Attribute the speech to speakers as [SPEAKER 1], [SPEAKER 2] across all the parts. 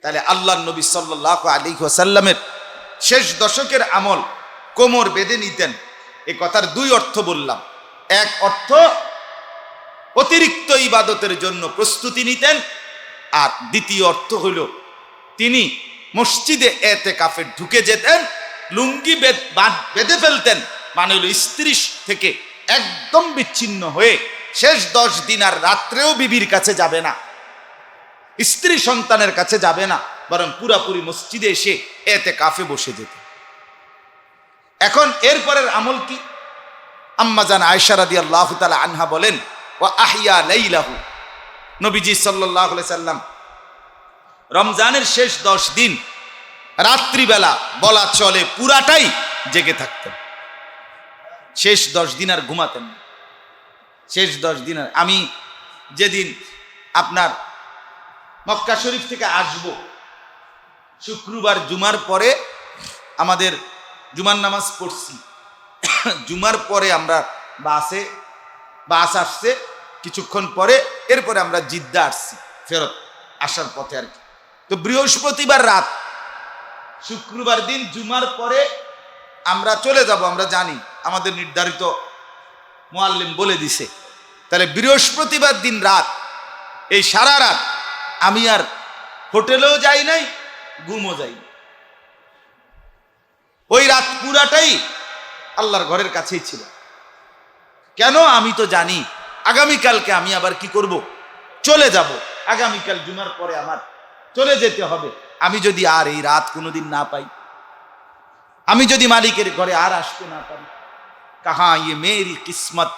[SPEAKER 1] তাহলে আল্লাহর নবী সাল্লাল্লাহু আলাইহি ওয়াসাল্লামের শেষ দশকের আমল কোমর বেঁধে নিতেন। এই কথার দুই অর্থ বললাম। এক অর্থ অতিরিক্ত ইবাদতের জন্য প্রস্তুতি নিতেন, আর দ্বিতীয় অর্থ হলো তিনি মসজিদে এতেকাফে ঢুকে যেতেন, লুঙ্গি বেঁধে ফেলতেন, মানে হলো স্ত্রী থেকে একদম বিচ্ছিন্ন হয়ে শেষ 10 দিন আর রাত্রেও বিবির কাছে যাবে না, স্ত্রী সন্তানের কাছে যাবে না, বরং পুরাপুরি মসজিদে এসে এতেকাফে বসে যেত। এখন এরপরের আমল কি? আম্মা জান আয়েশা রাদিয়াল্লাহু তাআলা আনহা বলেন, ওয়া আহিয়া লাইলাহু, নবীজি সাল্লাল্লাহু আলাইহি সাল্লাম রমজানের শেষ 10 দিন রাত্রিবেলা বলা চলে পুরাটাই জেগে থাকতেন। শেষ 10 দিন আর ঘুমাতেন না। শেষ 10 দিন আর আমি যেদিন আপনার মক্কা শরীফ থেকে আসব, শুক্রবার জুমার পরে আমাদের জুমার নামাজ পড়ছি, জুমার পরে আমরা বাস আসছে কিছুক্ষণ পরে, এরপরে আমরা জিদ্দা আসছি ফেরত আসার পথে আর কি। তো বৃহস্পতিবার রাত, শুক্রবার দিন জুমার পরে আমরা চলে যাব, আমরা জানি আমাদের নির্ধারিত মুআল্লিম বলে দিছে। তাহলে বৃহস্পতিবার দিন রাত, এই সারা রাত আমি আর হোটেলেও যাই নাই, ঘুমও যাই নাই। ওই রাত পুরাটাই আল্লাহর ঘরের কাছেই ছিল। কেন? আমি তো জানি আগামীকালকে আমি আবার কি করব, চলে যাব। আগামীকাল জুমার পরে আমার চলে যেতে হবে। আমি যদি আর এই রাত কোনোদিন না পাই, আমি যদি মালিকের ঘরে আর আসতে না পারি, কাহা ये मेरी किस्मत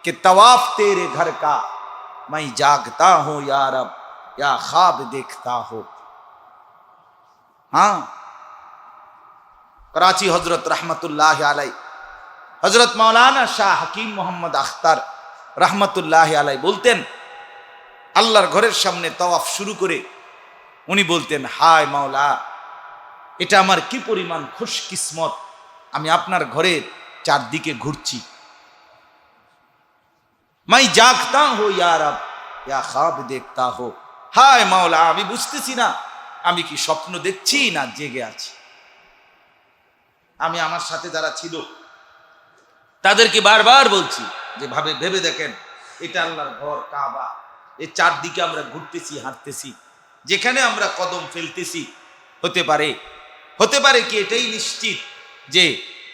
[SPEAKER 1] के तवाफ तेरे घर का मैं जागता हूं या रब या ख्वाब देखता हो। हाँ, कराची हजरत रहमतुल्लाह आলাই, हजरत मौलाना शाह हकीम मोहम्मद अख्तर रहमतुल्लाह आলাই বলতেন, আল্লাহর ঘরের সামনে তাওয়াফ শুরু করে উনি বলতেন, হায় মাওলা, এটা আমার কি পরিমাণ খুশকিসমত, আমি আপনার ঘরের চারদিকে ঘুরছি। মাই জাগতা হো ইয়া রব ইয়া খ্বাব দেখতা হো, হায় মাওলা, আমি বুঝতেছি না আমি কি স্বপ্ন দেখছি না জেগে আছি। আমি আমার সাথে যারা ছিল তাদেরকে বারবার বলছি যে ভেবে দেখেন, এটা আল্লাহর ঘর কাবা, এই চারদিকে আমরা ঘুরতেছি, হাঁটতেছি, যেখানে আমরা কদম ফেলতেছি, হতে পারে কি এটাই নিশ্চিত যে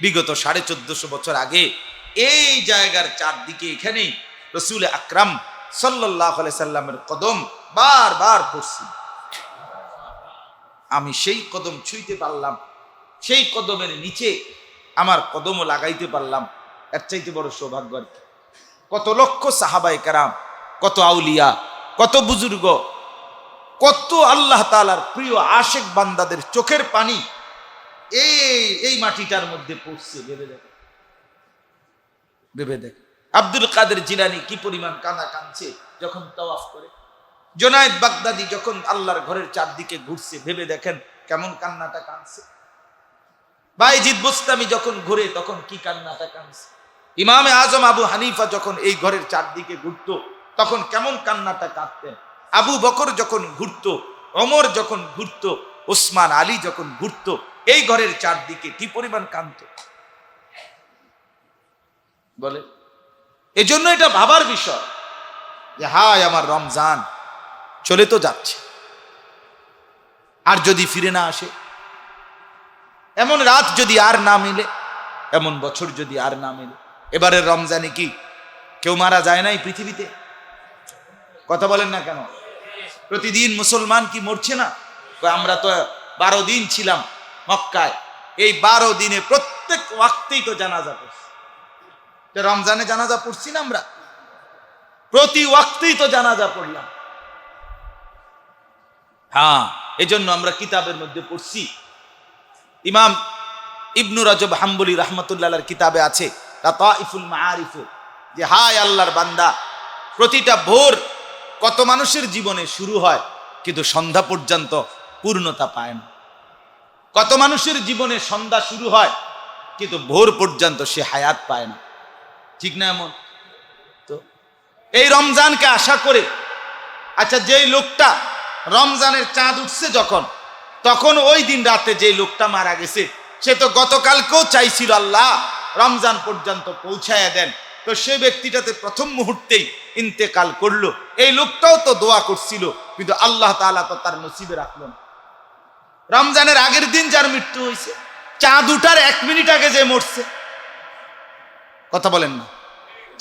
[SPEAKER 1] বিগত 1450 বছর আগে এই জায়গার চারদিকে এখানেই রাসূল আকরাম সাল্লাল্লাহু আলাইহি সাল্লামের কদম বারবার পড়ছি। আমি সেই কদম ছুঁইতে পারলাম, সেই কদমের নিচে আমার কদমও লাগাইতে পারলাম, এর চাইতে বড় সৌভাগ্য আর কি। কত লক্ষ সাহাবায়ে কেরাম, কত আউলিয়া, কত বুজুর্গ, কত আল্লাহ তাআলার প্রিয় আশেক বান্দাদের চোখের পানি এই মাটিটার মধ্যে পড়ছে। ভেবে দেখ আব্দুল কাদের জিলানী কি পরিমাণ কাঁদা কাঁদছে যখন তাওয়াফ করে। জুনায়েদ বাগদাদি যখন আল্লাহর ঘরের চারদিকে ঘুরছে, ভেবে দেখেন কেমন কান্নাটা কাঁদছে। বাইজিদ বুস্তামি যখন ঘুরে তখন কি কান্নাটা কাঁদছে। ইমামে আজম আবু হানিফা যখন এই ঘরের চারদিকে ঘুরতো তখন কেমন কান্নাটা কাঁদতেন। আবু বকর যখন ঘুরতো, ওমর যখন ঘুরতো, ওসমান আলী যখন ঘুরতো, এই ঘরের চারদিকে কি পরিমাণ কাঁদতো বলে। এজন্য এটা ভাবার বিষয় যে হায় আমার রমজান চলে তো যাচ্ছে, আর যদি ফিরে না আসে, এমন রাত যদি আর না মিলে, এমন বছর যদি আর না মিলে। এবারের রমজানে কি কেউ মারা যায় নাই পৃথিবীতে? কথা বলেন না কেন? প্রতিদিন মুসলমান কি মরছে না? আমরা তো 12 দিন ছিলাম মক্কায়, এই 12 দিনে প্রত্যেক ওয়াক্তেই তো জানাজা পড়ছি। রমজানে জানাজা পড়ছি না আমরা? প্রতি ওয়াক্তেই তো জানাজা পড়লাম। হ্যাঁ, এজন্য আমরা কিতাবের মধ্যে পড়ছি, ইমাম ইবনু রজব হাম্বলি রাহমাতুল্লাহর কিতাবে আছে লাতাইফুল মাআরিফে, যে হায় আল্লাহর বান্দা, প্রতিটা ভোর কত মানুষের জীবনে শুরু হয় কিন্তু সন্ধ্যা পর্যন্ত পূর্ণতা পায় না। কত মানুষের জীবনে সন্ধ্যা শুরু হয় কিন্তু ভোর পর্যন্ত সে হায়াত পায় না। ঠিক না? এমন তো এই রমজানকে আশা করে, আচ্ছা যেই লোকটা রমজানের চাঁদ উঠছে যখন, তখন ওই দিন রাতে যে লোকটা মারা গেছে সে তো গতকালকেও চাইছিল আল্লাহ রমজান পর্যন্ত পৌঁছায়া দেন, তো সে ব্যক্তিটাতে প্রথম মুহূর্তেই ইন্তেকাল করলো। এই লোকটাও তো দোয়া করছিল, কিন্তু আল্লাহ তাআলা তো তার নসিবে রাখলো না। রমজানের আগের দিন যার মৃত্যু হয়েছে, চাঁদ উঠার 1 মিনিট আগে যে মরছে, কথা বলেন না,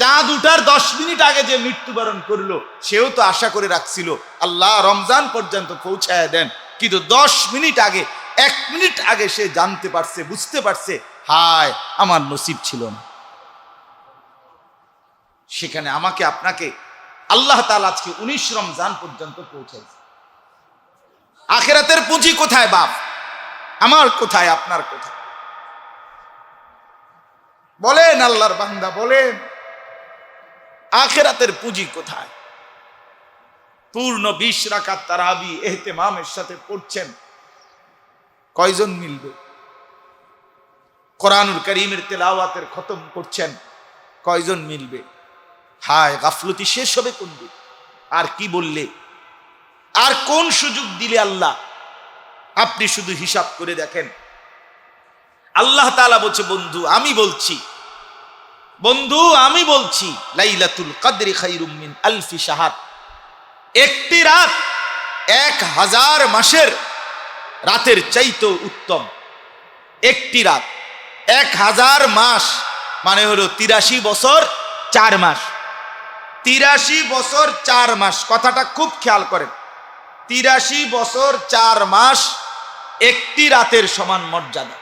[SPEAKER 1] চাঁদ উঠার 10 মিনিট আগে যে মৃত্যুবরণ করলো, সেও তো আশা করে রাখছিল আল্লাহ রমজান পর্যন্ত পৌঁছায় দেন, কিন্তু 10 মিনিট আগে, 1 মিনিট আগে সে জানতে পারছে, বুঝতে পারছে, হায় আমার নসিব ছিল না। সেখানে আমাকে আপনাকে আল্লাহ তাআলা আজকে 19 রমজান পর্যন্ত পৌঁছাইছে। আখিরাতের পুঁজি কোথায় বাপ? আমার কোথায়, আপনার কোথায়? বলেন আল্লাহর বান্দা, বলেন আখিরাতের পুঁজি কোথায়? পূর্ণ 20 রাকাত তারাবি ইহতিমামের সাথে পড়ছেন, কয়জন মিলবে? কোরআনুল কারীমের তেলাওয়াতের খতম করছেন, কয়জন মিলবে? হায় গাফলতি শেষ হবে কোন দিন? আর কি বললে, আর কোন সুযোগ দিলে আল্লাহ? আপনি শুধু হিসাব করে দেখেন। আল্লাহ তাআলা বলছে, বন্ধু আমি বলছি, বন্ধু আমি বলছি, লাইলাতুল কদরি খায়রুম মিন আলফি শাহর, একটি রাত 1000 মাসের রাতের চাইতেও উত্তম। একটি রাত 1000 মাস মানে হলো 83 বছর 4 মাস। 83 বছর 4 মাস, কথাটা খুব খেয়াল করেন। 83 বছর 4 মাস একটি রাতের সমান মর্যাদা,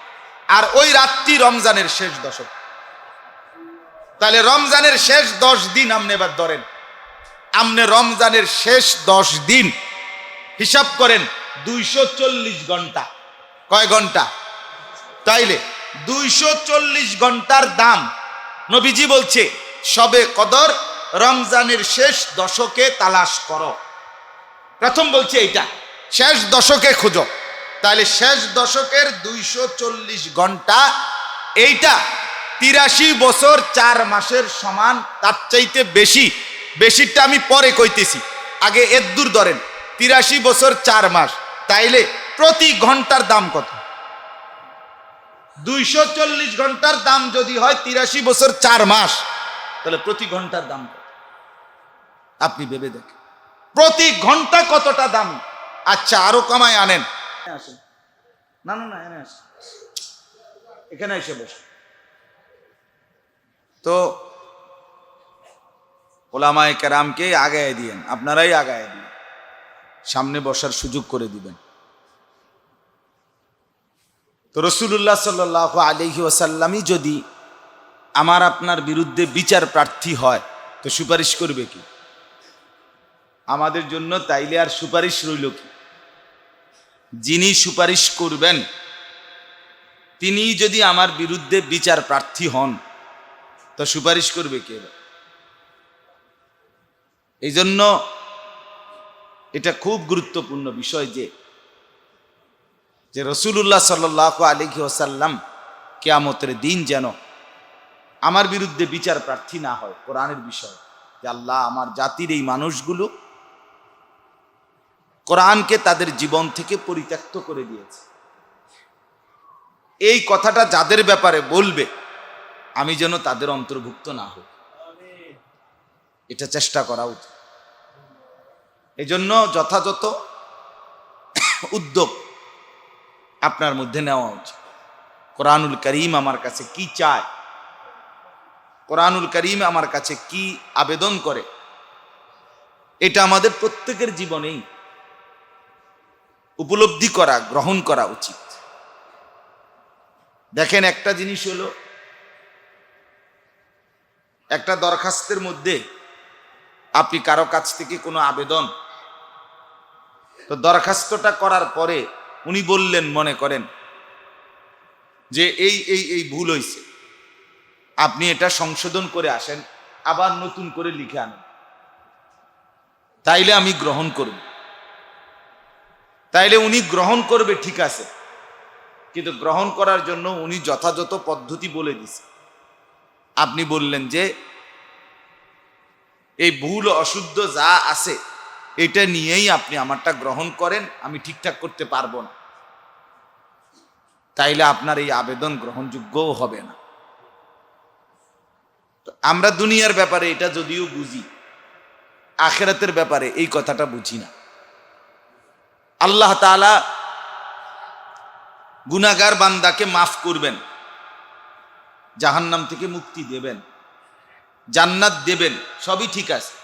[SPEAKER 1] আর ওই রাতটি রমজানের শেষ দশক। তাহলে রমজানের শেষ 10 দিন আপনি এবার ধরেন, আপনি রমজানের শেষ 10 দিন হিসাব করেন, 240 ঘন্টা। কয় ঘন্টা? তাইলে 240 ঘন্টার দাম নবীজি বলছে শবে কদর রমজানের শেষ দশকে তালাশ করো। প্রথম বলছে এইটা, শেষ দশকে খুঁজো। তাহলে শেষ দশকের 240 ঘন্টা, এইটা 83 বছর 4 মাসের সমান, তার চাইতে বেশি। বেশিটা আমি পরে কইতেছি, আগে এর দূর ধরেন। 83 বছর 4 মাস, তাইলে প্রতি ঘন্টার দাম কত? 240 ঘন্টার দাম যদি হয় 83 বছর 4 মাস, তাহলে প্রতি ঘন্টার দাম কত? আপনি ভেবে দেখেন প্রতি ঘন্টা কতটা দাম। আচ্ছা আরো কমায় আনেন, আসেন না না না, এনে আসেন, এখানে এসে বসে। তো ওলামায়ে কেরামকে আগায় দিয়েন, আপনারাই আগায় দিন, সামনে বসার সুযোগ করে দিবেন। তো রাসূলুল্লাহ সাল্লাল্লাহু আলাইহি ওয়াসাল্লামই যদি আমার আপনার বিরুদ্ধে বিচার প্রার্থী হয়, তো সুপারিশ করবে কি আমাদের জন্য? তাইলে আর সুপারিশ রইল কি? যিনি সুপারিশ করবেন তিনি যদি আমার বিরুদ্ধে বিচার প্রার্থী হন, তো সুপারিশ করবে কে? এই জন্য এটা খুব গুরুত্বপূর্ণ বিষয় যে রাসূলুল্লাহ সাল্লাল্লাহু আলাইহি ওয়াসাল্লাম কিয়ামতের দিন যেন আমার বিরুদ্ধে বিচার প্রার্থী না হয় কোরআনের বিষয়, যে আল্লাহ আমার জাতির এই মানুষগুলো কোরআনকে তাদের জীবন থেকে পরিত্যক্ত করে দিয়েছে। এই কথাটা যাদের ব্যাপারে বলবে, আমি যেন তাদের অন্তর্ভুক্ত না হই, এটা চেষ্টা করা উচিত। এজন্য যথাযথ উদ্যোগ আপনার মধ্যে নেওয়া উচিত। কোরআনুল কারীম আমার কাছে কি চায়, কোরআনুল কারীম আমার কাছে কি আবেদন করে, এটা আমাদের প্রত্যেকের জীবনেই উপলব্ধি করা, গ্রহণ করা উচিত। দেখেন একটা জিনিস হলো, একটা দরখাস্তের মধ্যে আপনি কারো কাছ থেকে কোনো আবেদন, তো দরখাস্তটা করার পরে উনি বললেন, মনে করেন যে এই এই এই ভুল হয়েছে, আপনি এটা সংশোধন করে আসেন, আবার নতুন করে লিখে আনেন, তাইলে আমি গ্রহণ করব। তাইলে উনি গ্রহণ করবে, ঠিক আছে, কিন্তু গ্রহণ করার জন্য উনি যথাযথ পদ্ধতি বলে দিছে। আপনি বললেন যে এই ভুল অশুদ্ধ যা আছে এটা নিয়েই আপনি আমারটা গ্রহণ করেন, আমি ঠিকঠাক করতে পারবো না, তাইলে আপনার এই আবেদন গ্রহণযোগ্যও হবে না। আমরা দুনিয়ার ব্যাপারে এটা যদিও বুঝি, আখিরাতের ব্যাপারে এই কথাটা বুঝি না। আল্লাহ তাআলা গুনাহগার বান্দাকে মাফ করবেন, জাহান্নাম থেকে মুক্তি দেবেন, জান্নাত দেবেন, সবই ঠিক আছে,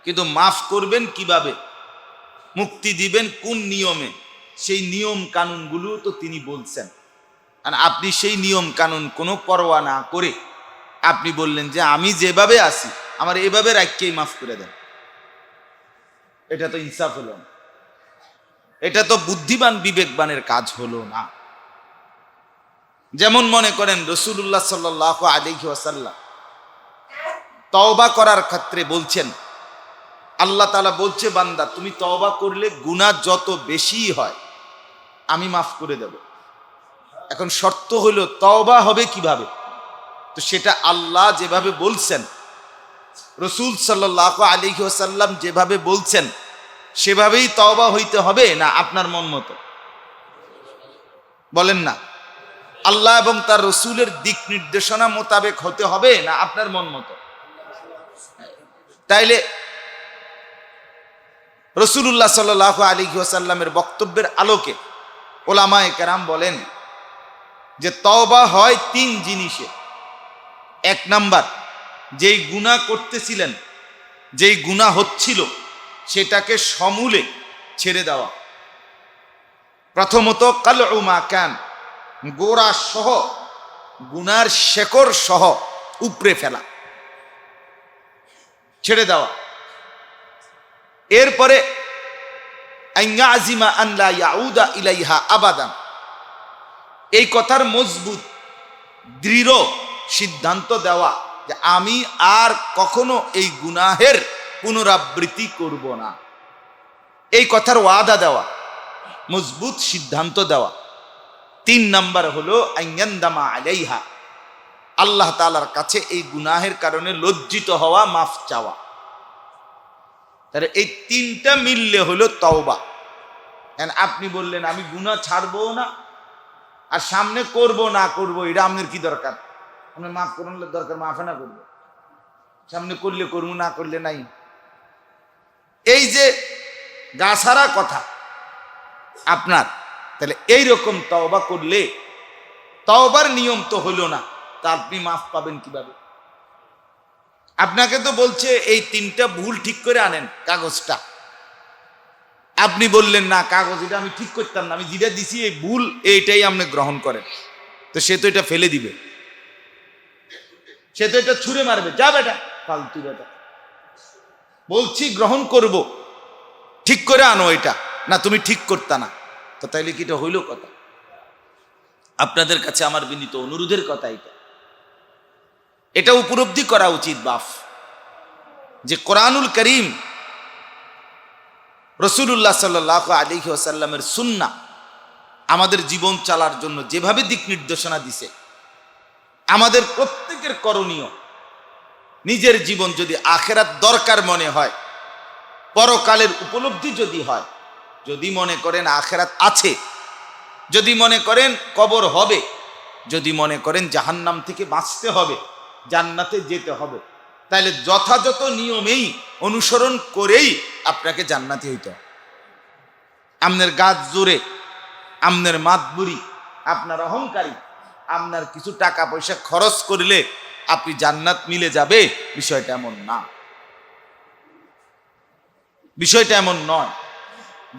[SPEAKER 1] কিন্তু মাফ করবেন কিভাবে, মুক্তি দিবেন কোন নিয়মে, সেই নিয়ম কানুনগুলো তো তিনি বলছেন। আর আপনি সেই নিয়ম কানুন কোনো পরোয়া না করে আপনি বললেন যে আমি যেভাবে আছি আমার এভাবে রাখকেই মাফ করে দেন। এটা তো ইনসাফ হলো না, এটা তো বুদ্ধিমান বিবেকবানের কাজ হলো না। যেমন মনে করেন রাসূলুল্লাহ সাল্লাল্লাহু আলাইহি ওয়াসাল্লাম তওবা করার ক্ষেত্রে বলছেন, আল্লাহ তাআলা বলছে বান্দা তুমি তওবা করলে গুনাহ যত বেশি হয় আমি মাফ করে দেব। এখন শর্ত হলো তওবা হবে কিভাবে, তো সেটা আল্লাহ যেভাবে বলছেন, রাসূল সাল্লাল্লাহু আলাইহি ওয়াসাল্লাম যেভাবে বলছেন সেভাবেই তওবা হইতে হবে, না আপনার মন মতো? বলেন না। আল্লাহ এবং তার রাসূলের দিক নির্দেশনা মোতাবেক হতে হবে, না আপনার মন মতো? তাইলে রাসূলুল্লাহ সাল্লাল্লাহু আলাইহি ওয়াসাল্লামের বক্তব্যের আলোকে উলামায়ে কেরাম বলেন যে তওবা হয় তিন জিনিসে। এক নাম্বার, যেই গুনাহ করতেছিলেন, যেই গুনাহ হচ্ছিল সেটাকে সমূলে ছেড়ে দেওয়া। প্রথমত কালউ মা কান, গোড়া সহ গুনার শেকড় সহ উপড়ে ফেলা, ছেড়ে দেওয়া। এরপরে আইয়াজিমা আন লা ইয়াউদা ইলাইহা আবাদান, এই কথার মজবুত দৃঢ় সিদ্ধান্ত দেওয়া যে আমি আর কখনো এই গুনাহের পুনরাবৃত্তি করব না, এই কথার ওয়াদা দেওয়া, মজবুত সিদ্ধান্ত দেওয়া। তিন নাম্বার হলো আইয়ান্দামা আলাইহা, আল্লাহ তাআলার কাছে এই গুনাহের কারণে লজ্জিত হওয়া, মাফ চাওয়া। তাহলে এই তিনটা মিললে হলো তওবা। আপনি বললেন আমি গুনাহ ছাড়বো না আর সামনে করব না করব, এটা আপনার কি দরকার? আপনি মাফ করলে দরকার, মাফে না করবো, সামনে করলে করবো, না করলে নাই। এই যে গাছারা কথা আপনার, তাহলে এইরকম তওবা করলে তওবার নিয়ম তো হলো না, তা আপনি মাফ পাবেন কিভাবে? আপনাকে তো বলছে এই তিনটা ভুল ঠিক করে আনেন কাগজটা, আপনি বললেন না কাগজ এটা আমি ঠিক করতাম না, আমি যেটা দিছি এই ভুল, এইটাই আপনি গ্রহণ করেন, তো সে তো এটা ফেলে দিবে, সে তো এটা ছুঁড়ে মারবে, যা বেটা ফালতু বেটা, বলছি গ্রহণ করব, ঠিক করে আনো এটা, না তুমি ঠিক করতা না। তো তাইলে কি এটা হইল কথা? আপনাদের কাছে আমার বিনীত অনুরোধের কথা এটা উপলব্ধি করা উচিত বাপ, যে কোরআনুল করিম রাসূলুল্লাহ সাল্লাল্লাহু আলাইহি ওয়াসাল্লামের সুন্নাহ আমাদের জীবন চালার জন্য যেভাবে দিক নির্দেশনা দিছে, আমাদের প্রত্যেকের করণীয়, নিজের জীবন যদি আখিরাত দরকার মনে হয়, পরকালের উপলব্ধি যদি হয়, যদি মনে করেন আখিরাত আছে, যদি মনে করেন কবর হবে, যদি মনে করেন জাহান্নাম থেকে বাঁচতে হবে, জান্নাতে যেতে হবে, তাহলে যথাযথ নিয়মেই অনুসরণ করেই আপনাকে জান্নাতি হইতে হবে। আপনার গাছ জোরে, আপনার মাতবুরি, আপনার অহংকারী, আপনার কিছু টাকা পয়সা খরচ করলে আপনি জান্নাত মিলে যাবে, বিষয়টা এমন না, বিষয়টা এমন নয়।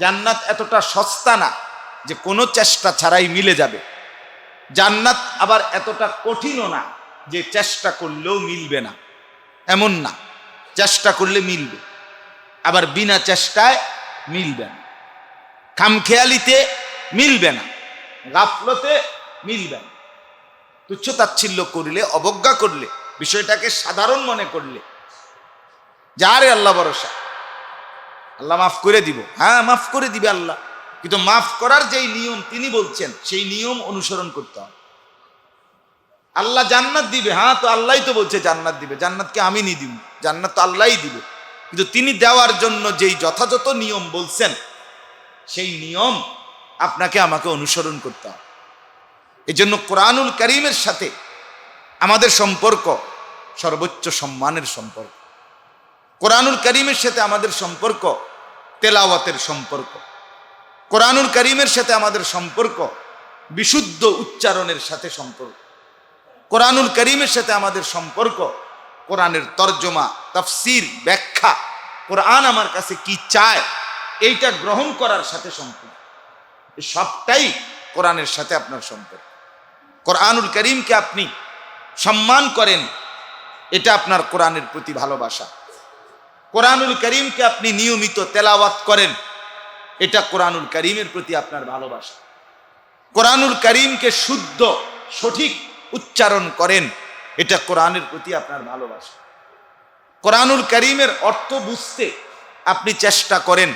[SPEAKER 1] জান্নাত এতটা সস্তা না যে কোনো চেষ্টা ছাড়াই মিলে যাবে, জান্নাত আবার এতটা কঠিনও না যে চেষ্টা করলেও মিলবে না, এমন না। চেষ্টা করলে মিলবে, আবার বিনা চেষ্টায় মিলবে না, খামখেয়ালিতে মিলবে না, গাফলতে মিলবে না, তুচ্ছ তাচ্ছিল্য করলে, অবজ্ঞা করলে, বিষয়টাকে সাধারণ মনে করলে, যারে আল্লাহ ভরসা, আল্লাহ মাফ করে দিব, হ্যাঁ মাফ করে দিবে আল্লাহ, কিন্তু মাফ করার যেই নিয়ম তিনি বলছেন সেই নিয়ম অনুসরণ করতে হবে। আল্লাহ জান্নাত দিবে, হ্যাঁ তো আল্লাহই তো বলছে জান্নাত দিবে, জান্নাতকে আমি নি দিব, জান্নাত তো আল্লাহই দিবে, কিন্তু তিনি দেওয়ার জন্য যেই যথাযথ নিয়ম বলছেন, সেই নিয়ম আপনাকে আমাকে অনুসরণ করতে হবে। এই জন্য কোরআনুল কারীমের সাথে আমাদের সম্পর্ক সর্বোচ্চ সম্মানের সম্পর্ক। কোরআনুল কারীমের সাথে আমাদের সম্পর্ক তেলাওয়াতের সম্পর্ক। কোরআনুল কারীমের সাথে আমাদের সম্পর্ক বিশুদ্ধ উচ্চারণের সাথে সম্পর্ক। কোরআনুল কারীমের সাথে আমাদের সম্পর্ক কোরআনের তরজমা, তাফসীর, ব্যাখ্যা, কোরআন আমার কাছে কি চায় এইটা গ্রহণ করার সাথে সম্পর্ক। এই সবটাই কোরআনের সাথে আপনার সম্পর্ক। কোরআনুল কারীমকে আপনি সম্মান করেন, এটা আপনার কোরআনের প্রতি ভালোবাসা। কোরআনুল কারীমকে আপনি নিয়মিত তেলাওয়াত করেন, এটা কোরআনুল কারীমের প্রতি আপনার ভালোবাসা। কোরআনুল কারীমকে শুদ্ধ সঠিক উচ্চারণ করেন, এটা কোরআনের প্রতি আপনার ভালোবাসা। কোরআনুল কারীমের অর্থ বুঝতে আপনি চেষ্টা করেন,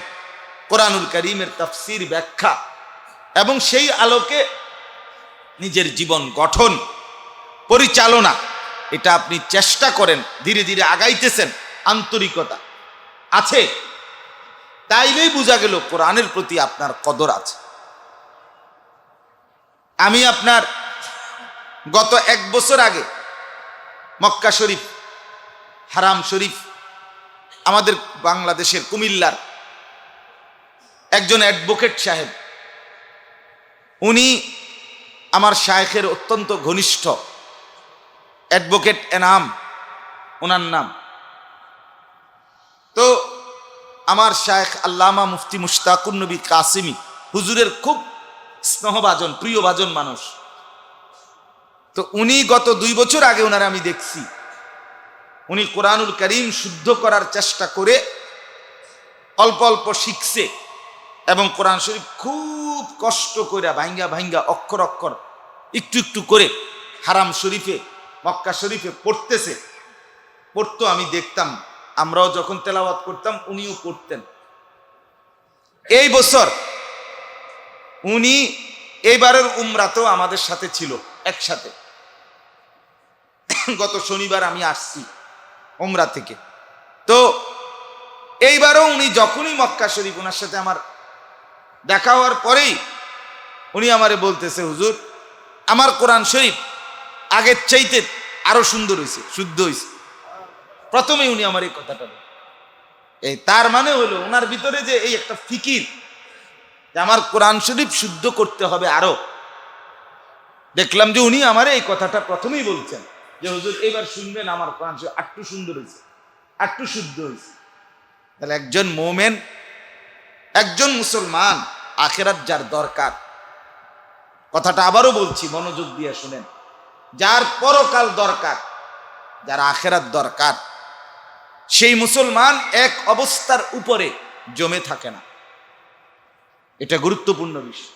[SPEAKER 1] কোরআনুল কারীমের তাফসীর, ব্যাখ্যা এবং সেই আলোকে নিজের জীবন গঠন পরিচালনা, এটা আপনি চেষ্টা করেন, ধীরে ধীরে আগাইতেছেন, আন্তরিকতা আছে, তাইলেই বোঝা গেল কোরআনের প্রতি আপনার কদর আছে। আমি আপনার গত 1 বছর আগে মক্কা শরীফ, হারাম শরীফ, আমাদের বাংলাদেশের কুমিল্লার একজন অ্যাডভোকেট সাহেব, উনি আমার শায়েখের অত্যন্ত ঘনিষ্ঠ, অ্যাডভোকেট এনাম ওনার নাম। তো আমার শায়েখ আল্লামা মুফতি মুশতাকুন নবী কাসিমি হুজুরের খুব স্নেহভাজন, প্রিয়ভাজন মানুষ। তো উনি গত 2 বছর আগে ওনারা আমি দেখছি, উনি কোরআনুল কারীম শুদ্ধ করার চেষ্টা করে অল্প অল্প শিখছে এবং কোরআন শরীফ খুব কষ্ট করে ভাঙ্গা ভাঙ্গা অক্ষর অক্ষর একটু একটু করে হারাম শরীফে, মক্কা শরীফে পড়তেছে। পড়তো, আমি দেখতাম, আমরাও যখন তেলাওয়াত করতাম উনিও পড়তেন। এই বছর উনি এইবারের উমরাতেও আমাদের সাথে ছিল একসাথে। গত শনিবার আমি আসছি উমরা থেকে। তো এইবারও উনি যখনই মক্কা শরীফ, ওনার সাথে আমার দেখা হওয়ার পরেই উনি আমারে বলতেছে, হুজুর আমার কোরআন শরীফ আগের চাইতে আরো সুন্দর হয়েছে, শুদ্ধ হয়েছে। প্রথমেই উনি আমার এই কথাটা বলেন। এই তার মানে হলো ওনার ভিতরে যে এই একটা ফিকির যে আমার কোরআন শরীফ শুদ্ধ করতে হবে আরো। দেখলাম যে উনি আমার এই কথাটা প্রথমেই বলছেন যে হুজুর এবার শুনবেন আমার কোরআন শরীফ একটু সুন্দর হয়েছে, একটু শুদ্ধ হয়েছে। তাহলে একজন মোমেন, একজন মুসলমান, আখিরাত যার দরকার, কথাটা আবারও বলছি, মনোযোগ দিয়ে শুনেন, যার পরকাল দরকার, যার আখিরাত দরকার, সেই মুসলমান এক অবস্থার উপরে জমে থাকে না। এটা গুরুত্বপূর্ণ বিষয়।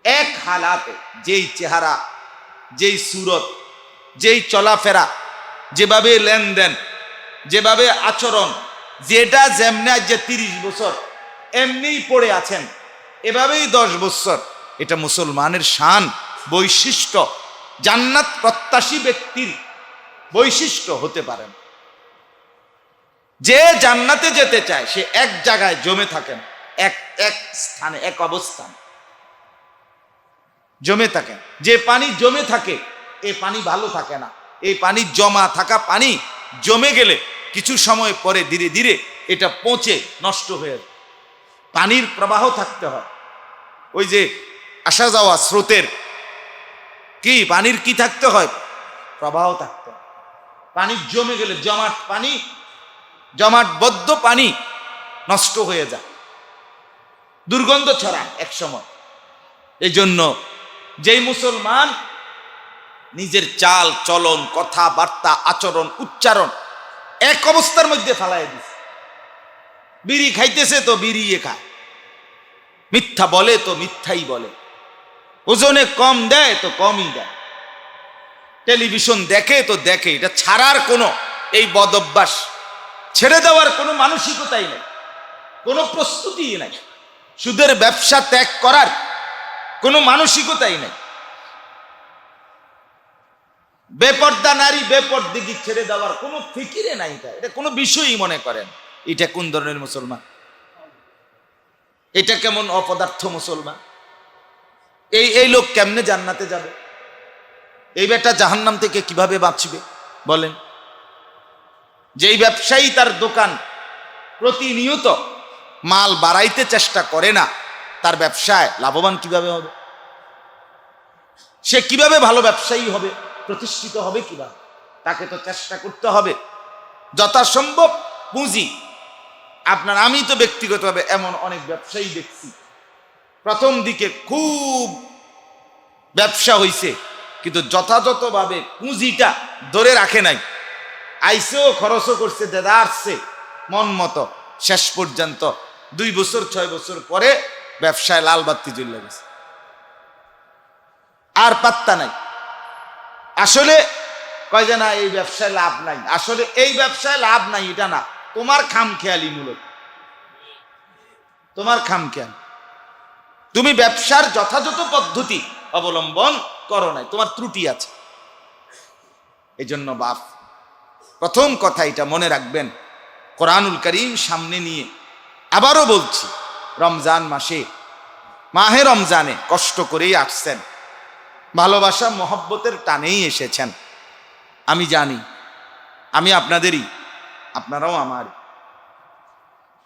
[SPEAKER 1] এক হালাতে, যেই চেহারা, যেই সুরত, যেই চলাফেরা, যেভাবে লেনদেন, যেভাবে আচরণ, যেটা যেমনি আজ 30 বছর এমনিই পড়ে আছেন, এভাবেই 10 বছর, এটা মুসলমানের শান, বৈশিষ্ট্য, জান্নাত প্রত্যাশী ব্যক্তির বৈশিষ্ট্য হতে পারেন। যে জান্নাতে যেতে চায় সে এক জায়গায় জমে থাকেন, এক স্থানে, এক অবস্থান জমে থাকেন। যে পানি জমে থাকে এই পানি ভালো থাকে না। এই পানি জমা থাকা পানি জমে গেলে কিছু সময় পরে ধীরে ধীরে এটা পচে নষ্ট হয়ে যায়। পানির প্রবাহ থাকতে হয়। ওই যে আসা যাওয়া স্রোতের কি, পানির কি থাকতে হয়? প্রবাহ থাকতে হয়। পানি জমে গেলে, জমাট পানি, জমাটবদ্ধ পানি নষ্ট হয়ে যায়, দুর্গন্ধ ছড়ায় এক সময়। এই জন্য যেই মুসলমান নিজের চাল চলন, কথাবার্তা, আচরণ, উচ্চারণ এক অবস্থার মধ্যে ফালাই দিছে, বিড়ি খাইতেছে তো বিড়িয়ে খায়, মিথ্যা বলে তো মিথ্যাই বলে, ওজনে কম দেয় তো কমই দেয়, টেলিভিশন দেখে তো দেখে, এটা ছাড়ার কোনো, এই বদ অভ্যাস ছেড়ে দেওয়ার কোনো মানসিকতাই নেই, কোনো প্রস্তুতি নাই, সুদের ব্যবসা ত্যাগ করার কোনো মানসিকতাই নেই, বেপর্দা নারী বেপর্দিগি ছেড়ে দেওয়ার কোনো ফিকিরে নাই, এটা কোনো বিষয়ই মনে করেন। এটা কোন ধরনের মুসলমান? এটা কেমন অপদার্থ মুসলমান? এই লোক কেমনে জান্নাতে যাবে? এই বেটা জাহান্নাম থেকে কিভাবে বাঁচবে বলেন? যেই ব্যবসায়ী তার দোকান প্রতিনিয়ত মাল বাড়াইতে চেষ্টা করে না, তার ব্যবসায় লাভবান কিভাবে হবে? সে কিভাবে ভালো ব্যবসায়ী হবে, প্রতিষ্ঠিত হবে কিভাবে? তাকে তো চেষ্টা করতে হবে যথাসম্ভব পুঁজি। আমি তো ব্যক্তিগতভাবে এমন অনেক ব্যবসায়ী দেখছি, প্রথম দিকে খুব ব্যবসা হইছে, কিন্তু যথাযথভাবে পুঁজিটা ধরে রাখে নাই, আইসেও খরচও করছে, দাদা আসছে মন মতো, শেষ পর্যন্ত 2 বছর 6 বছর পরে ব্যবসায় লাল বাতি জ্বলে গেছে, আর পাত্তা নাই। আসলে কয় যে না এই ব্যবসায় লাভ নাই, আসলে এই ব্যবসায় লাভ নাই এটা না, তোমার খামখেয়ালি, মূলত তোমার খামখেয়াল। তুমি ব্যবসার যথাযথ পদ্ধতি অবলম্বন করো নাই, তোমার ত্রুটি আছে। এই জন্য বাপ, প্রথম কথা এটা মনে রাখবেন, কোরআনুল কারীম সামনে নিয়ে আবারও বলছি, রমজান মাসে, মাহে রমজানে কষ্ট করেই আসছেন, ভালোবাসা মহব্বতের টানেই এসেছেন। আমি জানি আমি আপনাদেরই, আপনারাও আমার।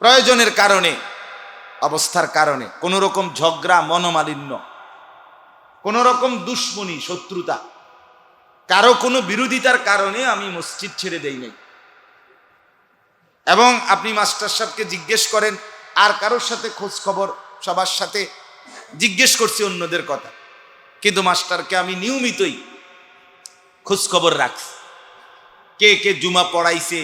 [SPEAKER 1] প্রয়োজনের কারণে, অবস্থার কারণে, কোন রকম ঝগড়া, মনোমালিন্য, কোন রকম দুশ্মনী, শত্রুতা, কারো কোনো বিরোধিতার কারণে আমি মসজিদ ছেড়ে দেই নাই। এবং আপনি মাস্টার সাহেবকে জিজ্ঞেস করেন, আর কারোর সাথে খোঁজ খবর, সবার সাথে জিজ্ঞেস করছি অন্যদের কথা, কিন্তু মাস্টারকে আমি নিয়মিতই খোঁজ খবর রাখছি। কে কে জুমা পড়াইছে,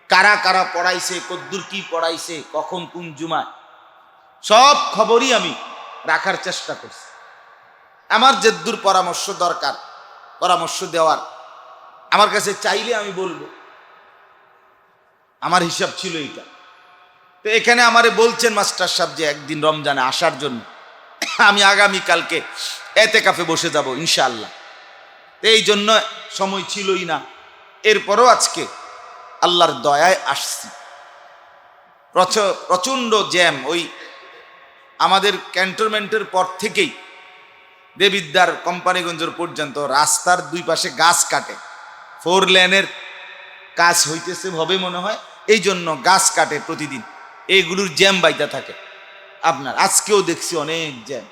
[SPEAKER 1] কারা কারা পড়াইছে, কদ্দুর কি পড়াইছে, কখন কোন জুমায়, সব খবরই আমি রাখার চেষ্টা করছি। আমার যেদূর পরামর্শ দরকার, পরামর্শ দেওয়ার, আমার কাছে চাইলে আমি বলবো। আমার হিসাব ছিল এটা। তো এখানে আমারে বলছেন মাস্টার সাহেব যে একদিন রমজানে আসার জন্য, আমি আগামীকালকে এতেকাফে বসে যাব ইনশাআল্লাহ। এই জন্য সময় ছিলই না, এরপরও আজকে আল্লাহর দয়ায় আসছি। প্রচন্ড জ্যাম, ওই আমাদের ক্যান্টনমেন্টের পর থেকেই দেবিদ্বার কোম্পানিগঞ্জের পর্যন্ত রাস্তার 2 পাশে গাছ কাটে, 4 লেনের কাজ হইতেছে হবে মনে হয়, এই জন্য গাছ কাটে প্রতিদিন, এইগুলোর জ্যাম বাইতে থাকে। আপনার আজকেও দেখছি অনেক জ্যাম,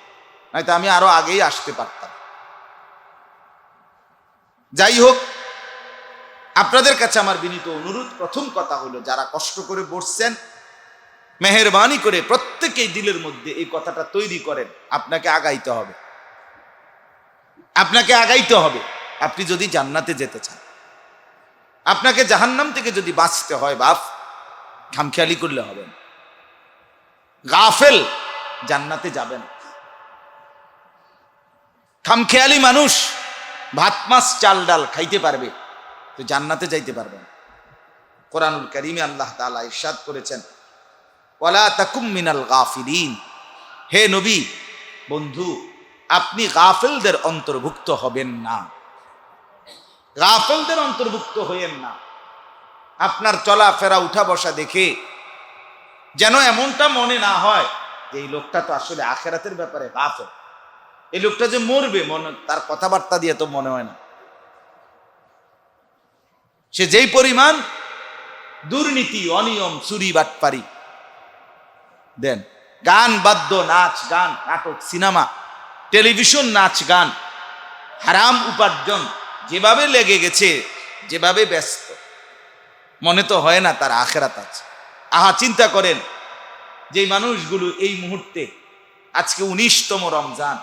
[SPEAKER 1] নয়তো আমি আরো আগেই আসতে পারতাম। যাই হোক, আপনাদের কাছে আমার বিনীত অনুরোধ, প্রথম কথা হলো, যারা কষ্ট করে বসছেন, মেহেরবানি করে প্রত্যেকেই দিলের মধ্যে এই কথাটা তৈরি করেন, আপনাকে আগাইতে হবে, আপনাকে আগাইতে হবে। আপনি যদি জান্নাতে যেতে চান, আপনাকে জাহান্নাম থেকে যদি বাঁচতে হয়, বাপ খামখেয়ালি করলে হবে না। গাফেল জান্নাতে যাবেন। খামখেয়ালি মানুষ ভাত মাছ চাল ডাল খাইতে পারবে, তো জান্নাতে যাইতে পারবে না। কোরআনুল কারীমে আল্লাহ তাআলা ইরশাদ করেছেন, ওয়ালা তাকুম মিনাল গাফিলিন। হে নবী, বন্ধু, আপনি গাফেলদের অন্তর্ভুক্ত হবেন না, গাফেলদের অন্তর্ভুক্ত হইেন না। আপনার চলাফেরা, উঠা বসা দেখে যেন এমনটা মনে না হয় যে এই লোকটা তো আসলে আখিরাতের ব্যাপারে গাফেল, এই লোকটা যে মরবে, মনে তার কথাবার্তা দিয়ে তো মনে হয় না। সে যেই পরিমাণ দুর্নীতি, অনিয়ম, চুরি বাটপারি দেন, গান বাদ্য, নাচ গান, নাটক, সিনেমা, টেলিভিশন, নাচ গান, হারাম উপার্জন যেভাবে লেগে গেছে, যেভাবে ব্যস্ত, মনে তো হয় না তার আখিরাত আছে। আহা, চিন্তা করেন, যেই মানুষগুলো এই মুহূর্তে, আজকে 19তম রমজান,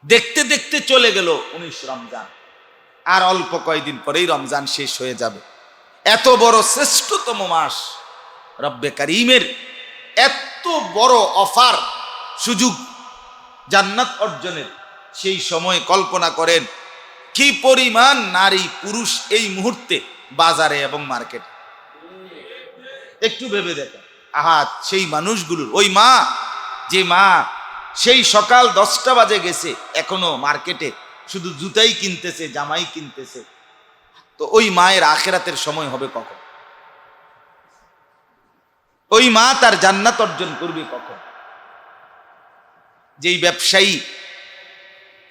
[SPEAKER 1] দেখতে দেখতে চলে গেল 19 রমজান, আর অল্প কয়েকদিন পরেই রমজান শেষ হয়ে যাবে। এত বড় শ্রেষ্ঠতম মাস, রব্বে কারীমের এত বড় অফার, সুযোগ জান্নাত অর্জনের, সেই সময় কল্পনা করেন কি পরিমাণ নারী পুরুষ এই মুহূর্তে বাজারে এবং মার্কেটে। একটু ভেবে দেখেন, আহা, সেই মানুষগুলোর, ওই মা, যে মা সেই সকাল 10টা বাজে গেছে, এখনো মার্কেটে শুধু জুতাই কিনতেছে, জামাই কিনতেছে, তো ওই মায়ের আখিরাতের সময় হবে কখন? ওই মা তার জান্নাত অর্জন করবে কখন? যেই ব্যবসায়ী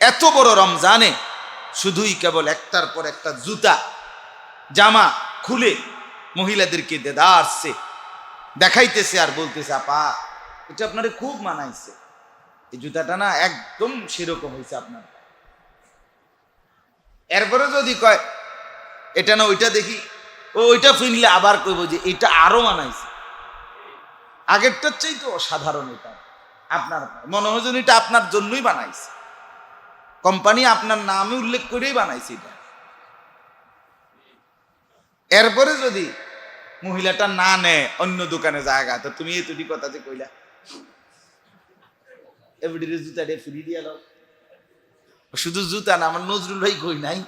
[SPEAKER 1] এত বড় রমজানে শুধুই কেবল একটার পর একটা জুতা জামা খুলে মহিলাদেরকে দেদারছে দেখাইতেছে আর বলতেছে, আপা এটা আপনারে খুব মানাইছে, এই জুতাটা না একদম সেরকম হয়েছে আপনার। এরপরে যদি কয় এটা না ওইটা দেখি, ও ওইটা ফিনলে আবার কইব যে এটা আরো মানাইছে, আগেরটার চাই তো অসাধারণ। এটা আপনার মনে হয় যেন এটা আপনার জন্যই বানাইছে, কোম্পানি আপনার নামে উল্লেখ করেই বানাইছে এটা। এরপরে যদি মহিলাটা না নেয় অন্য দোকানে জায়গা, তো তুমি এই তুই কথা যে কইলা এবারে জুতাটা ফ্রি দিয়া দাও। শুধু জুতা না, আমার নজরুল ভাই কই নাই।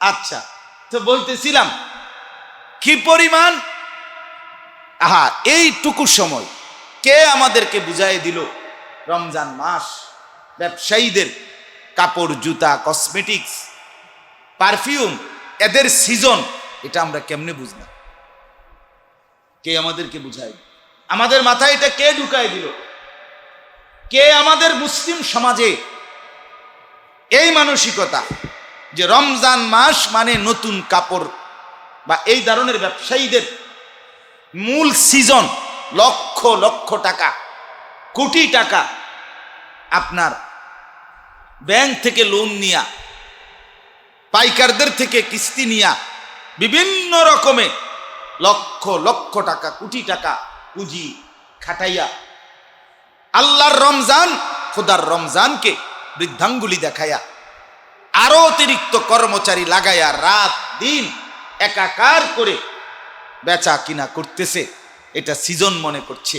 [SPEAKER 1] আচ্ছা, তো বলতেছিলাম কি পরিমাণ এইটুকু সময় কে আমাদেরকে বুঝাই দিল রমজান মাস ব্যবসায়ীদের কাপড় জুতা কসমেটিক্স পারফিউম এদের সিজন, এটা আমরা কেমনে বুঝলাম? কে আমাদেরকে বুঝাই? আমাদের মাথায় এটা কে ঢুকাই দিল? কে আমাদের মুসলিম সমাজে এই মানসিকতা যে রমজান মাস মানে নতুন কাপড় বা এই ধরনের ব্যবসায়ীদের মূল সিজন, লক্ষ লক্ষ টাকা কোটি টাকা আপনার ব্যাংক থেকে লোন নিয়া পাইকারদের থেকে কিস্তি নিয়া বিভিন্ন রকমে লক্ষ লক্ষ টাকা কোটি টাকা পুঁজি খাটাইয়া আল্লাহর রমজান খোদার রমজানকে বৃদ্ধাঙ্গুলি দেখাইয়া আরো অতিরিক্ত কর্মচারী লাগাইয়া রাত দিন একাকার করে বেচা কিনা করতেছে। এটা সিজন মনে করছে,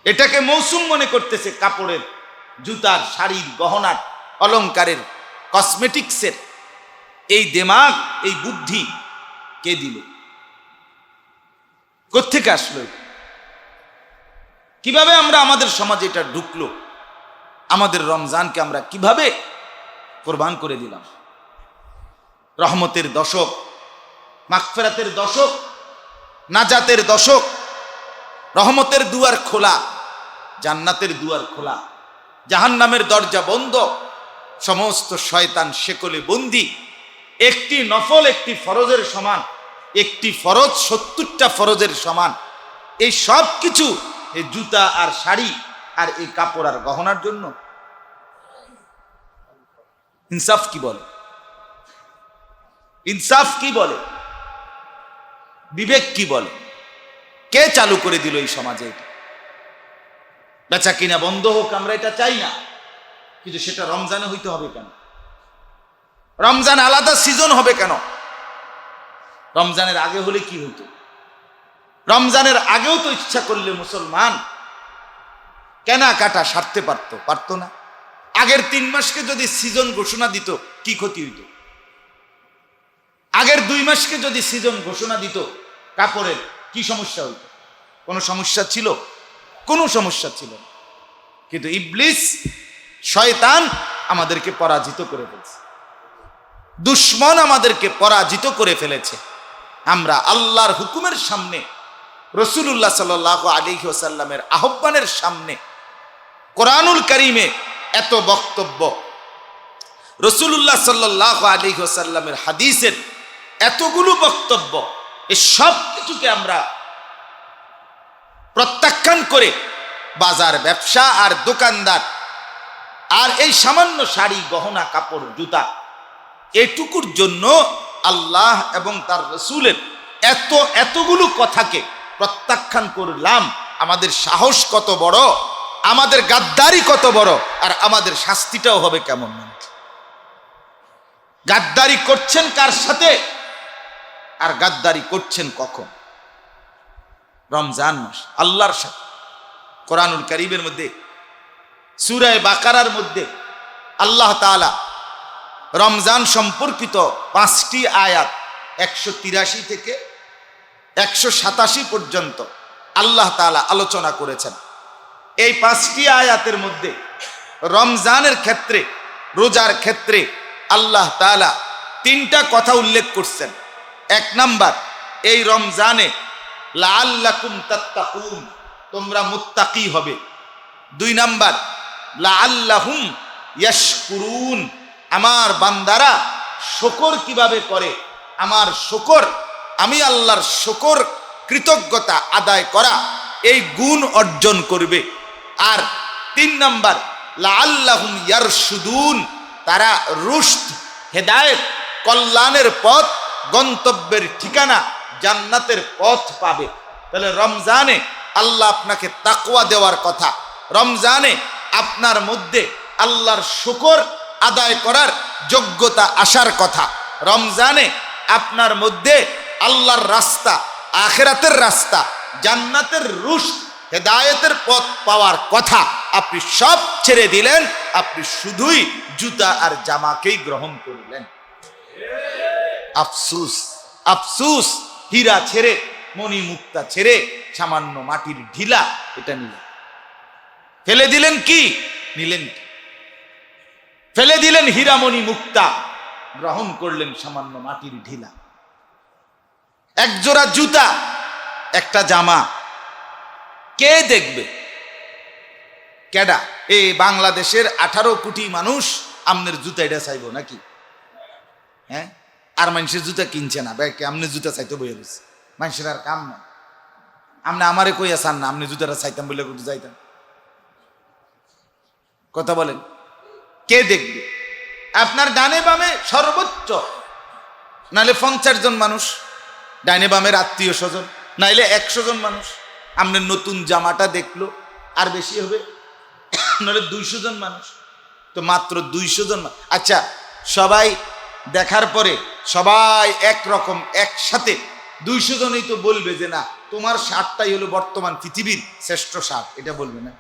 [SPEAKER 1] এটাকে মৌসুম মনে করতেছে, কাপড়ের জুতার শাড়ির গহনার অলংকারের কসমেটিক্সের। এই দিমাগ এই বুদ্ধি কে দিল? কোত্থেকে আসলো? কিভাবে আমরা আমাদের সমাজে এটা ঢুকলো? আমাদের রমজানকে আমরা কিভাবে কোরবান করে দিলাম? রহমতের দশক, মাগফিরাতের দশক, নাজাতের দশক, রহমতের দুয়ার খোলা, জান্নাতের দুয়ার খোলা, জাহান্নামের দরজা বন্ধ, সমস্ত শয়তান শেকলে বন্দি। একটি নফল একটি ফরজের সমান, একটি ফরজ 70টা ফরজের সমান। এই সব কিছু এই জুতা আর শাড়ি আর এই কাপড় আর গহনার জন্য। ইনসাফ কি বলে? ইনসাফ কি বলে? বিবেক কি বলে? কে চালু করে দিল এই সমাজে? বেচা কিনা বন্ধ হোক, আমরা এটা চাই না, কিন্তু সেটা রমজানে হইতে হবে কেন? রমজান আলাদা সিজন হবে কেন? রমজানের আগে হলে কি হইতো? রমজানের আগেও তো ইচ্ছা করলে মুসলমান কেনাকাটা সারতে পারতো না? আগের 3 মাসকে যদি সিজন ঘোষণা দিত কি ক্ষতি হইত? আগের 2 মাসকে যদি সিজন ঘোষণা দিত কাপড়ের, কি সমস্যা হইত? কোনো সমস্যা ছিল? কোনো সমস্যা ছিল না। কিন্তু ইবলিস শয়তান আমাদেরকে পরাজিত করে ফেলেছে, দুশ্মন আমাদেরকে পরাজিত করে ফেলেছে। আমরা আল্লাহর হুকুমের সামনে, রাসূলুল্লাহ সাল্লাল্লাহু আলাইহি ওয়াসাল্লামের আহ্বানের সামনে, কোরআনুল কারীমে এত বক্তব্য, রাসূলুল্লাহ সাল্লাল্লাহু আলাইহি ওয়াসাল্লামের হাদিসের এতগুলো বক্তব্য, এই সব কিছুকে আমরা প্রত্যাখ্যান করে বাজার ব্যবসা আর দোকানদার আর এই সামান্য শাড়ি গহনা কাপড় জুতা এটুকুর জন্য আল্লাহ এবং তার রাসূলের এতগুলো কথাকে প্রত্যাখ্যান করলাম। আমাদের সাহস কত বড়, আমাদের গাদ্দারি কত বড়, আর আমাদের শাস্তিটাও হবে কেমন? গাদ্দারি করছেন কার সাথে আর গাদ্দারি করছেন কখন? রমজান মাস আল্লাহর সাথে। কোরআনুল কারীমের মধ্যে সূরা বাকারার মধ্যে আল্লাহ তাআলা রমজান সম্পর্কিত 5টি আয়াত 183 থেকে 187 পর্যন্ত আল্লাহ তাআলা আলোচনা করেছেন। এই 5টি আয়াতের মধ্যে রমজানের ক্ষেত্রে, রোজার ক্ষেত্রে আল্লাহ তাআলা 3টা কথা উল্লেখ করছেন। 1 নাম্বার, এই রমজানে লাআল্লাকুম তাত্তাকুন, তোমরা মুত্তাকি হবে। 2 নাম্বার লাআল্লাহুম ইয়াশকুরুন, আমার বান্দারা শুকর কিভাবে করে, আমার শুকর, আমি আল্লাহর শুকর কৃতজ্ঞতা আদায় করা, এই গুণ অর্জন করবে। আর 3 নাম্বার লাআল্লাহুম ইয়ারশুদুন, তারা রুশদ, হেদায়েত, কল্যাণের পথ, গন্তব্যের ঠিকানা জান্নাতের পথ পাবে। তাহলে রমজানে আল্লাহ আপনাকে তাকওয়া দেওয়ার কথা, রমজানে আপনার মধ্যে আল্লাহর শুকর আদায় করার যোগ্যতা আসার কথা, রমজানে আপনার মধ্যে আল্লাহর রাস্তা, আখিরাতের রাস্তা, জান্নাতের রুশদ, হেদায়েতের পথ পাওয়ার কথা। আপনি সব ছেড়ে দিলেন, আপনি শুধুই জুতা আর জামাকেই গ্রহণ করলেন। আফসুস, আফসুস, হীরা ছেড়ে, মণি মুক্তা ছেড়ে সামান্য মাটির ঢিলা এটা নিলেন, ফেলে দিলেন কি নিলেন কি? ফেলে দিলেন হীরামণি মুক্তা, গ্রহণ করলেন সামান্য মাটির ঢিলা। এক জোড়া জুতা, একটা জামা, কে দেখবে? কেডা? এই বাংলাদেশের 18 কোটি মানুষ আমনের জুতা এটা চাইব নাকি? হ্যাঁ, আর মানুষের জুতা কিনছে না, ব্যাকে আমনের জুতা চাইতে বয়ে রয়েছে, মানুষের আর কাম না। আপনি আমারে কইয়া চান না আপনি জুতাটা চাইতাম বলে যাইতাম? কথা বলেন, কে দেখবে? আপনার ডানে বামে সর্বোচ্চ নাইলে 50 জন মানুষ, ডাইনে বামের আত্মীয় স্বজন, নাইলে 100 জন মানুষ আপনার নতুন জামাটা দেখলো, আর বেশি হবে নাহলে 200 জন মানুষ, তো মাত্র 200 জন। আচ্ছা, সবাই দেখার পরে সবাই একরকম একসাথে 200 জনই তো বলবে যে না তোমার শার্টটাই হলো বর্তমান পৃথিবীর শ্রেষ্ঠ শার্ট, এটা বলবে না?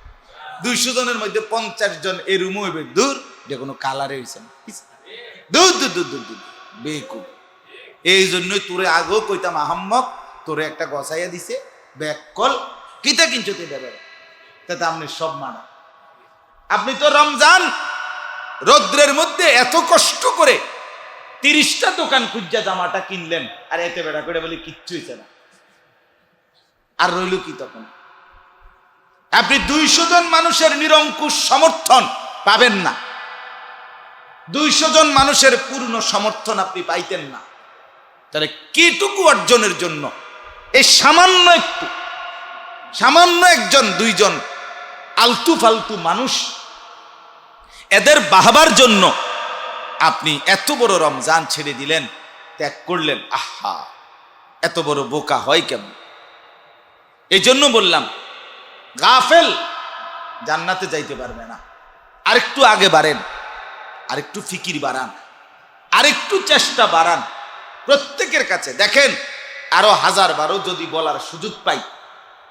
[SPEAKER 1] 200 জনের মধ্যে 50 জন এরুম হইবে, দূর যে কোনো কালারে হয়েছে না, দূর দূর দূর দূর দূর বেকুব। এই জন্যই তোরে আগেও কইতাম আহাম্মক, তোরে একটা গসাইয়া দিছে ব্যাক কল কিতা কিনছতে দেবে, তাতে আপনি সব মানা। আপনি তো রমজান রৌদ্রের মধ্যে এত কষ্ট করে 30টা দোকান খুঁজা জামাটা কিনলেন, আর এতে বেড়া করে বলে কিচ্ছু হইছে না, আর রইল কি তখন? আপনি 200 জন মানুষের নিরঙ্কুশ সমর্থন পাবেন না, 200 জন মানুষের পূর্ণ সমর্থন আপনি পাইতেন না। তাহলে কিটুকু অর্জনের জন্য এই সামান্য একজন 2 জন আলতু ফালতু মানুষ, এদের বাহবার জন্য আপনি এত বড় রমজান ছেড়ে দিলেন, ত্যাগ করলেন। আহা, এত বড় বোকা হয় কেমন? এই জন্য বললাম গাফেল জান্নাতে যাইতে পারবে না। আরেকটু আগে বাড়েন, আরেকটু ফিকির বাড়ান, আরেকটু চেষ্টা বাড়ান প্রত্যেকের কাছে। দেখেন আরো 1000 বারও যদি বলার সুযোগ পাই,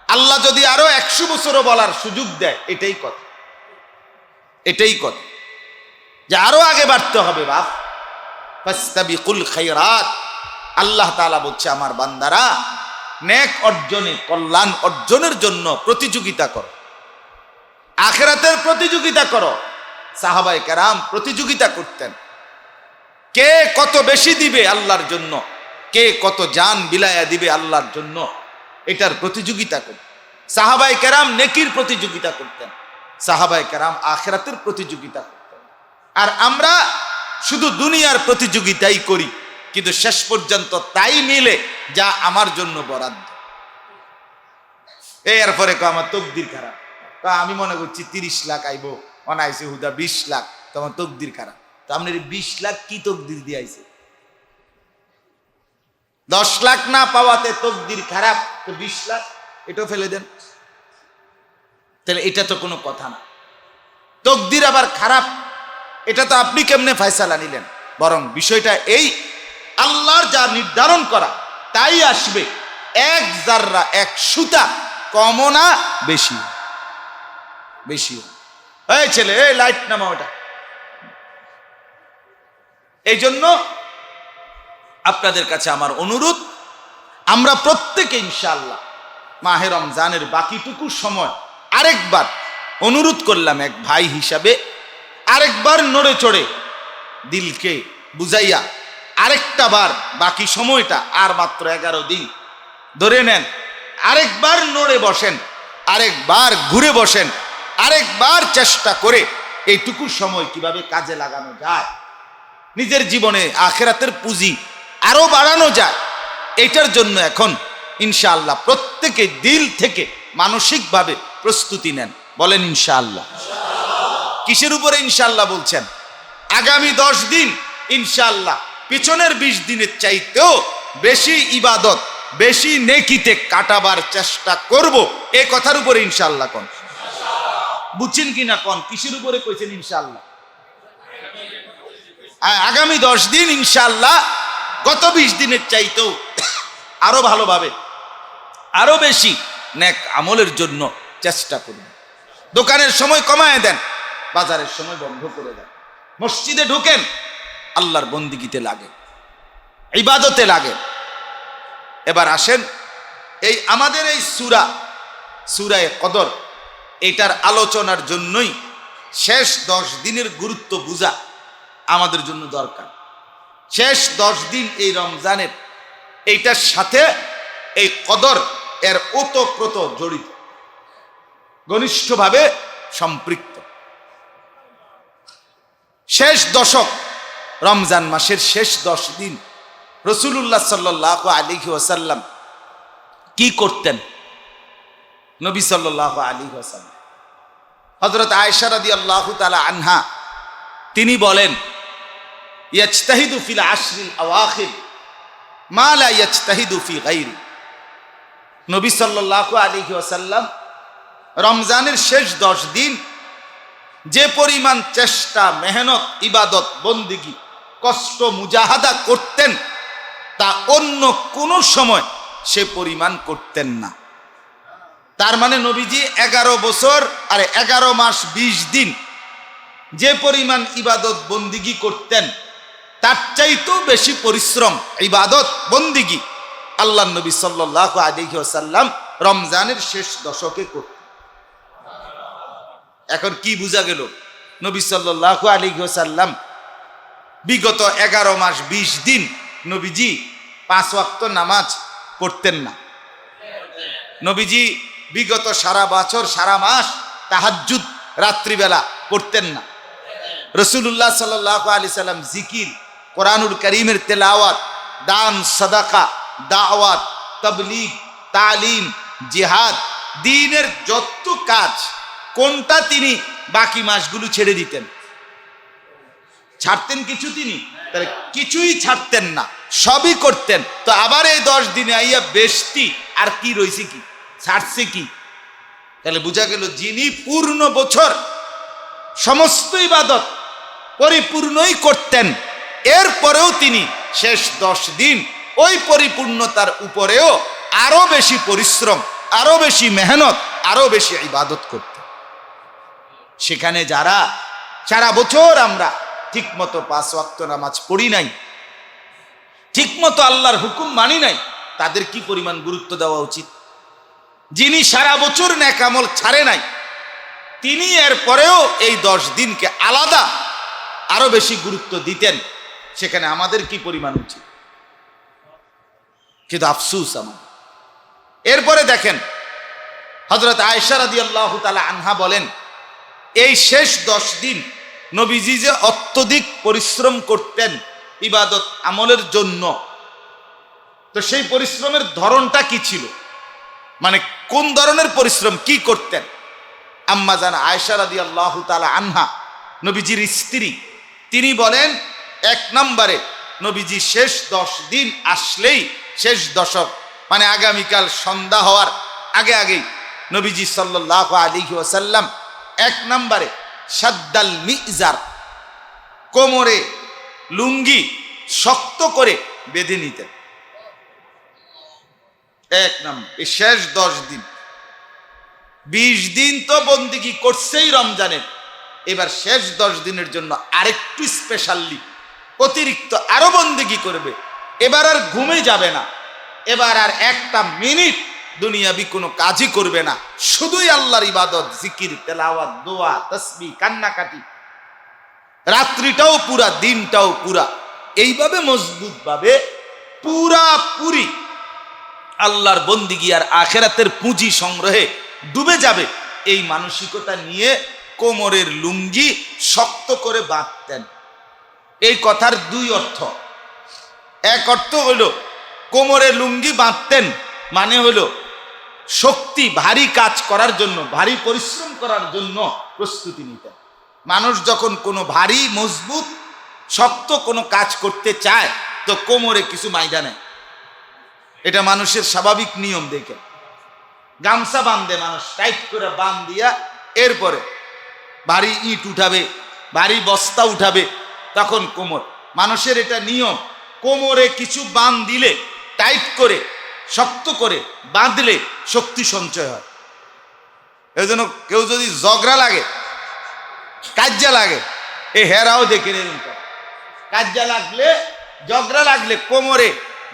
[SPEAKER 1] আল্লাহ যদি আরো 100 বছরও বলার সুযোগ দেয়, এটাই কথা, এটাই কথা যে আরো আগে বাড়তে হবে। বাপ ফাস্তাবিকুল খায়রাত, আল্লাহ তাআলা বলছে আমার বান্দারা নেক অর্জনে, কল্যাণ অর্জনের জন্য প্রতিযোগিতা করো, আখিরাতের প্রতিযোগিতা করো। সাহাবায়ে কেরাম প্রতিযোগিতা করতেন, কে কত বেশি দিবে আল্লাহর জন্য, কে কত জান বিলায়া দিবে আল্লাহর জন্য, এটার প্রতিযোগিতা করতেন। সাহাবায়ে কেরাম নেকির প্রতিযোগিতা করতেন, সাহাবায়ে কেরাম আখিরাতের প্রতিযোগিতা করতেন। আর আমরা শুধু দুনিয়ার প্রতিযোগিতাই করি, কিন্তু শেষ পর্যন্ত তাই মিলে যা আমার জন্য বরাদ্দ। এরপরে আমার তকদির খারাপ, আমি মনে করছি 30 লাখ আইবো, অনাইছে হুদা 20 লাখ, তোমার তকদির খারাপ। তো আপনার 20 লাখ কি তকদির দিয়ে আইছে? 10 লাখ না পাওয়াতে তকদির খারাপ, তো 20 লাখ এটাও ফেলে দেন। তাহলে এটা তো কোনো কথা না। তকদির আবার খারাপ, এটা তো আপনি কেমনে ফয়সালা নিলেন? বরং বিষয়টা এই, আল্লাহর যা নির্ধারণ করা তাই আসবে। 1 জাররা 1 সুতা কমও না বেশি, বেশি। এই ছেলে, এই লাইট নামা ওটা। এই জন্য আপনাদের কাছে আমার অনুরোধ, আমরা প্রত্যেকে ইনশাআল্লাহ মাহে রমজানের বাকিটুকু সময় আরেকবার অনুরোধ করলাম এক ভাই হিসাবে, আরেকবার নড়ে চড়ে দিলকে বুঝাইয়া আরেকটা বার বাকি সময়টা, আর মাত্র 11 দিন ধরে নেন, আরেকবার নড়ে বসেন, আরেকবার ঘুরে বসেন, আরেকবার চেষ্টা করে এইটুকু সময় কিভাবে কাজে লাগানো যায়, নিজের জীবনে আখিরাতের পুঁজি আরো বাড়ানো যায়, এটার জন্য এখন ইনশাআল্লাহ প্রত্যেকে দিল থেকে মানসিকভাবে প্রস্তুতি নেন। বলেন ইনশাআল্লাহ। কিসের উপরে ইনশাআল্লাহ বলছেন? আগামী 10 দিন ইনশাআল্লাহ পিছনের 20 দিনের চাইতেও বেশি ইবাদত, বেশি নেকিতে কাটাবার চেষ্টা করব, এই কথার উপরে ইনশাআল্লাহ। কোন বুঝছেন কিনা? কোন কিসের উপরে কইছেন ইনশাআল্লাহ? আগামী 10 দিন ইনশাআল্লাহ গত 20 দিনের চাইতেও আরো ভালোভাবে, আরো বেশি নেক আমলের জন্য চেষ্টা করুন। দোকানের সময় কমায় দেন, বাজারের সময় বন্ধ করে দেন, মসজিদে ঢুকেন, আল্লাহর বন্দিগিতে লাগে, ইবাদতে লাগে। এবার আসেন এই আমাদের এই সূরায়ে কদর, এটার আলোচনার জন্যই শেষ 10 দিনের গুরুত্ব বুঝা আমাদের জন্য দরকার। শেষ 10 দিন এই রমজানের, এইটার সাথে এই কদর এর ওতপ্রোত জড়িত, ঘনিষ্ঠভাবে সম্পৃক্ত। শেষ দশক, রমজান মাসের শেষ 10 দিন রাসূলুল্লাহ সাল্লাল্লাহু আলাইহি ওয়াসাল্লাম কি করতেন? নবী সাল্লাল্লাহু আলাইহি ওয়াসাল্লাম, হযরত আয়েশা রাদিয়াল্লাহু তাআলা আনহা, তিনি বলেন, ইয়াজতাহিদু ফিল আশরিল আওয়াখির মা লা ইয়াজতাহিদু ফি গায়রি। নবী সাল্লাল্লাহু আলাইহি ওয়াসাল্লাম রমজানের শেষ 10 দিন যে পরিমাণ চেষ্টা, মেহনত, ইবাদত, বন্দিগি, কষ্ট, মুজাহাদা করতেন, তা অন্য কোন সময় সে পরিমাণ করতেন না। তার মানে নবীজি 11 বছর আর 11 মাস 20 দিন যে পরিমাণ ইবাদত বন্দিগি করতেন, তার চাইতেও বেশি পরিশ্রম, ইবাদত, বন্দিগি আল্লাহর নবী সাল্লাল্লাহু আলাইহি ওয়াসাল্লাম রমজানের শেষ দশকে করতেন। এখন কি বোঝা গেল? নবী সাল্লাল্লাহু আলাইহি ওয়াসাল্লাম বিগত 11 মাস 20 দিন নবীজি 5 ওয়াক্ত নামাজ পড়তেন না। নবীজি বিগত সারা বছর, সারা মাস তাহাজ্জুদ রাত্রিবেলা পড়তেন না। রাসূলুল্লাহ সাল্লাল্লাহু আলাইহি সাল্লাম জিকির, কোরআনুল কারীমের তেলাওয়াত, দান, সাদাকা, দাওয়াত, তাবলীগ, তালিম, জিহাদ, দ্বীনের যত কাজ, কোনটা তিনি বাকি মাসগুলো ছেড়ে দিতেন? ছাড়তেন কিছু? তিনি তাহলে কিছুই ছাড়তেন না, সবই করতেন। তো আবার এই 10 দিনে আইয়া বেশতি আর কি রইছে? কি ছাড়ছে? কি? তাহলে বোঝা গেল, যিনি পূর্ণ বছর সমস্ত ইবাদত পরিপূর্ণই করতেন, এরপরেও তিনি শেষ 10 দিন ওই পরিপূর্ণতার উপরেও আরো বেশি পরিশ্রম, আরো বেশি মেহনত, আরো বেশি ইবাদত করতেন। সেখানে যারা সারা বছর আমরা ঠিক মতো 5 ওয়াক্ত নামাজ পড়ি নাই, ঠিক মতো আল্লাহর হুকুম মানি নাই, তাদের কি পরিমাণ গুরুত্ব দেওয়া উচিত? যিনি সারা বছর নেক আমল ছাড়ে নাই, তিনি এরপরেও এই 10 দিনকে আলাদা আরো বেশি গুরুত্ব দিতেন, সেখানে আমাদের কি পরিমাণ উচিত? কিন্তু আফসোস আমার। এরপরে দেখেন, হযরত আয়েশা রাদিয়াল্লাহু তাআলা আনহা বলেন, এই শেষ 10 দিন নবীজি যে অত্যধিক পরিশ্রম করতেন ইবাদত আমলের জন্য, তো সেই পরিশ্রমের ধরনটা কি ছিল? মানে কোন ধরনের পরিশ্রম, কি করতেন? আম্মা জান আয়েশা রাদিয়াল্লাহু তাআলা আনহা, নবীজির স্ত্রী, তিনি বলেন, 1 নম্বরে নবীজি শেষ 10 দিন আসলেই, শেষ দশক মানে আগামীকাল সন্ধ্যা হওয়ার আগে আগেই নবীজি সাল্লাল্লাহু আলাইহি ওয়াসাল্লাম 1 নম্বরে সাদ্দাল মিজার, কোমরে লুঙ্গি শক্ত করে বেঁধে নিতেন। 1 নম্বর, এই শেষ 10 দিন। 20 দিন তো বন্দিগি করছেই রমজানের, এবার শেষ 10 দিনের জন্য আরেকটু স্পেশালি অতিরিক্ত আরো বন্দিগি করবে। এবার আর ঘুমে যাবে না, এবার আর একটা মিনিট দুনিয়াবি কোনো কাজই করবে না, শুধুই আল্লাহর ইবাদত, জিকির, তেলাওয়াত, দোয়া, তাসবিহ, কান্নাকাটি, রাত্রিটাও পুরা, দিনটাও পুরা। এইভাবে মজবুত ভাবে পুরাপুরি আল্লাহর বন্দিগি আর আখেরাতের পুঁজি সংগ্রহে ডুবে যাবে, এই মানসিকতা নিয়ে কোমরের লুঙ্গি শক্ত করে বাঁধতেন। এই কথার দুই অর্থ। এক অর্থ হলো কোমরে লুঙ্গি বাঁধতেন মানে হলো শক্তি, ভারী কাজ করার জন্য, ভারী পরিশ্রম করার জন্য প্রস্তুতি নিতেন। মানুষ যখন কোনো ভারী মজবুত শক্ত কোনো কাজ করতে চায় তো কোমরে কিছু মাইদা নেয়, এটা মানুষের স্বাভাবিক নিয়ম। দেখে গামছা বাঁধে মানুষ, টাইট করে বাঁধ দিয়া এরপরে ভারী ইট উঠাবে, ভারী বস্তা উঠাবে, তখন কোমর, মানুষের এটা নিয়ম। কোমরে কিছু বাঁধ দিলে, টাইট করে শক্ত করে বাঁধলে শক্তি সঞ্চয় হয়। এই জন্য কেউ যদি ঝগড়া লাগে, কাজ্জা লাগে, এই হেরাও দেখে নেবেন, কাজ্জা লাগলে, ঝগড়া লাগলে কোমরে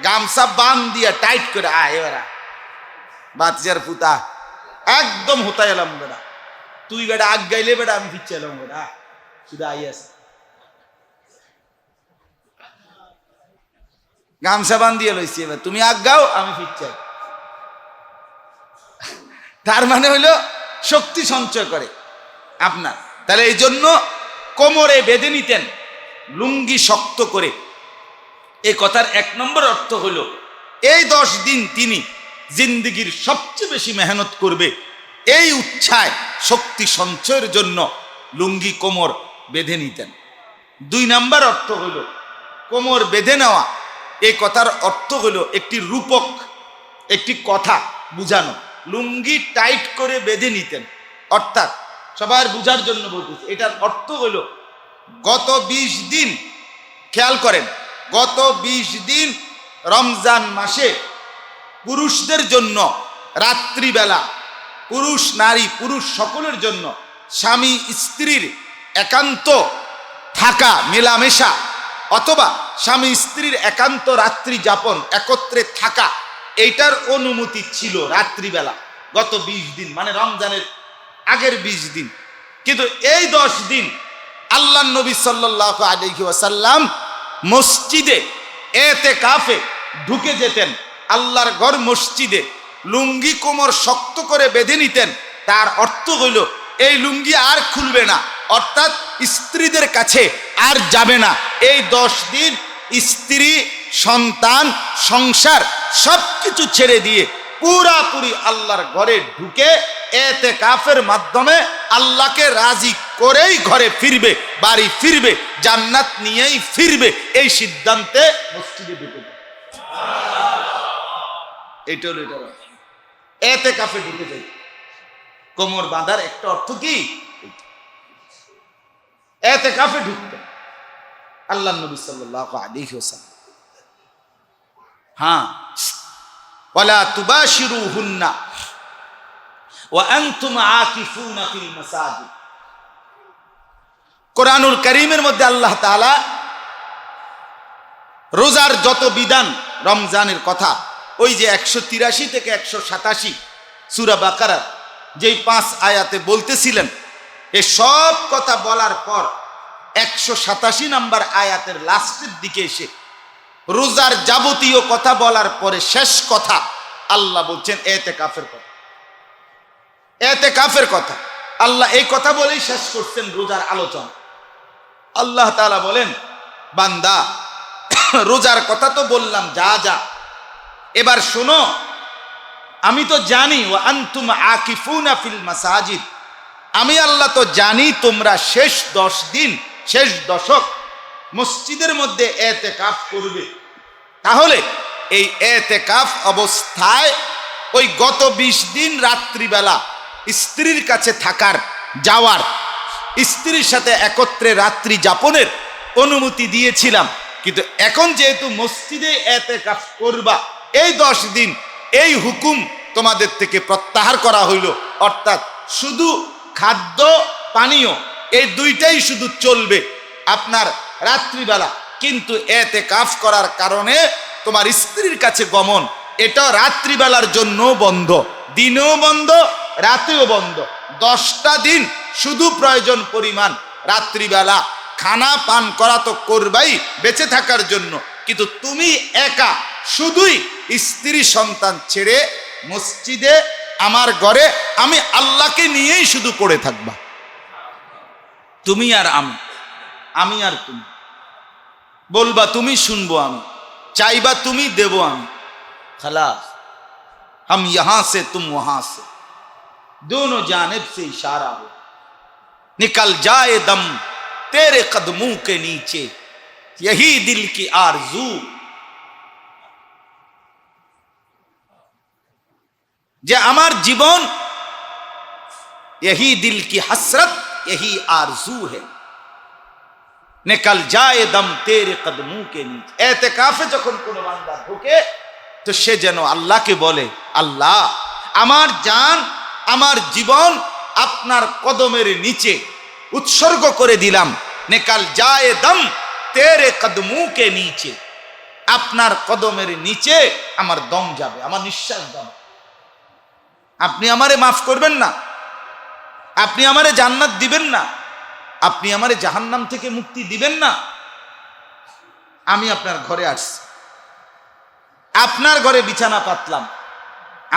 [SPEAKER 1] গামছা বাঁধ দিয়া টাইট করে এবার বাচ্চার পুতা একদম হতাই এলাম বেটা, তুই বেটা আগ গাইলে বেটা আমি ফিরছে এলাম বেটা, শুধু আই আছে গামছা বান দিয়ে লইছি, এবার তুমি আগ গাও আমি ফিরছে। তার মানে হইলো শক্তি সঞ্চয় করে আপনার। তাহলে এই জন্য কোমরে বেঁধে নিতেন লুঙ্গি শক্ত করে। এই কথার এক নম্বর অর্থ হলো এই 10 দিন তিনি জিন্দেগির সবচেয়ে বেশি মেহনত করবে, এই উচ্ছায় শক্তি সঞ্চয়ের জন্য লুঙ্গি কোমর বেঁধে নিতেন। 2 নাম্বার অর্থ হলো কোমর বেঁধে নেওয়া, এই কথার অর্থ হলো একটি রূপক, একটি কথা বুঝানো। লুঙ্গি টাইট করে বেঁধে নিতেন, অর্থাৎ সবার বুঝার জন্য বলতেছি, এটার অর্থ হলো গত 20 দিন, খেয়াল করেন, গত 20 দিন রমজান মাসে পুরুষদের জন্য রাত্রিবেলা, পুরুষ নারী পুরুষ সকলের জন্য স্বামী স্ত্রীর একান্ত থাকা, মেলামেশা, অথবা স্বামী স্ত্রীর একান্ত রাত্রি যাপন, একত্রে থাকা, এইটার অনুমতি ছিল রাত্রিবেলা গত 20 দিন, মানে রমজানের আগের 20 দিন। কিন্তু এই 10 দিন আল্লাহ নবী সাল্লাল্লাহু আলাইহি ওয়াসাল্লাম মসজিদে এতেকাফে ঢুকে যেতেন, আল্লাহর ঘর মসজিদে লুঙ্গি কোমর শক্ত করে বেঁধে নিতেন। তার অর্থ হইল এই লুঙ্গি আর খুলবে না, অর্থাৎ স্ত্রীদের কাছে আর যাবে না। এই 10 দিন স্ত্রী, সন্তান, সংসার সবকিছু ছেড়ে দিয়ে পুরাপুরি আল্লাহর ঘরে ঢুকে এতেকাফের মাধ্যমে আল্লাহকে রাজি করেই ঘরে ফিরবে, বাড়ি ফিরবে, জান্নাত নিয়েই ফিরবে, এই সিদ্ধান্তে মসজিদে ঢুকে যায়। এটা হলো এতেকাফে ঢুকে যায়। কোমর বাঁধার একটা অর্থ কি? এতেকাফে ঢুকতে আল্লাহ নবী সাল্লাল্লাহু আলাইহি ওয়াসাল্লাম। হ্যাঁ, ওয়ালা তুবাশিরুহুন্না ওয়া আনতুম আকিফুনা ফিল মাসাজিদ। কোরআনুল কারীমের মধ্যে আল্লাহ তাআলা রোজার যত বিধান, রমজানের কথা, ওই যে 183 থেকে 187 সূরা বাকারার যেই 5 আয়াতে বলতেছিলেন, এই সব কথা বলার পর 187 নম্বর আয়াতের লাস্টের দিকে এসে রোজার যাবতীয় কথা বলার পরে শেষ কথা আল্লাহ বলছেন এতেকাফের কথা। এতেকাফের কথা আল্লাহ এই কথা বলেই শেষ করছেন রোজার আলোচনা। আল্লাহ তাআলা বলেন, বান্দা রোজার কথা তো বললাম, যা যা, এবার শোনো, আমি তো জানি ওয়া আনতুম আকিফুনা ফিল মাসাজিদ, আমি আল্লাহ তো জানি তোমরা শেষ 10 দিন, শেষ দশক মসজিদের মধ্যে এতেকাফ করবে। তাহলে এই এতেকাফ অবস্থায় ওই গত 20 দিন রাত্রিবেলা স্ত্রীর কাছে থাকার, যাওয়ার, স্ত্রীর সাথে একত্রে রাত্রি যাপনের অনুমতি দিয়েছিলাম, কিন্তু এখন যেহেতু মসজিদে এতেকাফ করবা, এই 10 দিন এই হুকুম তোমাদের থেকে প্রত্যাহার করা হইল। অর্থাৎ শুধু খাদ্য পানীয় এই দুইটাই শুধু চলবে আপনার রাত্রিবেলা, কিন্তু এতেকাফ করার কারণে তোমার স্ত্রীর কাছে গমন, এটা রাত্রিবেলার জন্য বন্ধ, দিনেও বন্ধ, রাতেও বন্ধ। 10টা দিন শুধু প্রয়োজন পরিমাণ রাত্রিবেলা খানা পান করা তো করবাই বেঁচে থাকার জন্য, কিন্তু তুমি একা শুধুই স্ত্রী সন্তান ছেড়ে মসজিদে আমার ঘরে আমি আল্লাহকে নিয়েই শুধু পড়ে থাকবা, তুমি আর আমি আর তুমি, বলবা তুমি, শুনবো আমি, চাইবা তুমি, দেব আমি, খালাস। हम यहां से तुम वहां से, दोनों जानिब से इशारा हो, निकल जाए दम तेरे कदमों के नीचे, यही दिल की आरजू। যে আমার জীবন, यही दिल की हसरत, यही आरजू है, निकल जाए दम तेरे कदमों के नीचे। एतेकाफे যখন কোন বান্দা ঢোকে তো সে যেন আল্লাহকে বলে, আল্লাহ আমার জান, আমার জীবন আপনার কদমের নিচে উৎসর্গ করে দিলাম। নিকাল যায় দম তেরে কদমু কে নিচে, আপনার কদমের নিচে আমার দম যাবে, আমার নিঃশ্বাস যাবে। আপনি আমারে মাফ করবেন না, আপনি আমারে জান্নাত দিবেন না, আপনি আমারে জাহান্নাম থেকে মুক্তি দিবেন না। আমি আপনার ঘরে আসছি, আপনার ঘরে বিছানা পাতলাম,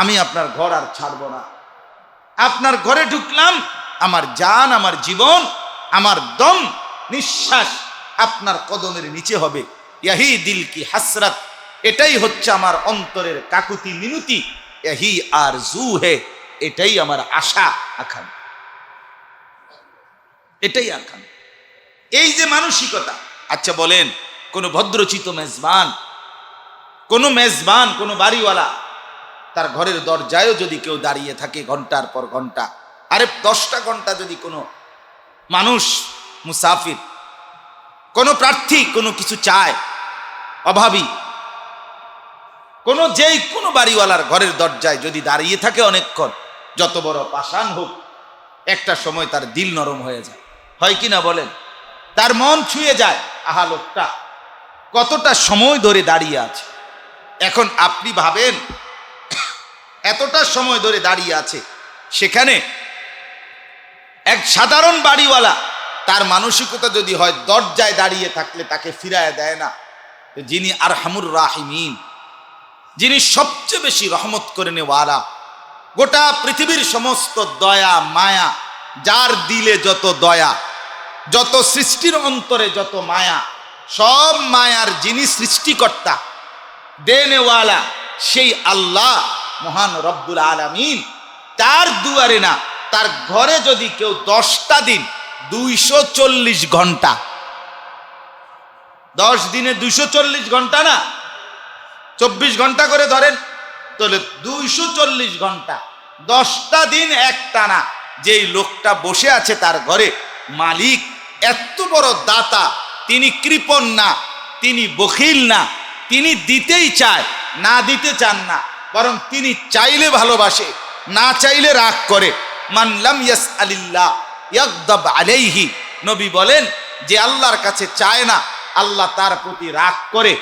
[SPEAKER 1] আমি আপনার ঘর আর ছাড়ব না। আপনার ঘরে ঢুকলাম, আমার জান, আমার জীবন, আমার দম, নিঃশ্বাস আপনার কদমের নিচে হবে। ইহি দিল কি হাসরত, এটাই হচ্ছে আমার অন্তরের কাকুতি মিনতি, ইহি আরজু হে, এটাই আমার আশা আকাঙ্ক্ষা, এটাই আকাঙ্ক্ষা। এই যে মানসিকতা। আচ্ছা বলেন, কোন ভদ্রচিত মেজবান, কোন বাড়িওয়ালা তার ঘরের দরজায়ও যদি কেউ দাঁড়িয়ে থাকে ঘন্টার পর ঘন্টা, আরে 10টা ঘন্টা যদি কোনো মানুষ মুসাফির, কোনো প্রার্থী কোনো কিছু চায়, অভাবী, কোনো বাড়িওয়ালার ঘরের দরজায় যদি দাঁড়িয়ে থাকে অনেকক্ষণ, যত বড় পাষাণ হোক, একটা সময় তার দিল নরম হয়ে যায়, হয় কি না বলেন? তার মন ছুঁয়ে যায়, আহা লোকটা কতটা সময় ধরে দাঁড়িয়ে আছে। এখন আপনি ভাবেন, এতটা সময় ধরে দাঁড়িয়ে আছে, সেখানে এক সাধারণ বাড়িওয়ালা তার মানসিকতা যদি হয় দরজায় দাঁড়িয়ে থাকলে তাকে ফিরায় দেয় না, যিনি আরহামুর রাহিমিন, যিনি সবচেয়ে বেশি রহমত করে নেওয়ালা, গোটা পৃথিবীর সমস্ত দয়া মায়া, যার দিলে যত দয়া, যত সৃষ্টির অন্তরে যত মায়া, সব মায়ার যিনি সৃষ্টিকর্তা, দেনেওয়ালা, সেই আল্লাহ মহান রব্বুল আলামিন, তার দুয়ারে না, তার ঘরে যদি কেউ 10টা দিন 240 ঘন্টা, 10 দিনে 240 ঘন্টা না, 24 ঘন্টা করে ধরেন, তাহলে 240 ঘন্টা, 10টা দিন একটানা যেই লোকটা বসে আছে তার ঘরে, মালিক এত বড় দাতা, তিনি কৃপণ না, তিনি বখিল না, তিনি দিতেই চায়, না দিতে চান না, বরং তিনি চাইলে ভালোবাসে, না চাইলে রাগ করে। মান লাম ইয়াসআলিল্লাহ ইয়াগদাব আলাইহি, নবী বলেন যে আল্লাহর কাছে চায় না, আল্লাহ তার প্রতি রাগ করে।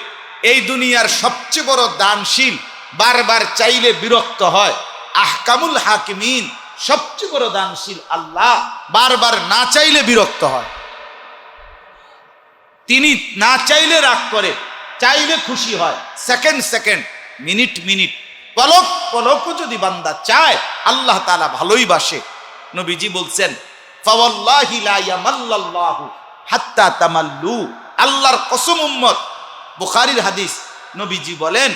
[SPEAKER 1] এই দুনিয়ার সবচেয়ে বড় দানশীল বারবার চাইলে বিরক্ত হয়। আহকামুল হাকিমিন, সবচেয়ে বড় দানশীল আল্লাহ, বারবার না চাইলে বিরক্ত হয়। তিনি না চাইলে রাগ করে, চাইলে খুশি হয়। সেকেন্ড মিনিট পলক পলকও যদি বান্দা চায়, আল্লাহ তাআলা ভালোই বাসে। নবীজি বলছেন, ফাওয়াল্লাহি লা ইয়ামাল্লাল্লাহু হাত্তা তামাল্লু, আল্লাহর কসম উম্মত, বুখারীর হাদিস, নবীজি বলেন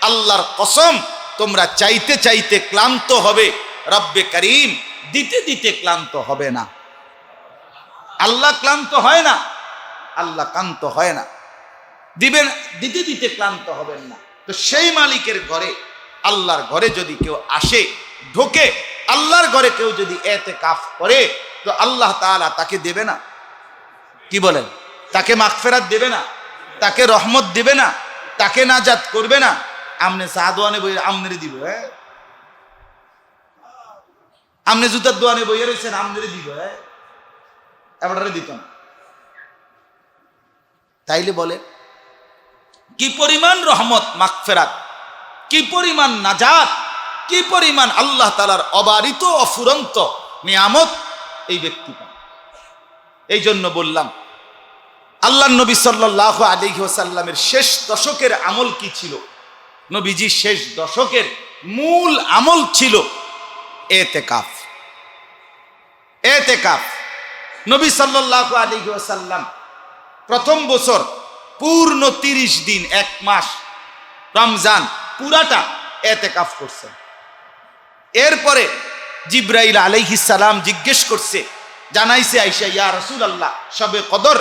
[SPEAKER 1] আল্লাহর কসম, তোমরা চাইতে চাইতে ক্লান্ত হবে, রব্বে করিম দিতে দিতে ক্লান্ত হবে না। আল্লাহ ক্লান্ত হয় না, আল্লাহ ক্লান্ত হয় না, দিবেন, দিতে দিতে ক্লান্ত হবেন না। তো সেই মালিকের ঘরে, আল্লাহর ঘরে যদি কেউ আসে, ঢোকে, আল্লাহর ঘরে কেউ যদি ইতিকাফ করে, তো আল্লাহ তাআলা তাকে দেবে না? কি বলেন? তাকে মাগফিরাত দেবে না? তাকে রহমত দেবে না? তাকে নাজাত করবে না? আমনে সাদওয়ানে বই আমনেরে দিব, হ্যাঁ, আমনে জুতার দোয়ানে বইয়ে রয়েছেন, আমনেরে দিব, হ্যাঁ, এবারে দিত না। তাইলে বলে কি পরিমাণ রহমত, মাগফিরাত, কি পরিমাণ নাজাত, কি পরিমাণ আল্লাহ তাআলার অবারিত অফুরন্ত নিয়ামত এই ব্যক্তি পায়। এই জন্য বললাম, আল্লাহর নবী সাল্লাল্লাহু আলাইহি ওয়াসাল্লামের শেষ দশকের আমল কি ছিল? নবীজি শেষ দশকের মূল আমল ছিল এতেকাফ। এতেকাফ নবী সাল্লাল্লাহু আলাইহি ওয়াসাল্লাম প্রথম বছর পূর্ণ 30 দিন, 1 মাস রমজান পুরাটা এতেকাফ করছেন। এরপরে জিবরাইল আলাইহিস সালাম জিজ্ঞেস করছে, জানাইছে আয়েশা, ইয়া রাসূলুল্লাহ, শবে কদর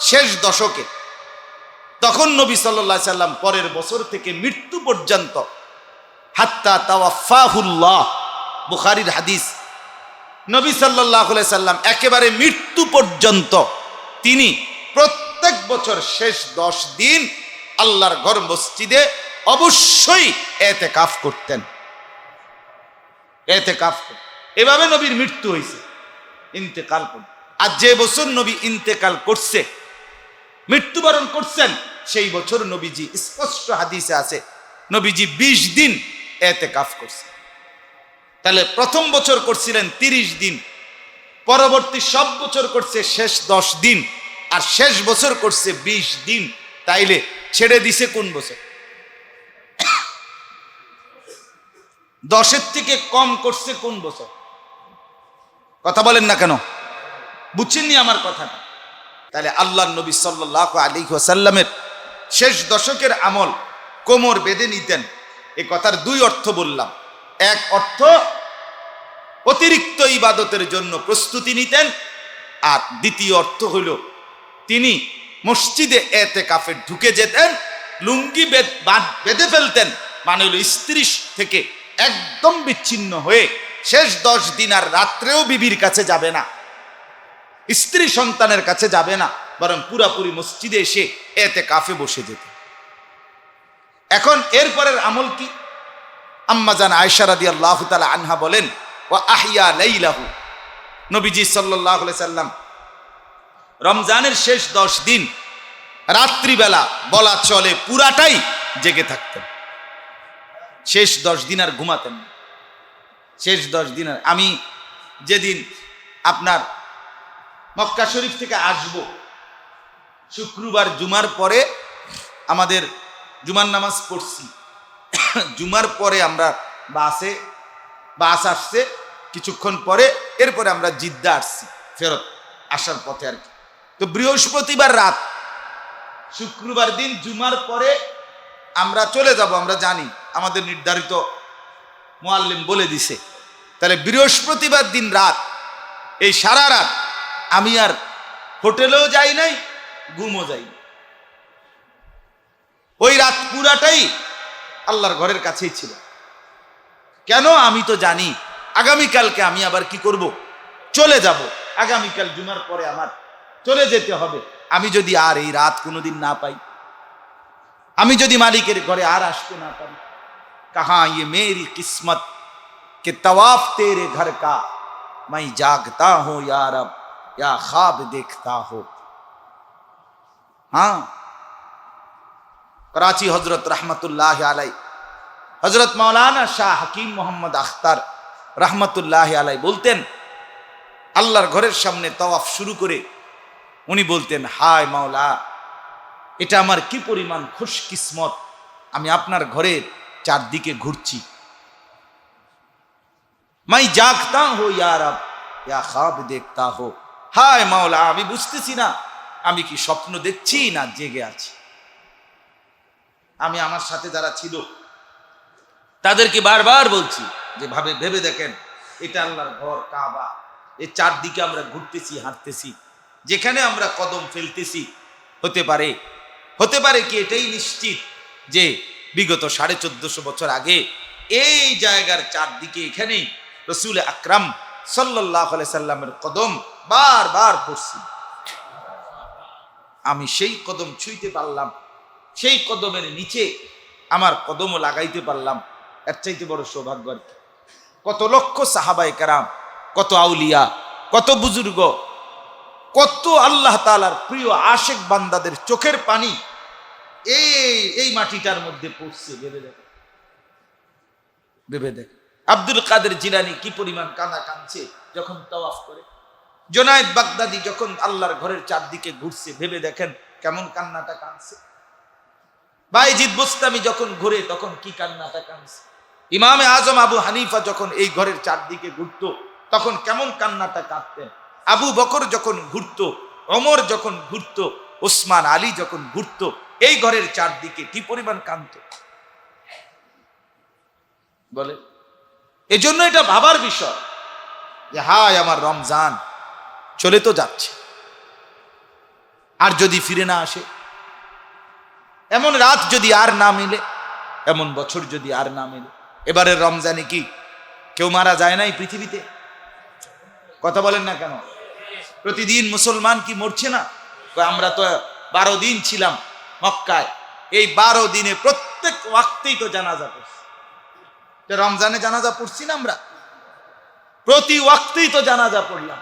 [SPEAKER 1] শেষ দশকে। তখন নবী সাল্লাল্লাহু আলাইহি সাল্লাম পরের বছর থেকে মৃত্যু পর্যন্ত, হাত্তা তাওয়াফাহুল্লাহ, বুখারীর হাদিস, নবী সাল্লাল্লাহু আলাইহি সাল্লাম একেবারে মৃত্যু পর্যন্ত তিনি প্রত্যেক বছর শেষ 10 দিন আল্লাহর ঘর মসজিদে অবশ্যই এতেকাফ করতেন। এতেকাফ এভাবে নবীর মৃত্যু হয়েছে, ইন্তেকাল করলেন। আর যে বছর নবী ইন্তেকাল করছে, মৃত্যুবরণ করছেন, সেই বছর নবীজি, স্পষ্ট হাদিসে আছে, নবীজি 20 দিন এতেকাফ করছেন। তাহলে প্রথম বছর করছিলেন 30 দিন, পরবর্তী সব বছর করছে শেষ 10 দিন, আর শেষ বছর করছে 20 দিন। তাইলে ছেড়ে দিছে কোন বছর? 10-এর থেকে কম করছে কোন বছর? কথা বলেন না কেন? বুঝছেননি আমার কথাটা? তাহলে আল্লাহর নবী সাল্লাল্লাহু আলাইহি ওয়াসাল্লামের শেষ দশকের আমল কোমর বেঁধে নিতেন। এই কথার 2 অর্থ বললাম। এক অর্থ অতিরিক্ত ইবাদতের জন্য প্রস্তুতি নিতেন, আর দ্বিতীয় অর্থ হলো তিনি মসজিদে এতেকাফে ঢুকে যেতেন, লুঙ্গি বেঁধে ফেলতেন, মানে হলো স্ত্রী থেকে একদম বিচ্ছিন্ন হয়ে শেষ 10 দিন আর রাত্রেও বিবির কাছে যাবে না, স্ত্রী সন্তানের কাছে যাবে না, বরং পুরাপুরি মসজিদে এসে এতেকাফে বসে যেত। এখন এরপরের আমল কি? আম্মা জান আয়েশা রাদিয়াল্লাহু তাআলা আনহা বলেন, ওয়া আহইয়া লাইলাহু, নবীজি সাল্লাল্লাহু আলাইহি সাল্লাম রমজানের শেষ 10 দিন রাত্রিবেলা বলা চলে পুরাটাই জেগে থাকতেন। শেষ 10 দিন আর ঘুমাতেন না। শেষ 10 দিন আর, আমি যেদিন আপনার মক্কা শরীফ থেকে আসব, শুক্রবার জুমার পরে আমাদের জুমার নামাজ পড়ছি, জুমার পরে আমরা বাস আসছে কিছুক্ষণ পরে, এরপরে আমরা জিদ্দা আসছি, ফেরত আসার পথে আর কি। তো বৃহস্পতিবার রাত, শুক্রবার দিন জুমার পরে আমরা চলে যাব, আমরা জানি, আমাদের নির্ধারিত মুআল্লিম বলে দিছে। তাহলে বৃহস্পতিবার দিন রাত, এই সারা রাত আমি আর হোটেলেও যাই নাই, ঘুমও যাই। ওই রাত পুরাটাই আল্লাহর ঘরের কাছেই ছিল। কেন? আমি তো জানি আগামীকালকে আমি আবার কি করব, চলে যাব, আগামীকাল জুমার পরে আমার চলে যেতে হবে। আমি যদি আর এই রাত কোনোদিন না পাই, আমি যদি মালিকের ঘরে আর আসতে না পারি, কাহা ये मेरी किस्मत के तवाफ तेरे घर का मैं जागता हूं या रब या ख्वाब देखता हो। हाँ, कराची हजरत रहमतुल्लाह अलैह, हजरत मौलाना शाह हकीम मोहम्मद अख्तर रहमतुल्लाह अलैह বলতেন, আল্লাহর ঘরের সামনে তওয়াফ শুরু করে উনি বলতেন, হায় মাওলা, এটা আমার কি পরিমাণ খুশকিসমত, আমি আপনার ঘরের চারদিকে ঘুরছি। মাই জাগতা হো ইয়া রব ইয়া খ্বাব দেখতা হো, হায় মাওলা, আমি বুঝতেছি না আমি কি স্বপ্ন দেখছি না জেগে আছি। আমি আমার সাথে যারা ছিল তাদেরকে বারবার বলছি যে ভেবে দেখেন, এটা আল্লাহর ঘর কাবা, এই চারদিকে আমরা ঘুরতেছি, হাঁটতেছি, যেখানে আমরা কদম ফেলতেছি, হতে পারে কি এটাই নিশ্চিত যে বিগত 1450 বছর আগে এই জায়গার চারদিকে এখানেই রাসূল আকরাম সাল্লাল্লাহু আলাইহি সাল্লামের কদম বারবার পড়ছি। আমি সেই কদম ছুঁইতে পারলাম, সেই কদমের নিচে আমার কদমও লাগাইতে পারলাম, এর চাইতে বড় সৌভাগ্য আর কি। কত লক্ষ সাহাবায়ে কেরাম, কত আউলিয়া, কত বুজুর্গ, কত আল্লাহ তাআলার প্রিয় আশেক বান্দাদের চোখের পানি এই মাটিটার মধ্যে পড়ছে। ভেবে দেখ আব্দুল কাদের জিলানী কি পরিমাণ কাঁদা কাঁদছে যখন তাওয়াফ করে, জুনায়েদ বাগদাদি যখন আল্লাহর ঘরের চারদিকে ঘুরছে, ভেবে দেখেন কেমন কান্নাটা কাঁদছে। বাইজিদ বুস্তামি যখন ঘুরে তখন কি কান্নাটা কাঁদছে, ইমামে আজম আবু হানিফা যখন এই ঘরের চারদিকে ঘুরতো তখন কেমন কান্নাটা কাঁদতেন, আবু বকর যখন ঘুরতো, ওমর যখন ঘুরতো, ওসমান আলী যখন ঘুরতো এই ঘরের চারদিকে কি পরিমাণ কাঁদতো বলে। এজন্য এটা ভাবার বিষয় যে হায় আমার রমজান চলে তো যাচ্ছে, আর যদি ফিরে না আসে, এমন রাত যদি আর না মিলে, এমন বছর যদি আর না মিলে। এবারের রমজানে কি কেউ মারা যায় নাই পৃথিবীতে? কথা বলেন না কেন? প্রতিদিন মুসলমান কি মরছে না? আমরা তো 12 দিন ছিলাম মক্কায়, এই 12 দিনে প্রত্যেক ওয়াক্তেই তো জানাজা পড়ছি। রমজানে জানাজা পড়ছি না আমরা? প্রতি ওয়াক্তেই তো জানাজা পড়লাম।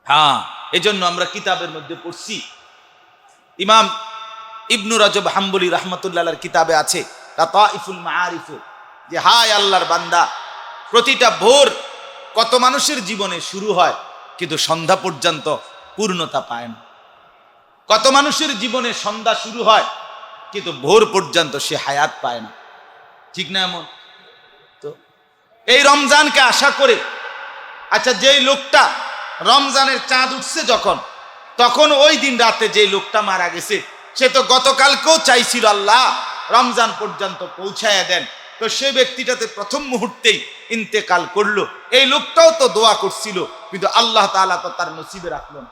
[SPEAKER 1] হ্যাঁ, এজন্য আমরা কিতাবের মধ্যে পড়ছি, ইমাম ইবনু রজব হাম্বলি রাহমাতুল্লাহর কিতাবে আছে লাতাইফুল মাআরিফ, যে হায় আল্লাহর বান্দা, প্রতিটা ভোর কত মানুষের জীবনে শুরু হয় কিন্তু সন্ধ্যা পর্যন্ত পূর্ণতা পায় না। কত মানুষের জীবনে সন্ধ্যা শুরু হয় কিন্তু ভোর পর্যন্ত সে হায়াত পায় না, ঠিক না? এমন তো এই রমজানকে আশা করে, আচ্ছা যেই লোকটা রমজানের চাঁদ উঠছে যখন, তখন ওই দিন রাতে যে লোকটা মারা গেছে সে তো গতকালকেও চাইছিল আল্লাহ রমজান পর্যন্ত পৌঁছায় দেন, তো সে ব্যক্তিটাতে প্রথম মুহূর্তেই ইন্তেকাল করলো। এই লোকটাও তো দোয়া করছিল কিন্তু আল্লাহ তাআলা তো তার নসিবে রাখলো না।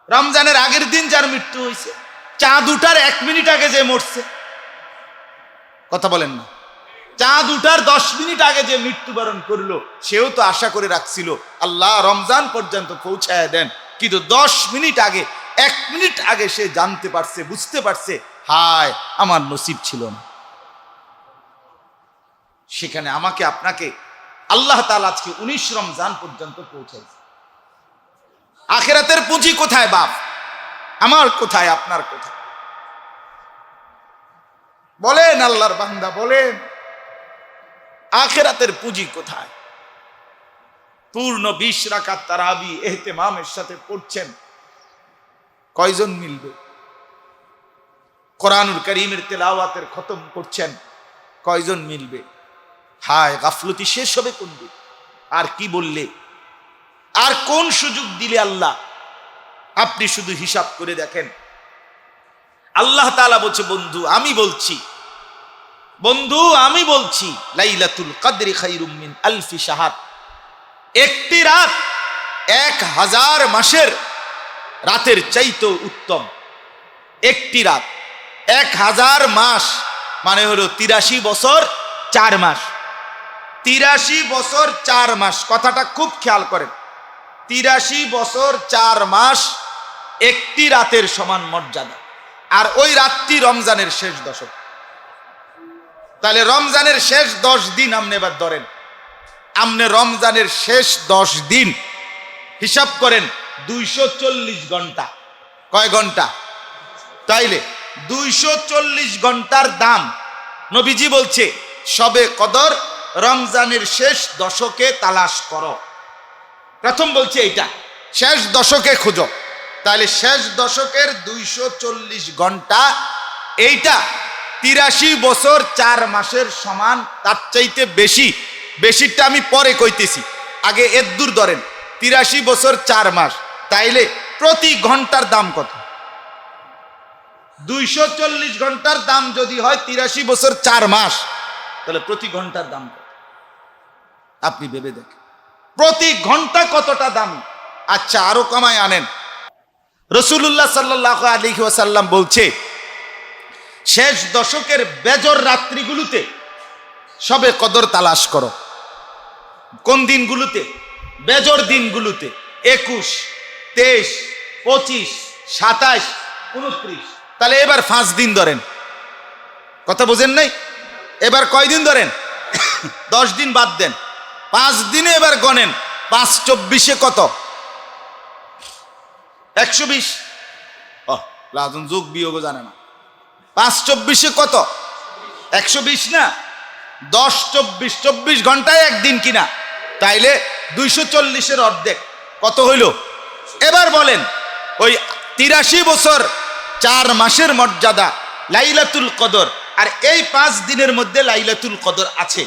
[SPEAKER 1] রমজানের আগের দিন যার মৃত্যু হয়েছে, চাঁদ উঠার 1 মিনিট আগে যে মরছে, কথা বলেন না, চাঁদ উঠার 10 মিনিট আগে যে মৃত্যুবরণ করলো সেও তো আশা করে রাখছিল আল্লাহ রমজান পর্যন্ত পৌঁছায় দেন, কিন্তু 10 মিনিট আগে, 1 মিনিট আগে সে জানতে পারছে, বুঝতে পারছে হায় আমার নসিব ছিল না। সেখানে আমাকে আপনাকে আল্লাহ তাআলা আজকে 19 রমজান পর্যন্ত পৌঁছাইছে। আখিরাতের পুঁজি কোথায় বাপ? আমার কোথায়, আপনার কোথায়? বলেন আল্লাহর বান্দা, বলেন আখিরাতের পুঁজি কোথায়? পূর্ণ 20 রাকাত তারাবি ইহতিমামের সাথে পড়ছেন, কয়জন মিলবে? কোরআনুল কারীমের তেলাওয়াতের খতম করছেন, কয়জন মিলবে? হায় গাফলতি শেষ হবে কোন দিন? আর কি বললে, আর কোন সুযোগ দিলে আল্লাহ? আপনি শুধু হিসাব করে দেখেন। আল্লাহ তাআলা বলছে, বন্ধু আমি বলছি, বন্ধু আমি বলছি, লাইলাতুল কদরি খায়রুম মিন আলফি শাহর, একটি রাত 1000 মাসের রাতের চাইতেও উত্তম। একটি রাত 1000 মাস মানে হলো 83 বছর 4 মাস। 83 বছর 4 মাস, কথাটা খুব খেয়াল করেন। 83 বছর 4 মাস একটি রাতের সমান মর্যাদা, আর ওই রাতটি রমজানের শেষ দশক। তাহলে রমজানের শেষ 10 দিন আপনি এবার ধরেন, আপনি রমজানের শেষ 10 দিন হিসাব করেন 240 ঘন্টা। কয় ঘন্টা? তাইলে 240 ঘন্টার দাম নবীজি বলছে শবে কদর রমজানের শেষ দশকে তালাশ করো। প্রথম বলছে এইটা, শেষ দশকে খুঁজো। তাহলে শেষ দশকের 240 ঘন্টা, এইটা 83 বছর 4 মাসের সমান, তার চাইতে বেশি। বেশিটা আমি পরে কইতেছি, আগে এর দূর ধরেন। 83 বছর 4 মাস, তাইলে প্রতি ঘন্টার দাম কত? 240 ঘন্টার দাম যদি হয় 83 বছর 4 মাস, তাহলে প্রতি ঘন্টার দাম কত? আপনি ভেবে দেখেন প্রতি ঘন্টা কতটা দাম। আচ্ছা আরো কমায় আনেন। রাসূলুল্লাহ সাল্লাল্লাহু আলাইহি ওয়াসাল্লাম বলছে শেষ দশকের বেজর রাত্রিগুলোতে শবে কদর তালাশ করো। কোন দিনগুলোতে? বেজর দিনগুলোতে। 21, 23, 25, 27, 29। তাহলে এবার 5 দিন ধরেন, কথা বোঝেন নাই? এবার কয় দিন ধরেন? 10 দিন বাদ দেন, 5 দিনে এবার গণেন। 5 24 কত? 120। লাজন যোগ বিয়োগ জানে না। 5 24 কত? 120 না? 10 24, 24 ঘন্টায় একদিন কিনা? তাইলে 240-এর অর্ধেক কত হইল? এবার বলেন ওই 83 বছর 4 মাসের মর্যাদা লাইলাতুল কদর, আর এই 5 দিনের মধ্যে লাইলাতুল কদর আছে,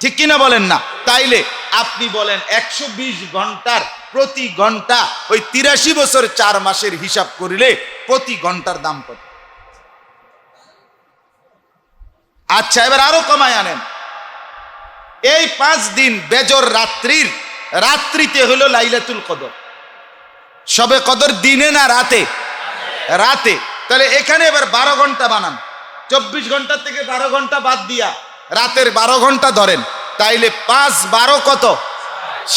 [SPEAKER 1] ঠিক কিনা বলেন না? তাইলে আপনি বলেন 120 ঘন্টার প্রতি ঘন্টা ওই 83 বছর 4 মাসের হিসাব করিলে প্রতি ঘন্টার দাম কত? আচ্ছা, এবার আরো কমায় আনেন। এই 5 দিন বেজর রাত্রিতে হলো লাইলাতুল কদর। সবে কদর দিনে না রাতে? রাতে। তাহলে এখানে এবার 12 ঘন্টা বানান, 24 ঘন্টা থেকে 12 ঘন্টা বাদ দিয়া রাতের 12 ঘন্টা ধরেন, তাইলে 5 12 কত?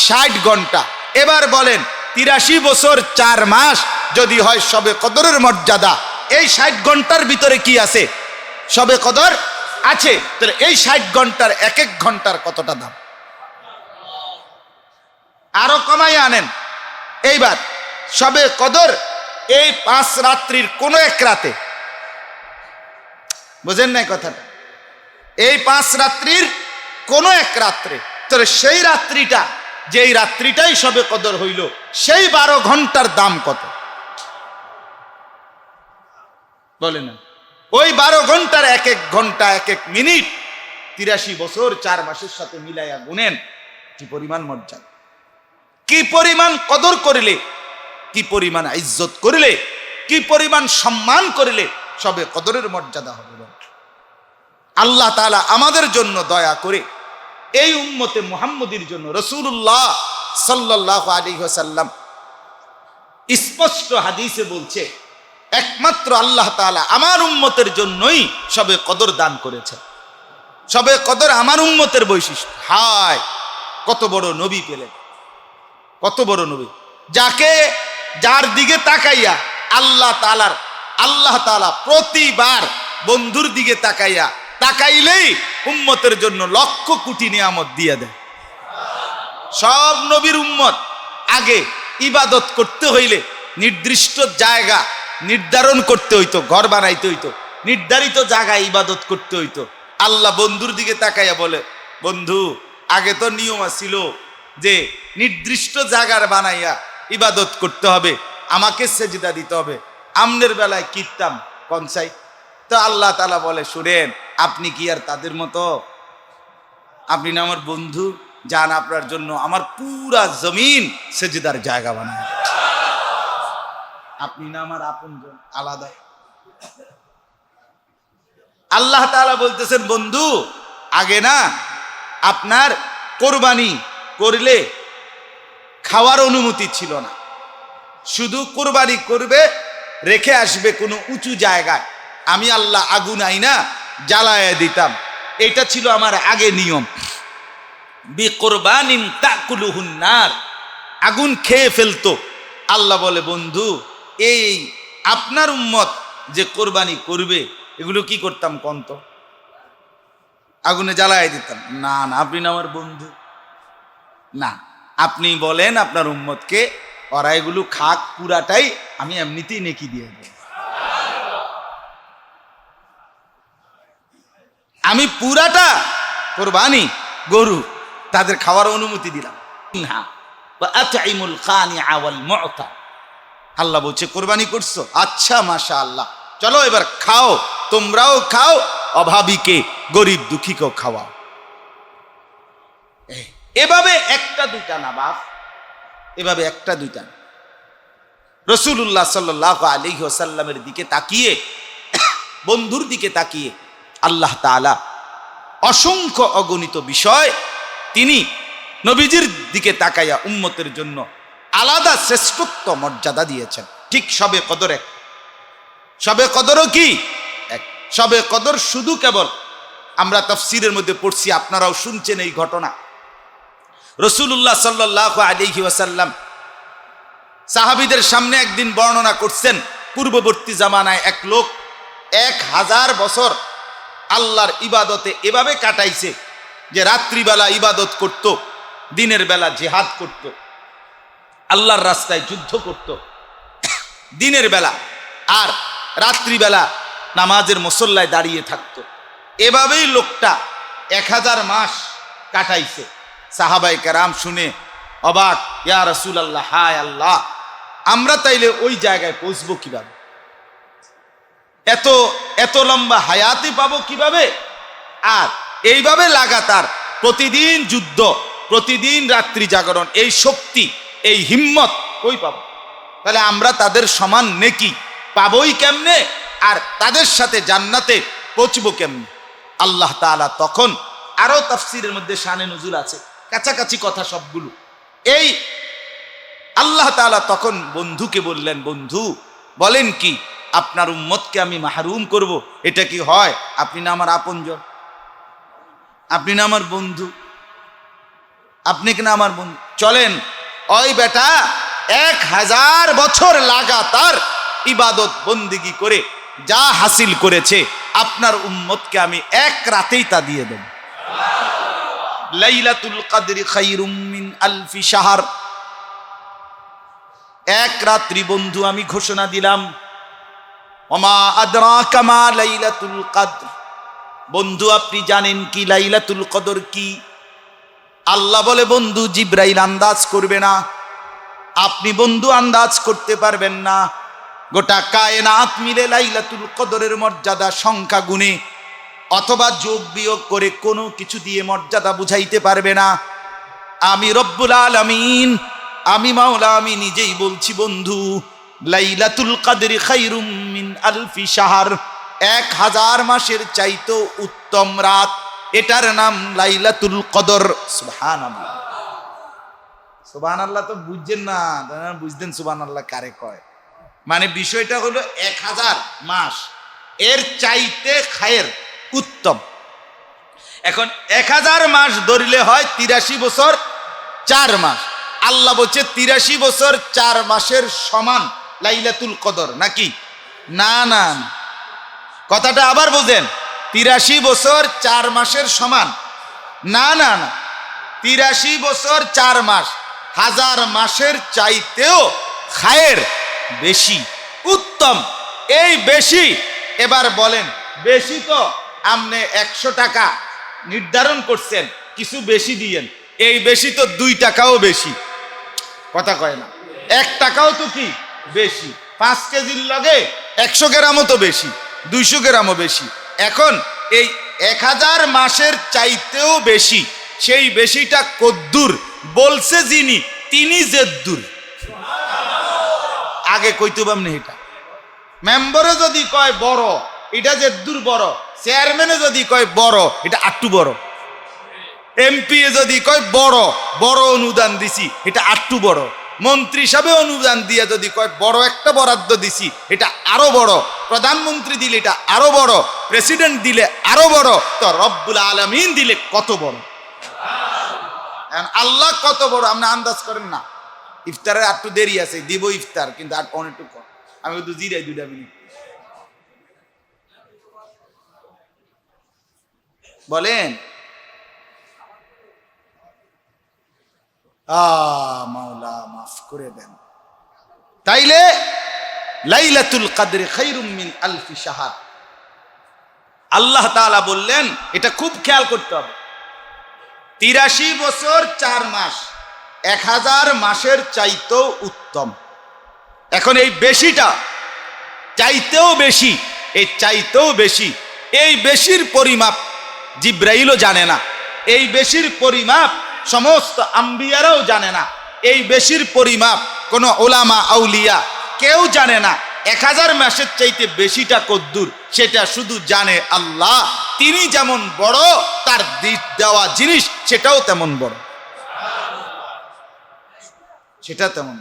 [SPEAKER 1] 60 ঘন্টা। এবার বলেন 83 বছর 4 মাস যদি হয় সবে কদরের মর্যাদা, এই 60 ঘন্টার ভিতরে কি আছে? সবে কদর আছে। তাহলে এই 60 ঘন্টার এক এক ঘন্টার কতটা দাম? আরো কমাই আনেন। এইবার সবে কদর এই 5 রাত্রির কোন এক রাতে, বুঝেন নাই কথাটা? এই 5 রাত্রির কোন এক রাত্রে, তাহলে সেই রাত্রিটা, যেই রাত্রিটাই সবে কদর হইল, সেই 12 ঘন্টার দাম কত? বলে না? ওই 12 ঘন্টার এক এক ঘন্টা এক এক মিনিট 83 বছর 4 মাসের সাথে মিলাইয়া গুনেন কি পরিমাণ মর্যাদা, কি পরিমাণ কদর করিলে, কি পরিমাণ ইজ্জত করিলে, কি পরিমাণ সম্মান করিলে সবে কদরের মর্যাদা হবে। আল্লাহ তাআলা আমাদের জন্য দয়া করে এই উম্মতে মুহাম্মদীর জন্য রাসূলুল্লাহ সাল্লাল্লাহু আলাইহি ওয়াসাল্লাম স্পষ্ট হাদিসে বলছে, একমাত্র আল্লাহ তাআলা আমার উম্মতের জন্যই সবে কদর দান করেছেন। সবে কদর আমার উম্মতের বৈশিষ্ট্য। হায়, কত বড় নবী পেলেন, কত বড় নবী, যার দিকে তাকাইয়া আল্লাহ তাআলা প্রতিবার বন্ধুর দিকে তাকাইলেই উম্মতের জন্য লক্ষ কোটি নিয়ামত দিয়ে দেয়। সব নবীর উম্মত আগে ইবাদত করতে হইলে নির্দিষ্ট জায়গা নির্ধারণ করতে হইতো, ঘর বানাইতে হইতো, নির্ধারিত জায়গায় ইবাদত করতে হইতো। আল্লাহ বন্ধুর দিকে তাকাইয়া বলে, বন্ধু, আগে তো নিয়ম ছিল যে নির্দিষ্ট জায়গার বানাইয়া ইবাদত করতে হবে, আমাকে সেজদা দিতে হবে, আমনের বেলায় কিতাম কনসাই। তো আল্লাহ তাআলা বলে, শুনেন, আপনি কি আর তাদের মতো? আপনি না আমার বন্ধু, যান আপনার জন্য আমার পুরা জমিন সেজদার জায়গা বানায়। আপনি না আমার আপনজন, আলাদা। আল্লাহ তাআলা বলতেছেন, বন্ধু, আগে না আপনার কোরবানি করলে খাওয়ার অনুমতি ছিল না, শুধু কোরবানি করবে, রেখে আসবে কোনো উঁচু জায়গায়, আমি আল্লাহ আগুন আইনা জ্বালায়া দিতাম। এটা ছিল আমার আগে নিয়ম। বিকুরবানিন তাকুলুহুন নার, আগুন খেয়ে ফেলতো। আল্লাহ বলে, বন্ধু, এই আপনার উম্মত যে কোরবানি করবে, এগুলো কি করতাম কন্ত? আগুনে জ্বালায় দিতাম? না না, আপনি না আমার বন্ধু। না, আপনি বলেন আপনার উম্মতকে ওরা এগুলো খাক, পুরাটাই আমি এমনিতেই নেকি দিয়ে দেব। আমি পুরাটা কোরবানি গরু তাদের খাওয়ার অনুমতি দিলাম না। আল্লাহ বলছে, কোরবানি করছো? আচ্ছা, মাশাআল্লাহ, চলো এবার খাও, তোমরাও খাও, অভাবীকে, গরিব দুঃখীকেও খাওয়াও। এভাবে একটা দুইটা না বাপ, এভাবে একটা দুইটা না। রাসূলুল্লাহ সাল্লাল্লাহু আলাইহি ওয়াসাল্লামের দিকে তাকিয়ে, বন্ধুর দিকে তাকিয়ে আল্লাহ তাআলা অসংখ্য অগণিত বিষয় তিনি নবীজির দিকে তাকাইয়া উম্মতের জন্য আলাদা শ্রেষ্ঠত্ব মর্যাদা দিয়েছেন। ঠিক সবে কদর এক, সবে কদরও কি এক। সবে কদর শুধু কেবল আমরা তাফসীরের মধ্যে পড়ছি, আপনারাও শুনছেন এই ঘটনা। রাসূলুল্লাহ সাল্লাল্লাহু আলাইহি ওয়াসাল্লাম সাহাবীদের সামনে একদিন বর্ণনা করছেন, পূর্ববর্তী জামানায় এক লোক 1000 বছর আল্লাহর ইবাদতে এভাবে কাটাইছে যে রাত্রিবেলা ইবাদত করত, দিনের বেলা জিহাদ করত, আল্লাহর রাস্তায় যুদ্ধ করত দিনের বেলা, আর রাত্রিবেলা নামাজের মুসল্লায় দাঁড়িয়ে থাকতো। এভাবেই লোকটা 1000 মাস কাটাইছে। সাহাবায়ে কেরাম শুনে অবাক, ইয়া রাসূলুল্লাহ, হায় আল্লাহ, আমরা তাইলে ওই জায়গায় পৌঁছবো কিভাবে? এত এত লম্বা হায়াতি পাবো কিভাবে? আর এইভাবে লাগাতার প্রতিদিন যুদ্ধ, প্রতিদিন রাত্রি জাগরণ, এই শক্তি, এই হিম্মত কই পাবো? তাহলে আমরা তাদের সমান নেকি পাবোই কেমনে? আর তাদের সাথে জান্নাতে পৌঁছবো কেমনে? আল্লাহ তাআলা তখন আরো তাফসীরের মধ্যে শানে নুজুল আছে, কাছাকাছি কথা সবগুলো। এই আল্লাহ তাআলা তখন বন্ধুকে বললেন, বন্ধু বলেন কি আপনার উম্মতকে আমি মাহরুম করব? এটা কি হয়? আপনি না আমার আপনজন, আপনি না আমার বন্ধু, আপনি কি না আমার বন্ধু? চলেন ওই বেটা 1000 বছর লাগাতার ইবাদত বন্দিগি করে যা হাসিল করেছে আপনার উম্মতকে আমি এক রাতেই তা দিয়ে দেব। লাইলাতুল কদরি খায়রুম মিন আলফি শাহর, এক রাত্রি বন্ধু আমি ঘোষণা দিলাম। ওমা আদরাকা মা লাইলাতুল কদর, বন্ধু আপনি জানেন কি লাইলাতুল কদর কি? আল্লাহ বলে, বন্ধু জিব্রাইল আন্দাজ করবে না, আপনি বন্ধু আন্দাজ করতে পারবেন না। গোটা কায়নাত মিলে লাইলাতুল কদরের মর্যাদা সংখ্যা গুণে অথবা যোগ বিয়োগ করে কোনো কিছু দিয়ে মর্যাদা বুঝাইতে পারবে না। আমি রব্বুল আলামিন, আমি মাওলা, আমি নিজেই বলছি বন্ধু, লাইলাতুল কদরি খায়রুম মিন আলফি শাহর, 1000 মাসের চাইতেও উত্তম রাত, এটার নাম লাইলাতুল কদর। সুবহানাল্লাহ, সুবহানাল্লাহ তো বুঝছেন না, বুঝতেন সুবহানাল্লাহ কারে কয়? মানে বিষয়টা হলো 1000 মাস এর চাইতে খায়ের উত্তম। এখন 1000 মাস ধরিলে হয় 83 বছর 4 মাস। আল্লাহ বলছে 83 বছর 4 মাসের সমান লাইলাতুল কদর নাকি? না না, কথাটা আবার বোঝেন। 83 বছর 4 মাসের সমান না না না, 83 বছর 4 মাস 1000 মাসের চাইতেও খায়ের বেশি, উত্তম। এই বেশি, এবার বলেন বেশি তো আপনি 100 টাকা নির্ধারণ করছেন, কিছু বেশি দিয়েন, এই বেশি তো 2 টাকাও বেশি, কথা কয় না? 1 টাকাও তো কি বেশি, 5 কেজির লগে 100 গ্রামও তো বেশি, 200 গ্রামও বেশি। এখন এই 1000 মাসের চাইতেও বেশি, সেই বেশিটা কদ্দুর বলছে যিনি, তিনি জেদ্দুর। আগে কইতে পারবেন এটা। মেম্বারে যদি কয় বড়, এটা জেদ্দুর বড়। চেয়ারম্যানে যদি কয় বড়, এটা আট্টু বড়। এমপি যদি কয় বড়, বড় অনুদান দিছি, এটা আট্টু বড়। মন্ত্রী হিসাবে অনুদান দিয়ে যদি কয় বড় একটা বরাদ্দ দিছি, এটা আরো বড়। প্রধানমন্ত্রী দিলে এটা আরো বড়, প্রেসিডেন্ট দিলে আরো বড়, তো রব্বুল আলামিন দিলে কত বড়? আল্লাহ কত বড় আপনি আন্দাজ করেন না। ইফতারের একটু দেরি আছে, দিব ইফতার, কিন্তু আর অনেকটু কম। আমি তো জিরাই 2 মিনিট। বলেন মাওলা মাফ করে দেন। তাইলে লাইলাতুল কদর খায়রুম মিন আলফি শাহর, আল্লাহ তাআলা বললেন, এটা খুব খেয়াল করতে হবে। 83 বছর 4 মাস 1000 মাসের চাইতেও উত্তম। এখন এই বেশিটা চাইতেও বেশি, এই চাইতেও বেশি, এই বেশির পরিমাপ জিব্রাইলও জানে না, এই বেশির পরিমাপ সমস্ত আম্বিয়ারাও জানে না, এই বেশির পরিমাপ কোন ওলামা আউলিয়া কেউ জানে না। 1000 মাসের চাইতে বেশিটা কদ্দুর সেটা শুধু জানে আল্লাহ। তিনি যেমন বড়, তার দেওয়া জিনিস সেটাও তেমন বড়, সেটা তেমন।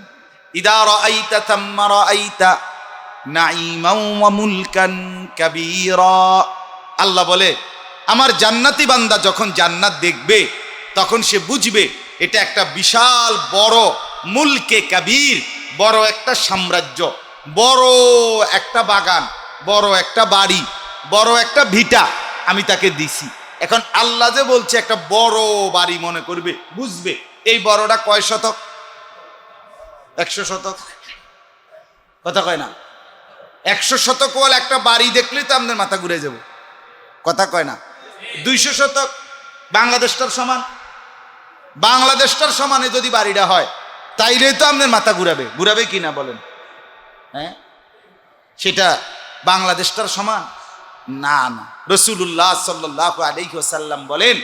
[SPEAKER 1] ইদা রাআইতা থাম্মা রাআইতা নাঈমান ওয়া মুলকান কাবীরা, আল্লাহ বলে আমার জান্নাতি বান্দা যখন জান্নাত দেখবে তখন সে বুঝবে এটা একটা বিশাল বড় মুলকে কাবীর, বড় একটা সাম্রাজ্য, বড় একটা বাগান, বড় একটা বাড়ি, বড় একটা ভিটা আমি তাকে দিছি। এখন আল্লাহ যে বলছে একটা বড় বাড়ি মনে করবে, বুঝবে এই বড়টা কয় শতক? 100 শতক, কথা কয় না? 100 শতক ওয়াল একটা বাড়ি দেখলে তো আপনার মাথা ঘুরে যাব, কথা কয় না? 200 শতক বাংলাদেশটার সমান, বাংলাদেশটার সমানে যদি বাড়িটা হয় তাইলে তো আপনার মাথা ঘুরাবে, ঘুরাবে কি না বলেন? হ্যাঁ, সেটা বাংলাদেশটার সমান? না না। রাসূলুল্লাহ সাল্লাল্লাহু আলাইহি ওয়াসাল্লাম বলেন,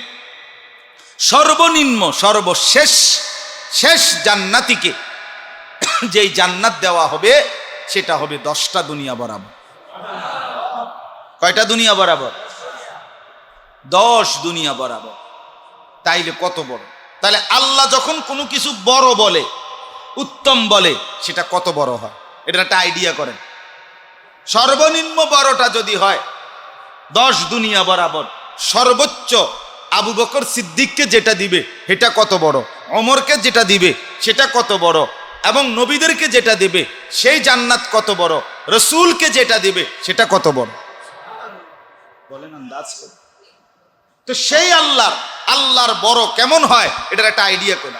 [SPEAKER 1] সর্বনিম্ন সর্বশেষ শেষ জান্নাতীকে যেই জান্নাত দেওয়া হবে সেটা হবে 10টা দুনিয়া বরাবর। কয়টা দুনিয়া বরাবর? 10 দুনিয়া বরাবর। তাইলে কত বড়? তাহলে আল্লাহ যখন কোনো কিছু বড় বলে, উত্তম বলে, সেটা কত বড় হয় এটা একটা আইডিয়া করেন। সর্বনিম্ন বড়টা যদি হয় 10 দুনিয়া বরাবর, সর্বোচ্চ আবু বকর সিদ্দিককে যেটা দিবে সেটা কত বড়, ওমরকে যেটা দিবে সেটা কত বড়, এবং নবীদেরকে যেটা দিবে সেই জান্নাত কত বড়, রসুলকে যেটা দিবে সেটা কত বড়, বলেন আন্দাজ করে। তো সেই আল্লাহর বড় কেমন হয় এটার একটা আইডিয়া করে।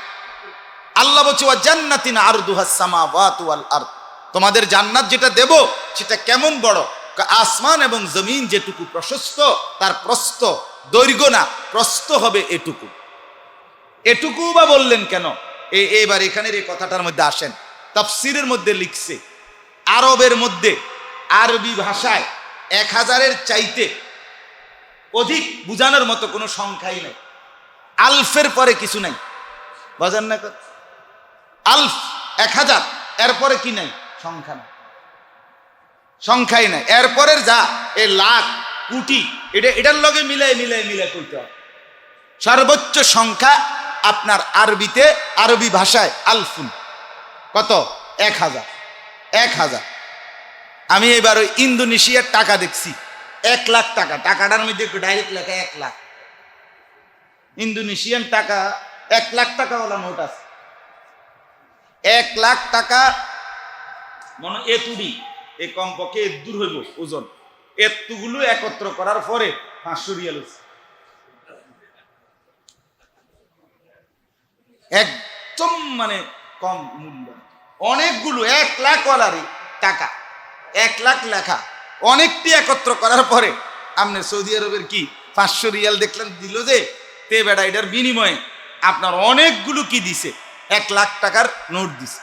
[SPEAKER 1] আল্লাহ বলছে ওয়া জান্নাতিন আরদুহাস সামাওয়াতু ওয়াল আরদ, তোমাদের জান্নাত যেটা দেব সেটা কেমন বড়, আসমান এবং জমিন যেটুকু প্রশস্ত তার প্রস্থ দৈর্ঘ্য না, প্রস্থ হবে এটুকু। এটুকু বা বললেন কেন? এবার এখানের এই কথাটার মধ্যে আসেন। তাফসীরের মধ্যে লিখছে, আরবের মধ্যে আরবি ভাষায় 1000-এর চাইতে অধিক বুঝানোর মতো কোনো সংখ্যাই নাই। আলফের পরে কিছু নাই, বুঝেন না? আলফ 1000, এরপরে কি নাই? সংখ্যা নাই, সংখ্যাই নাই। এরপরের যা এ লাখ কোটি এটার লগে মিলাই মিলাই মিলাই করতে হবে। সর্বোচ্চ সংখ্যা আপনার আরবিতে, আরবি ভাষায় আলফুন কত? 1000। 1000। আমি এবার ওই ইন্দোনেশিয়ার টাকা দেখছি, 1 লাখ টাকা, টাকাটার মধ্যে ডাইরেক্ট লেখা 1 লাখ। ইন্দোনেশিয়ান টাকা 1 লাখ টাকা ওলা নোট আছে। 1 লাখ টাকা মনে এতুডি, এ কমপক্ষে দূর হইব ওজন, এতগুলো একত্র করার পরে 500 রিয়াল হচ্ছে। একদম মানে কম মূল্য। অনেকগুলো 1 লাখ ওয়ালারই টাকা, 1 লাখ লেখা, অনেকটি একত্র করার পরে আপনি সৌদি আরবের কি 500 রিয়াল দেখলেন দিল যে, তে বেটা এটার বিনিময়ে আপনার অনেকগুলো কি দিছে, 1 লাখ টাকার নোট দিছে।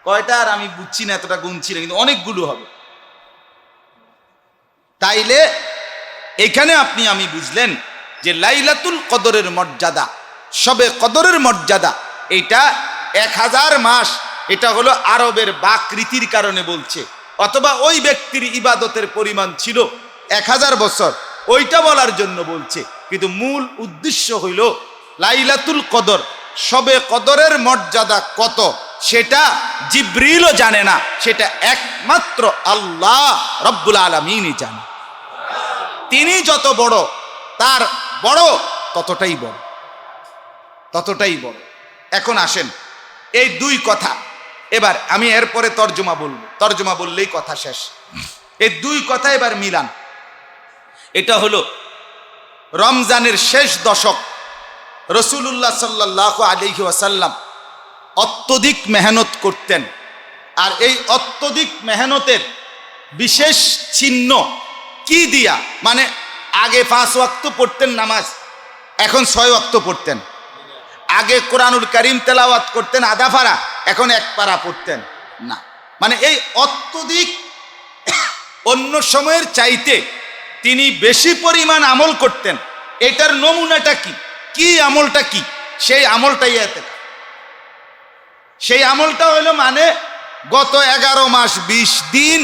[SPEAKER 1] কয়টা আর আমি বুঝছি না, এতটা গুনছি না, কিন্তু অনেকগুলো হবে। তাইলে এখানে আমি বুঝলেন যে লাইলাতুল কদরের মর্যাদা, সবে কদরের মর্যাদা, এটা 1000 মাস, এটা হলো আরবের বাকরীতির কারণে বলছে, অথবা ওই ব্যক্তির ইবাদতের পরিমাণ ছিল 1000 বছর, ওইটা বলার জন্য বলছে। কিন্তু মূল উদ্দেশ্য হইল লাইলাতুল কদর, সবে কদরের মর্যাদা কত সেটা জিবরিলও জানে না, সেটা একমাত্র আল্লাহ রব্বুল আলামিনই জানে। তিনি যত বড়, তার বড় ততটাই বড়, ততটাই বড়। এখন আসেন এই 2 কথা, এবার আমি এরপরে তর্জমা বলবো, তর্জমা বললেই কথা শেষ। এই 2 কথা এবার মিলান। এটা হলো রমজানের শেষ দশক, রাসূলুল্লাহ সাল্লাল্লাহু আলাইহি ওয়াসাল্লাম অত্যধিক মেহনত করতেন। আর এই অত্যধিক মেহনতের বিশেষ চিহ্ন কি দিয়া? মানে আগে 5 ওয়াক্ত পড়তেন নামাজ, এখন 6 ওয়াক্ত পড়তেন। আগে কোরআনুল কারীম তেলাওয়াত করতেন আধা পারা, এখন 1 পারা পড়তেন না। মানে এই অত্যধিক অন্য সময়ের চাইতে তিনি বেশি পরিমাণ আমল করতেন। এটার নমুনাটা কি? কি আমলটা কি? সেই আমলটাই ইতিকাফ। সেই আমলটা হলো মানে গত 11 মাস 20 দিন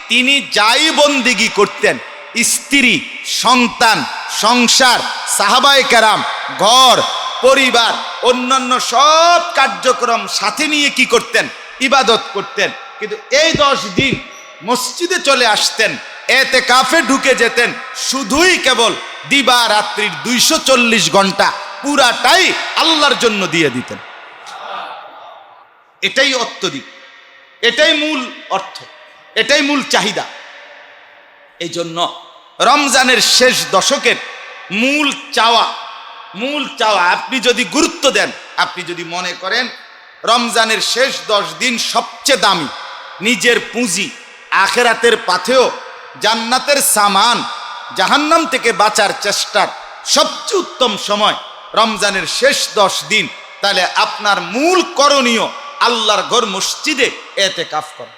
[SPEAKER 1] তিনি যাই বন্দিগি করতেন, স্ত্রী, সন্তান, সংসার, সাহাবায়ে কেরাম, ঘর পরিবার, অন্যান্য সব কার্যক্রম সাথে নিয়ে কি করতেন? ইবাদত করতেন। কিন্তু এই 10 দিন মসজিদে চলে আসতেন, ইতিকাফে ঢুকে যেতেন, শুধুই কেবল দিবা রাত্রির 240 ঘন্টা পুরাটাই আল্লাহর জন্য দিয়ে দিতেন। এটাই অত্যধিক, এটাই মূল অর্থ, এটাই মূল চাহিদা। এই জন্য রমজানের শেষ দশকের মূল চাওয়া আপনি যদি গুরুত্ব দেন, আপনি যদি মনে করেন রমজানের শেষ 10 দিন সবচেয়ে দামি, নিজের পুঁজি, আখেরাতের পাথেও, জান্নাতের সামান, জাহান্নাম থেকে বাঁচার চেষ্টার সবচেয়ে উত্তম সময় রমজানের শেষ 10 দিন, তাহলে আপনার মূল করণীয় আল্লাহর ঘর মসজিদে ইতিকাফ করা।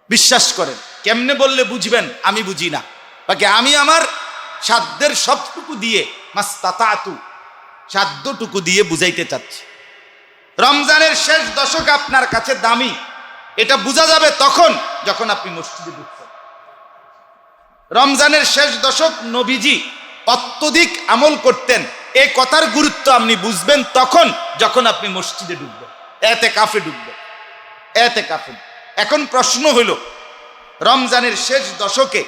[SPEAKER 1] বিশ্বাস করেন, কেমনে বললে বুঝবেন আমি বুঝি না, বাকি আমি আমার সাধ্যের সবটুকু দিয়ে মাস্তাতাতু সাধ্যটুকু দিয়ে বুঝাইতে চাচ্ছি। রমজানের শেষ দশক আপনার কাছে দামি, এটা বোঝা যাবে তখন যখন আপনি মসজিদে ঢুকছেন। রমজানের শেষ দশক নবীজি অত্যধিক আমল করতেন, এই কথার গুরুত্ব আপনি বুঝবেন তখন যখন আপনি মসজিদে ঢুকবেন, এতেকাফে ঢুকবেন, এতেকাফে। এখন প্রশ্ন হইল, রমজানের শেষ দশকে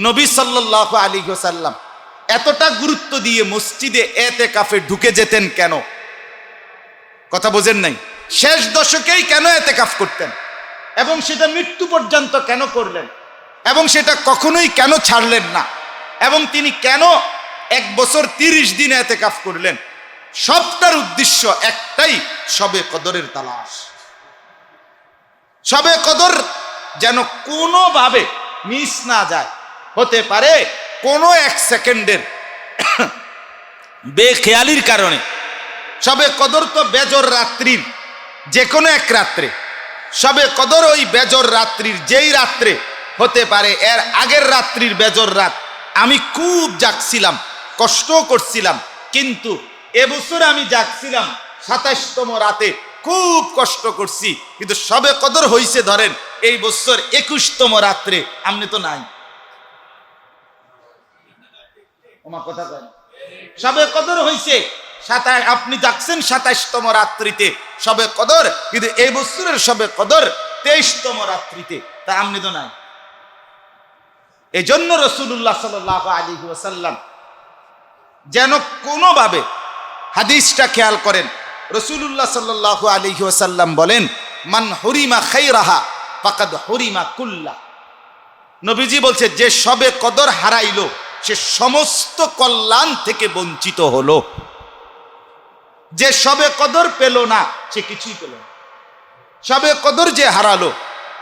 [SPEAKER 1] নবী সাল্লাল্লাহু আলাইহি ওয়াসাল্লাম এতটা গুরুত্ব দিয়ে মসজিদে এতেকাফে ঢুকে যেতেন কেন? কথা বোঝেন নাই? শেষ দশকেই কেন এতেকাফ করতেন এবং সেটা মৃত্যু পর্যন্ত কেন করলেন এবং সেটা কখনোই কেন ছাড়লেন না এবং তিনি কেন 1 বছর 30 দিন এতেকাফ করলেন? সবটার উদ্দেশ্য একটাই, শবে কদরের তালাশ। শবে কদর যেন কোনোভাবে মিস না যায়। হতে পারে কোনো 1 সেকেন্ডের বেখেয়ালির কারণে। শবে কদর তো বেজর রাত্রির যে কোনো এক রাত্রে, শবে কদর ওই বেজর রাত্রির যেই রাত্রে হতে পারে এর আগের রাত্রির বেজর রাত। আমি খুব জাগছিলাম, কষ্ট করছিলাম, কিন্তু এবছর আমি জাগছিলাম 27তম রাতে, খুব কষ্ট করছি, কিন্তু শবে কদর হইছে ধরেন এই বছর 21তম রাত্রে, আপনি তো নাই। ওমা কথা কয়, শবে কদর হইছে আপনি যাচ্ছেন 27তম রাত্রিতে শবে কদর, কিন্তু এই বছরের শবে কদর 23তম রাত্রিতে, তা আপনি তো নাই। এই জন্য রাসূলুল্লাহ সাল্লাল্লাহু আলাইহি ওয়াসাল্লাম যেন কোনোভাবে, হাদিসটা খেয়াল করেন, রাসূলুল্লাহ সাল্লাল্লাহু আলাইহি ওয়াসাল্লাম বলেন, মান হুরিমা খাইরাহা ফাকাদ হুরিমা কুল্লা। নবীজি বলছে, যে শবে কদর হারাইলো সে সমস্ত কল্যাণ থেকে বঞ্চিত হলো। যে শবে কদর পেল না সে কিছুই পেল না। শবে কদর যে হারালো,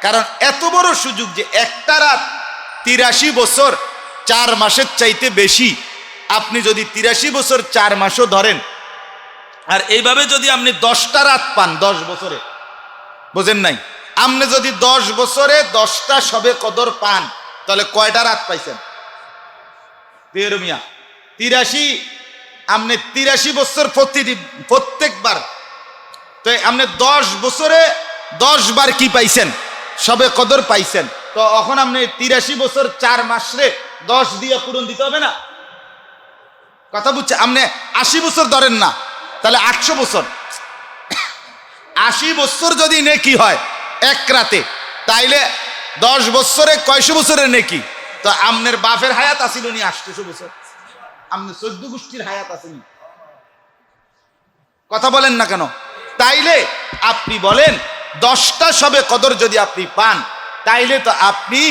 [SPEAKER 1] কারণ এত বড় সুযোগ যে একটা রাত 83 বছর 4 মাসের চাইতে বেশি। আপনি যদি 83 বছর 4 মাসও ধরেন, আর এইভাবে যদি আপনি 10টা রাত পান 10 বছরে, বোঝেন নাই, আপনি যদি 10 বছরে 10টা শবে কদর পান, তাহলে কয়টা রাত পাইছেন? 13 মিয়া 83, আপনি 83 বছর প্রত্যেকবার, তো আপনি 10 বছরে 10 বার কি পাইছেন? শবে কদর পাইছেন। তো এখন আপনি 83 বছর 4 মাসে 10 দিয়ে পূরণ দিতে হবে না? কথা বুঝছে? আপনি 80 বছর ধরেন না, তাহলে 800 বছর। 80 বছর যদি নেকি হয় এক রাতে, তাইলে 10 বছরে কয়শো বছরের নেকি? তো আপনার বাপের হায়াত আসিল নি 800 বছর, আপনার 14 গোষ্ঠীর হায়াত আসেনি। কথা বলেন না কেন? তাইলে আপনি বলেন 10টা শবে কদর যদি আপনি পান, তাইলে তো আপনি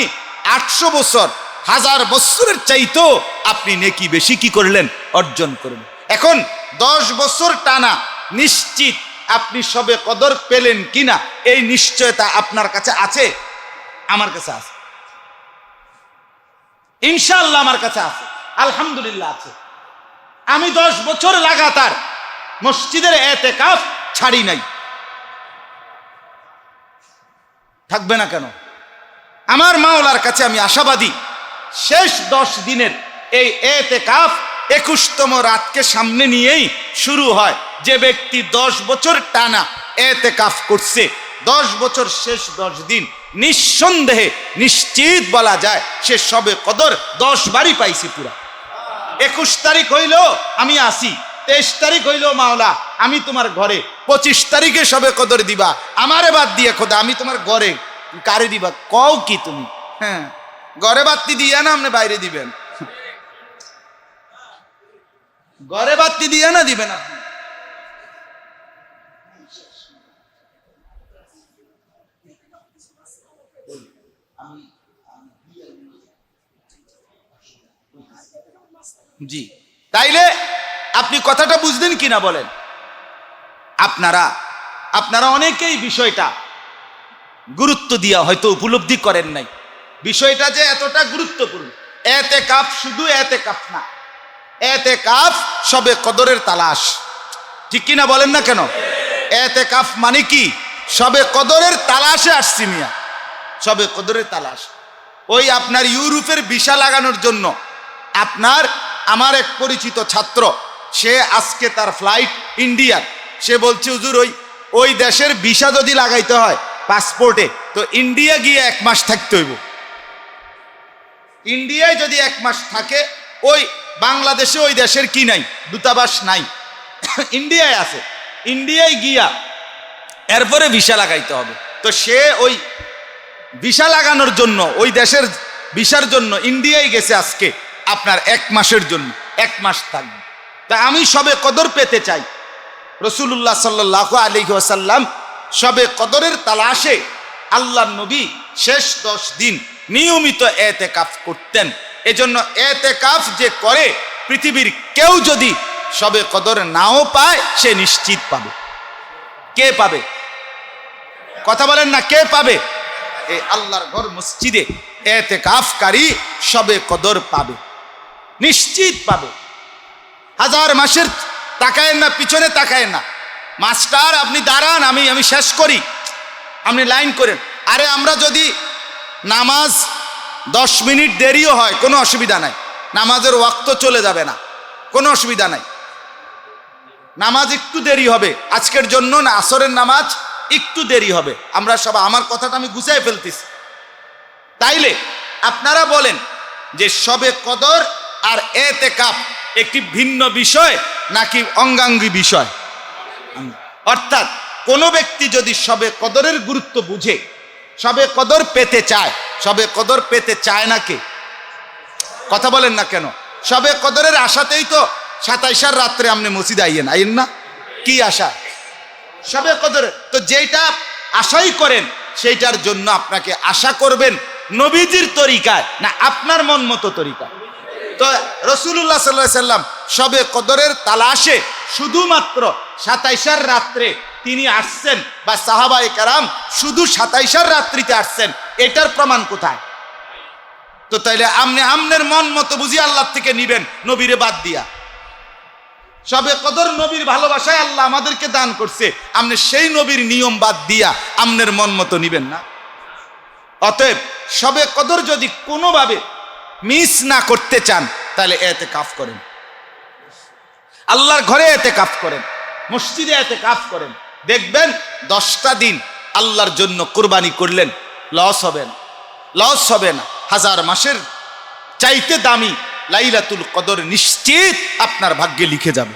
[SPEAKER 1] 800 বছর, 1000 বছরের চাইতো আপনি নেকি বেশি কি করলেন? অর্জন করলেন। এখন 10 বছর টানা নিশ্চিত আপনি শবে কদর পেলেন কিনা এই নিশ্চয়তা আপনার কাছে আছে? আমার কাছে আছে, ইনশাআল্লাহ আমার কাছে আছে, আলহামদুলিল্লাহ আছে। আমি 10 বছর লাগাতার মসজিদের এতেকাফ ছাড়ি নাই। থাকবে না কেন? আমার মাওলার কাছে আমি আশাবাদী, শেষ 10 দিনের এই এতেকাফ 21তম রাতকে সামনে নিয়েই শুরু হয়। যে ব্যক্তি 10 বছর টানা এতেকাফ করছে, 10 বছর শেষ 10 দিন নিঃসন্দেহে নিশ্চিত বলা যায় সে শবে কদর 10 বারই পাইছে পুরা। 21 তারিখ হইল আমি আসি, 23 তারিখ হইল মাওলা আমি তোমার ঘরে, 25 তারিখে শবে কদর দিবা, আমারে বাদ দিয়ে খোদা আমি তোমার ঘরে, কারে দিবা? কও কি তুমি? হ্যাঁ, ঘরে বাতি দিয়া না আপনি বাইরে দিবেন? ঘরে বাতি দিয়া না দিবেন আপনি? জি, তাইলে আপনি কথাটা বুঝলেন কিনা বলেন? আপনারা অনেকেই বিষয়টা গুরুত্ব দিয়া হয়তো উপলব্ধি করেন নাই, বিষয়টা যে এতটা গুরুত্বপূর্ণ। এতেকাফ শুধু এতেকাফ না, এতেকাফ শবে কদরের তালাশ। ঠিক কিনা বলেন না কেন? এতেকাফ মানে কি? শবে কদরের তালাশে আসছি মিয়া, শবে কদরের তালাশ। ওই আপনার ইউরোপের ভিসা লাগানোর জন্য আপনার আমার এক পরিচিত ছাত্র, সে আজকে তার ফ্লাইট ইন্ডিয়ার, সে বলছে হুজুর ওই দেশের ভিসা যদি লাগাইতে হয় পাসপোর্টে, তো ইন্ডিয়া গিয়ে 1 মাস থাকতে হইব। ইন্ডিয়ায় যদি 1 মাস থাকে, ওই বাংলাদেশে ওই দেশের কি নাই, দূতাবাস নাই, ইন্ডিয়ায় আছে, ইন্ডিয়ায় গিয়া এরপরে ভিসা লাগাইতে হবে। তো সে ওই ভিসা লাগানোর জন্য, ওই দেশের ভিসার জন্য ইন্ডিয়ায় গেছে আজকে আপনার 1 মাসের জন্য, 1 মাস থাকবে। তা আমি সবে কদর পেতে চাই। রাসূলুল্লাহ সাল্লাল্লাহু আলাইহি ওয়াসাল্লাম সবে কদরের তালাশে আল্লাহর নবী শেষ 10 দিন নিয়মিত এতেকাফ করতেন। এজন্য এতেকাফ যে করে, পৃথিবীর কেউ যদি সবে কদর নাও পায়, সে নিশ্চিত পাবে। কে পাবে? কথা বলেন না, কে পাবে? এই আল্লাহর ঘর মসজিদে এতেকাফকারী সবে কদর পাবে, নিশ্চিত পাবে। হাজার মাসের তাকায়েন না, পিছনে তাকায়েন না। মাস্টার আপনি দাঁড়ান, আমি শেষ করি, আপনি লাইন করেন। আরে আমরা যদি নামাজ 10 মিনিট দেরিও হয়, কোনো অসুবিধা নাই, নামাজের ওয়াক্ত চলে যাবে না, কোনো অসুবিধা নাই। নামাজ একটু দেরি হবে আজকের জন্য, না আসরের নামাজ একটু দেরি হবে, আমরা সব, আমার কথাটা আমি গুছাই ফেলতেছি। তাইলে আপনারা বলেন যে সবে কদর আর এতেকাফ একটি ভিন্ন বিষয় নাকি অঙ্গাঙ্গী বিষয়? অর্থাৎ কোনো ব্যক্তি যদি সবে কদরের গুরুত্ব বুঝে, সবে কদর পেতে চায়, সবে কদর পেতে চায় না কে? কথা বলেন না কেন? সবে কদরের আশাতেই তো 27 রাত্রে আপনি মসজিদে আইয়েন না? কি আশা? সবে কদর। তো যেটা আশাই করেন, সেইটার জন্য আপনাকে আশা করবেন নবীজির তরিকায়, না আপনার মন মতো তরিকা। তো রাসূলুল্লাহ সাল্লাল্লাহু আলাইহি সাল্লাম সবে কদরের তালাশে শুধুমাত্র 27 রাত্রে তিনি আসছেন, বা সাহাবায়ে কেরাম শুধু 27 রাত্রিতে আসছেন, এটার প্রমাণ কোথায়? তো তাইলে আমনের মন মতো বুঝি আল্লাহ থেকে নিবেন, নবীরে বাদ দিয়া। সবে কদর নবীর ভালোবাসায় আল্লাহ আমাদেরকে দান করছে, আপনি সেই নবীর নিয়ম বাদ দিয়া আমনের মন মতো নিবেন না। অতএব সবে কদর যদি কোনোভাবে মিস না করতে চান, তাহলে এতেকাফ করেন, আল্লাহর ঘরে এতেকাফ করেন, মসজিদে এতেকাফ করেন। দেখবেন 10টা দিন আল্লাহর জন্য কুরবানি করলেন, লস হবে না, লস হবে না। হাজার মাসের চাইতে দামি লাইলাতুল কদর নিশ্চিত আপনার ভাগ্যে লিখে যাবে,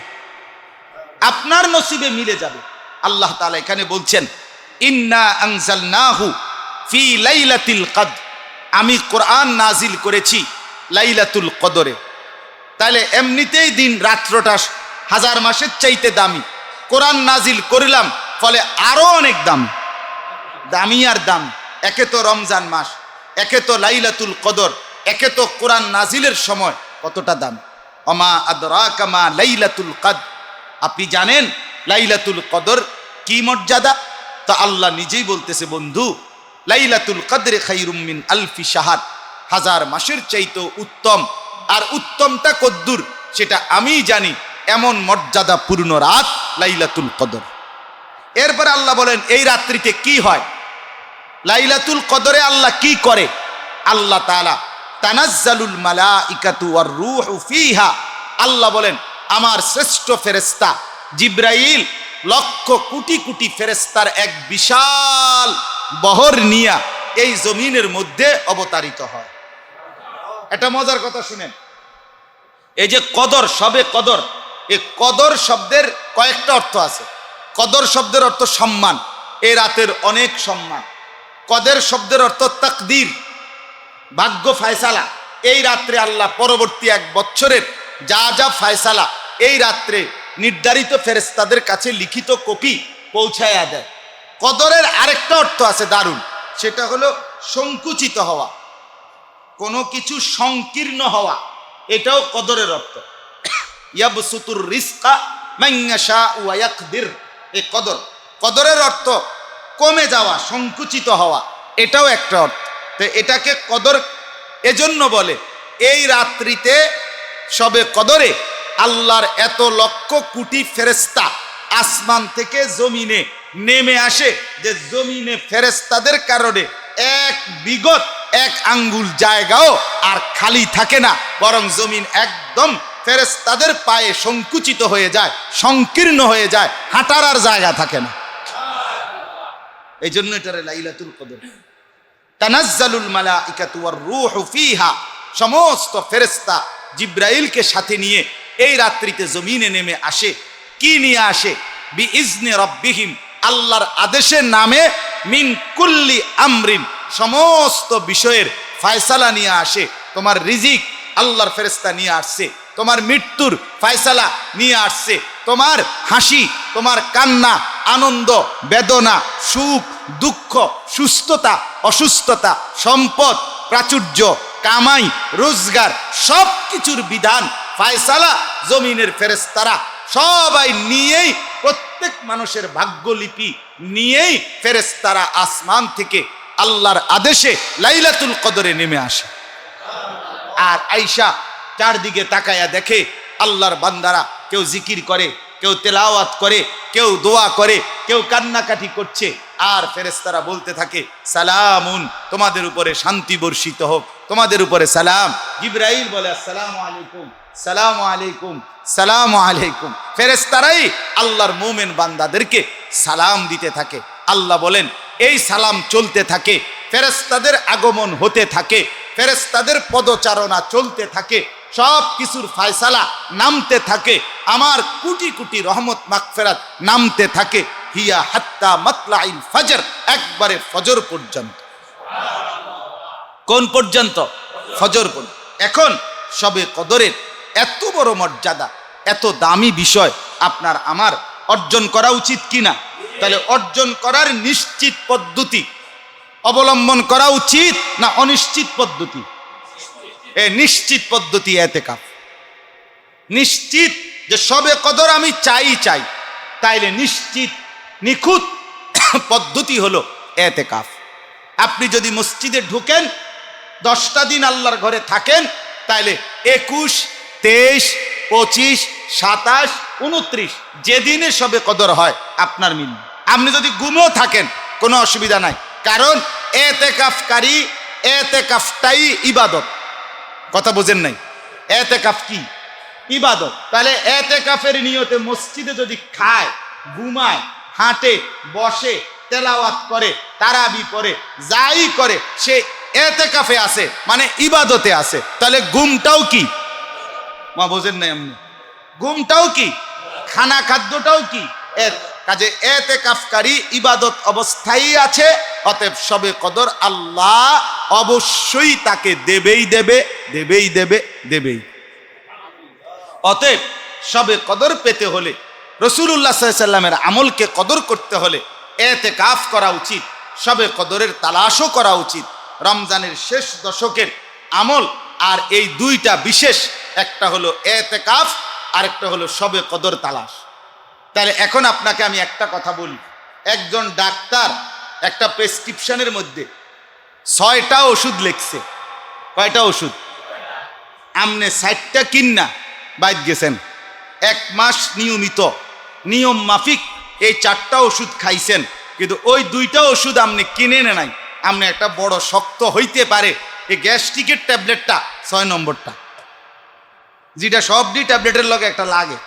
[SPEAKER 1] আপনার নসিবে মিলে যাবে। আল্লাহ তাআলা এখানে বলছেন, ইন্না আনজালনাহু ফি লাইলাতিল কদর, আমি কোরআন নাজিল করেছি লাইলাতুল কদরে। তাহলে এমনিতেই দিন রাত্রটা হাজার মাসের চাইতে দামি, কোরআন নাজিল করলাম ফলে আরো অনেক দাম, দামি আর দাম। একে তো রমজান মাস, একে তো লাইলাতুল কদর, একে তো কোরআন নাজিলের সময় কতটা দাম। ওমা আদরাকা মা লাইলাতুল কদর, আপনি জানেন লাইলাতুল কদর কি মর্যাদা? তা আল্লাহ নিজেই বলতেছে, বন্ধু লাইলাতুল কদরে খায়রুম মিন আলফি শাহর, হাজার মাসের চাইতে উত্তম। আর উত্তমটা কদ্দুর সেটা আমি জানি, এমন মর্যাদাপূর্ণ রাত লাইলাতুল কদর। এরপর আল্লাহ বলেন এই রাত্রিতে কি হয়, লাইলাতুল কদরে আল্লাহ কি করে? আল্লাহ তাআলা তানাজ্জালুল মালাইকাতু ওয়ার রূহু ফিহা, আল্লাহ বলেন আমার শ্রেষ্ঠ ফেরেশতা জিবরাইল লক্ষ কোটি কোটি ফেরেশতার এক বিশাল বহর নিয়া এই জমিনের মধ্যে অবতারিত হয়। এটা মজার কথা শুনেন, এই যে কদর, সবে কদর, এই কদর শব্দের কয়েকটা অর্থ আছে। কদর শব্দের অর্থ সম্মান, এই রাতের অনেক সম্মান। কদর শব্দের অর্থ তাকদীর, ভাগ্য ফায়সালা। এই রাত্রে আল্লাহ পরবর্তী 1 বছরের যা যা ফায়সালা এই রাত্রে নির্ধারিত ফেরেশতাদের কাছে লিখিত কপি পৌঁছায়া দেয়। কদরের আরেকটা অর্থ আছে দারুণ, সেটা হলো সংকুচিত হওয়া, কোনো কিছু সংকীর্ণ হওয়া, এটাও কদরের অর্থ। ইয়াবসুতুর রিজকা মান ইয়াশাউ ওয়া ইয়াকদির, এই কদর, কদরের অর্থ কমে যাওয়া, সংকুচিত হওয়া, এটাও একটা অর্থ। তো এটাকে কদর এজন্য বলে, এই রাত্রিতে সবে কদরে আল্লাহর এত লক্ষ কোটি ফেরেশতা আসমান থেকে জমিনে নেমে আসে, যে জমিনে ফেরেশতাদের কারণে এক বিগত এক আঙ্গুল জায়গাও আর খালি থাকে না, বরং জমিন একদম ফেরেশতাদের পায়ে সংকুচিত হয়ে যায়, সংকীর্ণ হয়ে যায়, হাঁটার আর জায়গা থাকে না। এই জন্য এটারে লাইলাতুল কদর। তানাজ্জালুল মালাইকাতু ওয়ার রূহু ফিহা, সমস্ত ফেরেশতা জিবরাইলকে সাথে নিয়ে এই রাত্রিতে জমিনে নেমে আসে। কি নিয়ে আসে? বিইজনি রাব্বিহিম, আল্লাহর আদেশের নামে, মিন কুল্লি আমরিন, সমস্ত বিষয়ের ফয়সালা নিয়ে আসে। তোমার রিজিক আল্লাহর ফেরেশতা নিয়ে আসছে, তোমার মৃত্যুর ফয়সালা নিয়ে আসছে, তোমার হাসি, তোমার কান্না, আনন্দ, বেদনা, সুখ, দুঃখ, সুস্থতা, অসুস্থতা, সম্পদ, প্রাচুর্য, কামাই, রোজগার, সব কিছুর বিধান ফয়সালা জমিনের ফেরেশতারা সবাই নিয়েই, প্রত্যেক মানুষের ভাগ্যলিপি নিয়েই ফেরেশতারা আসমান থেকে আল্লাহর আদেশে লাইলাতুল কদরে নেমে আসে। আর আয়েশা চারদিকে তাকায়া দেখে আল্লাহর বান্দারা কেউ জিকির করে, কেউ তেলাওয়াত করে, কেউ দোয়া করে, কেউ কান্নাকাটি করছে। আর ফেরেশতারা বলতে থাকে, সালামুন, তোমাদের উপরে শান্তি বর্ষিত হোক, তোমাদের উপরে সালাম। জিবরাইল বলে, আসসালামু আলাইকুম, সালামু আলাইকুম, সালামু আলাইকুম। ফেরেশতারাই আল্লাহর মুমিন বান্দাদেরকে সালাম দিতে থাকে। আল্লাহ বলেন, এই সালাম চলতে থাকে, ফেরেশতাদের আগমন হতে থাকে, ফেরেশতাদের পদচারণা চলতে থাকে, সব কিছুর ফয়সালা নামতে থাকে, আমার কোটি কোটি রহমত মাগফিরাত নামতে থাকে। হিয়া হাত্তা মাতলাইল ফজর, একবারে ফজর পর্যন্ত। কোন পর্যন্ত? ফজর পর্যন্ত। এখন শবে কদরের এত বড় মর্যাদা, এত দামি বিষয় আপনার আমার অর্জন করা উচিত কিনা? তাহলে অর্জন করার নিশ্চিত পদ্ধতি অবলম্বন করা উচিত না অনিশ্চিত পদ্ধতি? নিশ্চিত পদ্ধতি এতেকাফ। নিশ্চিত যে শবে কদর আমি চাই, তাইলে নিশ্চিত নিখুঁত পদ্ধতি হলো এতেকাফ। আপনি যদি মসজিদে ঢুকেন, 10টা দিন আল্লাহর ঘরে থাকেন, তাইলে 21, 23, 25, 27, 29 যেদিনে শবে কদর হয় আপনার মিলবে। আপনি যদি গুমও থাকেন কোনো অসুবিধা নাই, কারণ এতেকাফকারী, এতেকাফটাই ইবাদত। কথা বোঝেন নাই? এতেকাফ কি? ইবাদত। তাহলে এতেকাফের নিয়তে মসজিদে যদি খায়, ঘুমায়, হাঁটে, বসে, তেলাওয়াত করে, তারাবি পড়ে, যাই করে, সে এতেকাফে আছে, মানে ইবাদতে আছে। তাহলে ঘুমটাও কি? মা বোঝেন নাই? এমনি ঘুমটাও কি? খানা খাদ্যটাও কি? কাজে এতেকাফকারী ইবাদত অবস্থায় আছে। অতএব শবে কদর আল্লাহ অবশ্যই তাকে দেবেই দেবে, দেবেই দেবে, দেবেই। অতএব শবে কদর পেতে হলে, রাসূলুল্লাহ সাল্লাল্লাহু আলাইহি ওয়াসাল্লামের আমলকে কদর করতে হলে এতেকাফ করা উচিত, শবে কদরের তালাশও করা উচিত। রমজানের শেষ দশকের আমল আর এই দুইটা বিশেষ, একটা হলো এতেকাফ, আরেকটা হলো শবে কদর তালাশ। তাহলে এখন আপনাকে আমি একটা কথা বলি, একজন ডাক্তার একটা প্রেসক্রিপশনের মধ্যে 6টা ওষুধ লিখছে। কয়টা ওষুধ? আমনে 60টা কিন্না বাইদ গেছেন, 1 মাস নিয়মিত নিয়ম মাফিক এই 4টা ওষুধ খাইছেন, কিন্তু ওই 2টা ওষুধ আপনি কিনে নাই। আপনি একটা বড় শক্ত হইতে পারে এই গ্যাস্ট্রিকের ট্যাবলেটটা 6 নম্বরটা, যেটা সবটি ট্যাবলেটের লগে একটা লাগে,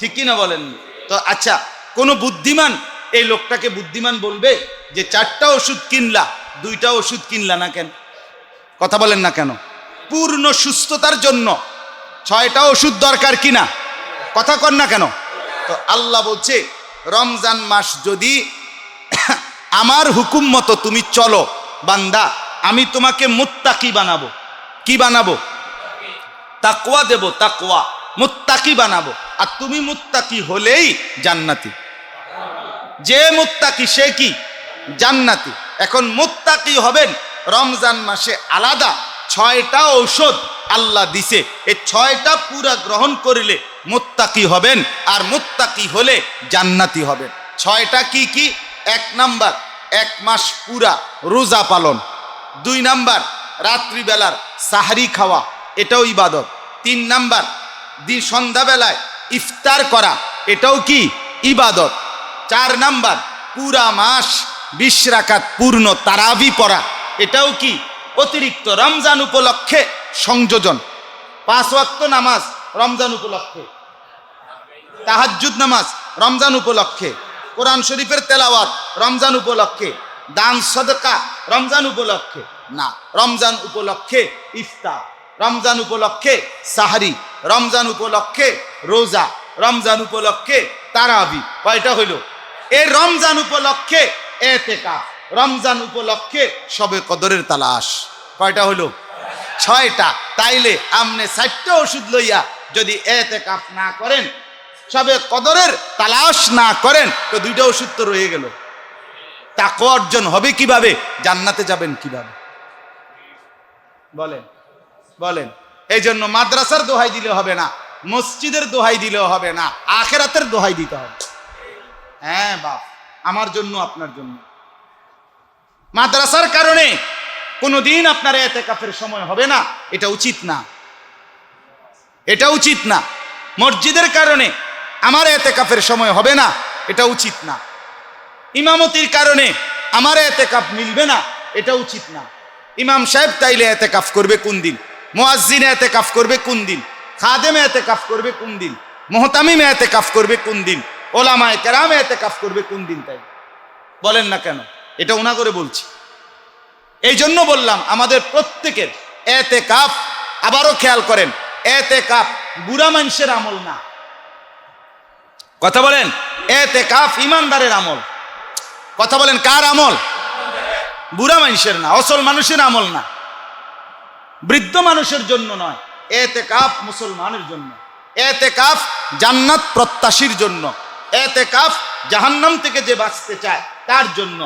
[SPEAKER 1] ঠিক কিনা বলেন? তো আচ্ছা, কোনো বুদ্ধিমান এই লোকটাকে বুদ্ধিমান বলবে যে 4টা ওষুধ কিনলা, 2টা ওষুধ কিনলা না কেন? কথা বলেন না কেন? পূর্ণ সুস্থতার জন্য 6টা ওষুধ দরকার কিনা? কথা কর না কেন? তো আল্লাহ বলছে, রমজান মাস যদি আমার হুকুম মতো তুমি চলো বান্দা, আমি তোমাকে মুত্তাকি বানাবো। কি বানাবো? তাকওয়া দেব, তাকওয়া, মুত্তাকি বানাবো। আর তুমি মুত্তাকি হলেই জান্নাতি। যে মুত্তাকি সে কি? জান্নাতি। এখন মুত্তাকি হবেন রমজান মাসে আলাদা 6টা ঔষধ আল্লাহ দিছে, এই 6টা পুরা গ্রহণ করিলে মুত্তাকি হবেন, আর মুত্তাকি হলে জান্নাতি হবেন। 6টা কি কি? 1 নাম্বার 1 মাস পুরা রোজা পালন, 2 নাম্বার রাত্রিবেলার সাহরি খাওয়া, এটাও ইবাদত, 3 নাম্বার সন্ধ্যাবেলায় ইফতার করা, এটাও কি? ইবাদত, 4 নাম্বার পুরা মাস 20 রাকাত পূর্ণ তারাবি পড়া, এটাও কি অতিরিক্ত রমজান উপলক্ষে সংযোজন। 5 ওয়াক্ত নামাজ রমজান উপলক্ষে, তাহাজ্জুদ নামাজ রমজান উপলক্ষে, কোরআন শরীফের তেলাওয়াত রমজান উপলক্ষে, দান সদকা রমজান উপলক্ষে না, রমজান উপলক্ষে ইফতার, রমজান উপলক্ষে সাহারি, রমজান উপলক্ষে রোজা, রমজান উপলক্ষে তারাবি। কয়টা হইল? এই রমজান উপলক্ষে ইতিকাফ, রমজান উপলক্ষে শবে কদরের তালাশ। কয়টা হইল? 6টা। তাইলে আমনে 4টা ওষুধ লইয়া যদি ইতিকাফ না করেন, শবে কদরের তালাশ না করেন, তো 2টা ওষুধ তো রয়ে গেল। তাকওয়া অর্জন হবে কিভাবে? জান্নাতে যাবেন কিভাবে? বলেন বলেন। এই জন্য মাদ্রাসার দোহাই দিলে হবে না, মসজিদের দোহাই দিলেও হবে না, আখিরাতের দোহাই দিতে হবে। হ্যাঁ বাপ, আমার জন্য আপনার জন্য। মাদ্রাসার কারণে কোনোদিন আপনার ইতিকাফের সময় হবে না, এটা উচিত না, এটা উচিত না। মসজিদের কারণে আমার ইতিকাফের সময় হবে না, এটা উচিত না। ইমামতির কারণে আমার ইতিকাফ মিলবে না, এটা উচিত না। ইমাম সাহেব তাইলে ইতিকাফ করবে কোন দিন? মুয়াজ্জিন ইতিকাফ করবে কোন দিন? খাদেম ইতিকাফ করবে কোন দিন? মুহতামিম ইতিকাফ করবে কোন দিন? ওলামায়ে কেরাম ইতিকাফ করবে কোন দিন? তাই বলেন না কেন? এটা উনা করে বলছি। এই জন্য বললাম আমাদের প্রত্যেকের ইতিকাফ, আবারও খেয়াল করেন, ইতিকাফ বুড়া মানুষের আমল না। কথা বলেন, ইতিকাফ ইমানদারের আমল। কথা বলেন, কার আমল? বুড়া মানুষের না, অসল মানুষের আমল না, বৃদ্ধ মানুষের জন্য নয়। ইতিকাফ মুসলমানের জন্য, ইতিকাফ জান্নাত প্রত্যাশীর জন্য, ইতিকাফ জাহান্নাম থেকে যে বাঁচতে চায় তার জন্য,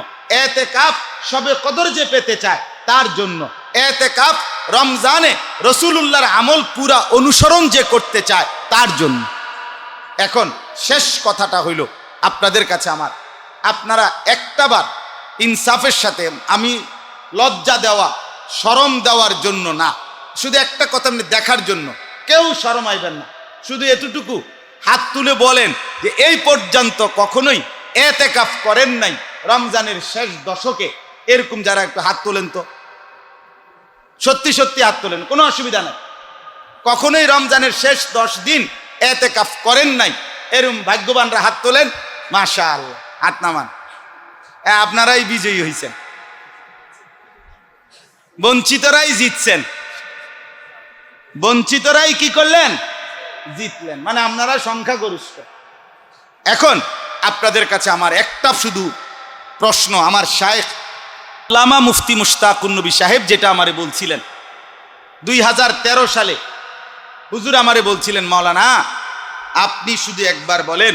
[SPEAKER 1] ইতিকাফ শবে কদর যে পেতে চায় তার জন্য, ইতিকাফ রমজানে রাসূলুল্লাহর আমল পুরা অনুসরণ যে করতে চায় তার জন্য। এখন শেষ কথাটা হইল আপনাদের কাছে আমার, আপনারা একটাবার ইনসাফের সাথে, আমি লজ্জা দেওয়া শরম দেওয়ার জন্য না, শুধু একটা কথা আপনি দেখার জন্য, কেউ শরম আইবেন না, শুধু এতটুকু হাত তুলে বলেন যে এই পর্যন্ত কখনোই ইতিকাফ করেন নাই রমজানের শেষ দশকে। এরকম যারা একটু হাত তোলেন তো, সত্যি সত্যি হাত তোলেন, কোনো অসুবিধা নাই। কখনোই রমজানের শেষ 10 দিন ইতিকাফ করেন নাই এরকম ভাগ্যবানরা হাত তোলেন। মাশাআল্লাহ, হাত নামান। আপনারাই বিজয়ী হয়েছেন, বঞ্চিতরাই জিতছেন, বঞ্চিতরাই কি করলেন? জিতলেন। মানে আপনারা সংখ্যাগরিষ্ঠ। এখন আপনাদের কাছে আমার একটা শুধু প্রশ্ন, আমার শায়েখ আল্লামা মুফতি মুশতাকুন নবী সাহেব যেটা আমারে বলছিলেন 2013 সালে, হুজুর আমারে বলছিলেন, মাওলানা আপনি শুধু একবার বলেন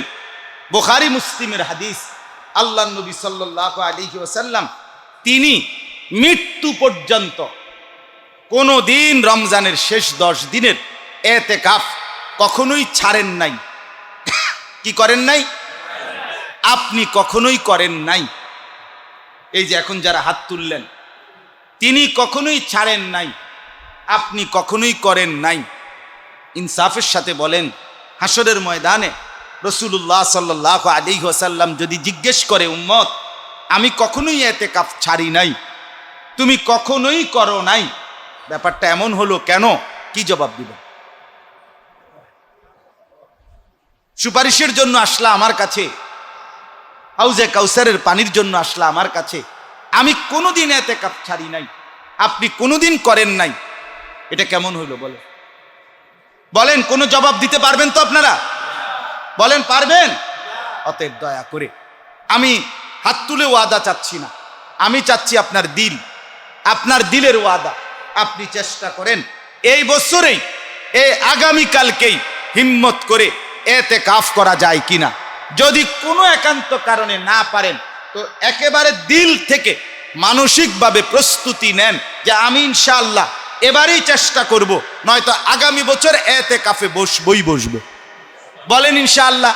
[SPEAKER 1] বুখারী মুসলিমের হাদিস, আল্লাহ নবী সাল্লাল্লাহু আলাইহি ওয়াসাল্লাম তিনি মৃত্যু পর্যন্ত কোনো দিন রমজানের শেষ 10 দিনের ইতিকাফ কখনোই ছাড়েন নাই। কি করেন নাই? আপনি কখনোই করেন নাই। এই যে এখন যারা হাত তুললেন, তিনি কখনোই ছাড়েন নাই, আপনি কখনোই করেন নাই। ইনসাফের সাথে বলেন, হাসরের ময়দানে রাসূলুল্লাহ সাল্লাল্লাহু আলাইহি ওয়াসাল্লাম যদি জিজ্ঞেস করে, উম্মত আমি কখনোই ইতিকাফ ছাড়ি নাই, তুমি কখনোই করো নাই, ব্যাপারটা এমন হলো কেন? কি জবাব দিবেন? সুপারিশের জন্য আসলা আমার কাছে, হাউজে কাউসারের পানির জন্য আসলা আমার কাছে, আমি কোনোদিন ইতিকাফ ছাড়ি নাই, আপনি কোনোদিন করেন নাই, এটা কেমন হলো বলে? বলেন, কোনো জবাব দিতে পারবেন তো আপনারা? বলেন, পারবেন? অতএব দয়া করে আমি হাত তুলে ওয়াদা চাচ্ছি না, আমি চাচ্ছি আপনার দিল, আপনার দিলের ওয়াদা। আপনি চেষ্টা করেন এই বছরেই, এই আগামীকালকেই হিম্মত করে ইতিকাফ করা যায় কিনা। যদি কোনো একান্ত কারণে না পারেন তো একেবারে দিল থেকে মানসিকভাবে প্রস্তুতি নেন যে আমি ইনশাআল্লাহ এবারেই চেষ্টা করব, নয়তো আগামী বছর ইতিকাফে বসবো। বলেন ইনশাআল্লাহ।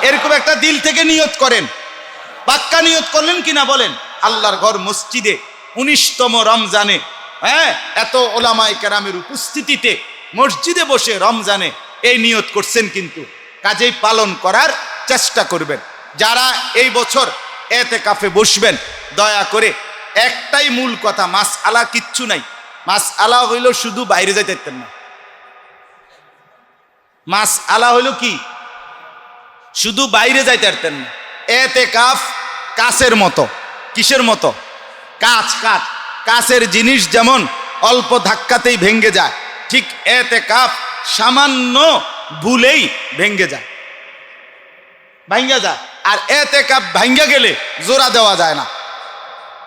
[SPEAKER 1] এরকম একটা দিল থেকে নিয়ত করেন। পাক্কা নিয়ত করলেন কিনা বলেন? আল্লাহর ঘর মসজিদে 19তম রমজানে, হ্যাঁ, এত ওলামায়ে কেরামের উপস্থিতিতে মসজিদে বসে রমজানে এই নিয়ত করছেন, কিন্তু কাজেই পালন করার চেষ্টা করবেন। যারা এই বছর ইতিকাফে বসবেন, দয়া করে একটাই মূল কথা, মাসআলা কিচ্ছু নাই। মাসআলা হইল শুধু বাইরে যাইতে পারতেন না। মাসআলা হইল কি? শুধু বাইরে যাইতে পারতেন না। এতেকাফ কাচের মতো। কিসের মতো? কাচ। কাচের জিনিস যেমন অল্প ধাক্কাতেই ভেঙ্গে যায়, ঠিক এতেকাফ সামান্য ভুলেই ভেঙ্গে যায়, ভাঙ্গা যায়। আর এতেকাফ ভাঙ্গা গেলে জোড়া দেওয়া যায় না,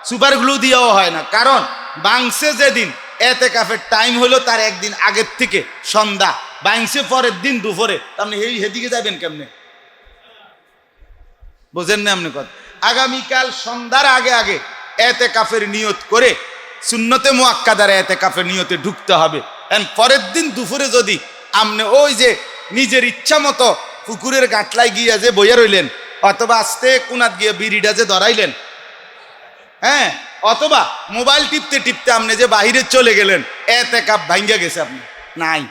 [SPEAKER 1] সুপার গ্লু দিয়েও হয় না। কারণ বাংসে যেদিন এতেকাফের টাইম হলো তার একদিন আগের থেকে সন্ধ্যা, বাংসে পরের দিন দুপুরে, আপনি হেদিকে যাবেন কেমনে? বোঝেন না আপনি কথা? আগামীকাল সন্ধ্যার আগে আগে এতেকাফের নিয়ত করে সুন্নতে মুআক্কাদার এতেকাফের নিয়তে ঢুকতে হবে। পরের দিন দুপুরে যদি আপনি ওই যে নিজের ইচ্ছা মতো পুকুরের গাঁটলায় গিয়ে যে বইয়া রইলেন, অথবা আস্তে কোনাত গিয়ে বিড়িটা যে ধরাইলেন, হ্যাঁ, অথবা মোবাইল টিপতে টিপতে আপনি যে বাহিরে চলে গেলেন, এতেকাফ ভাঙ্গা গেছে। আপনি নাই,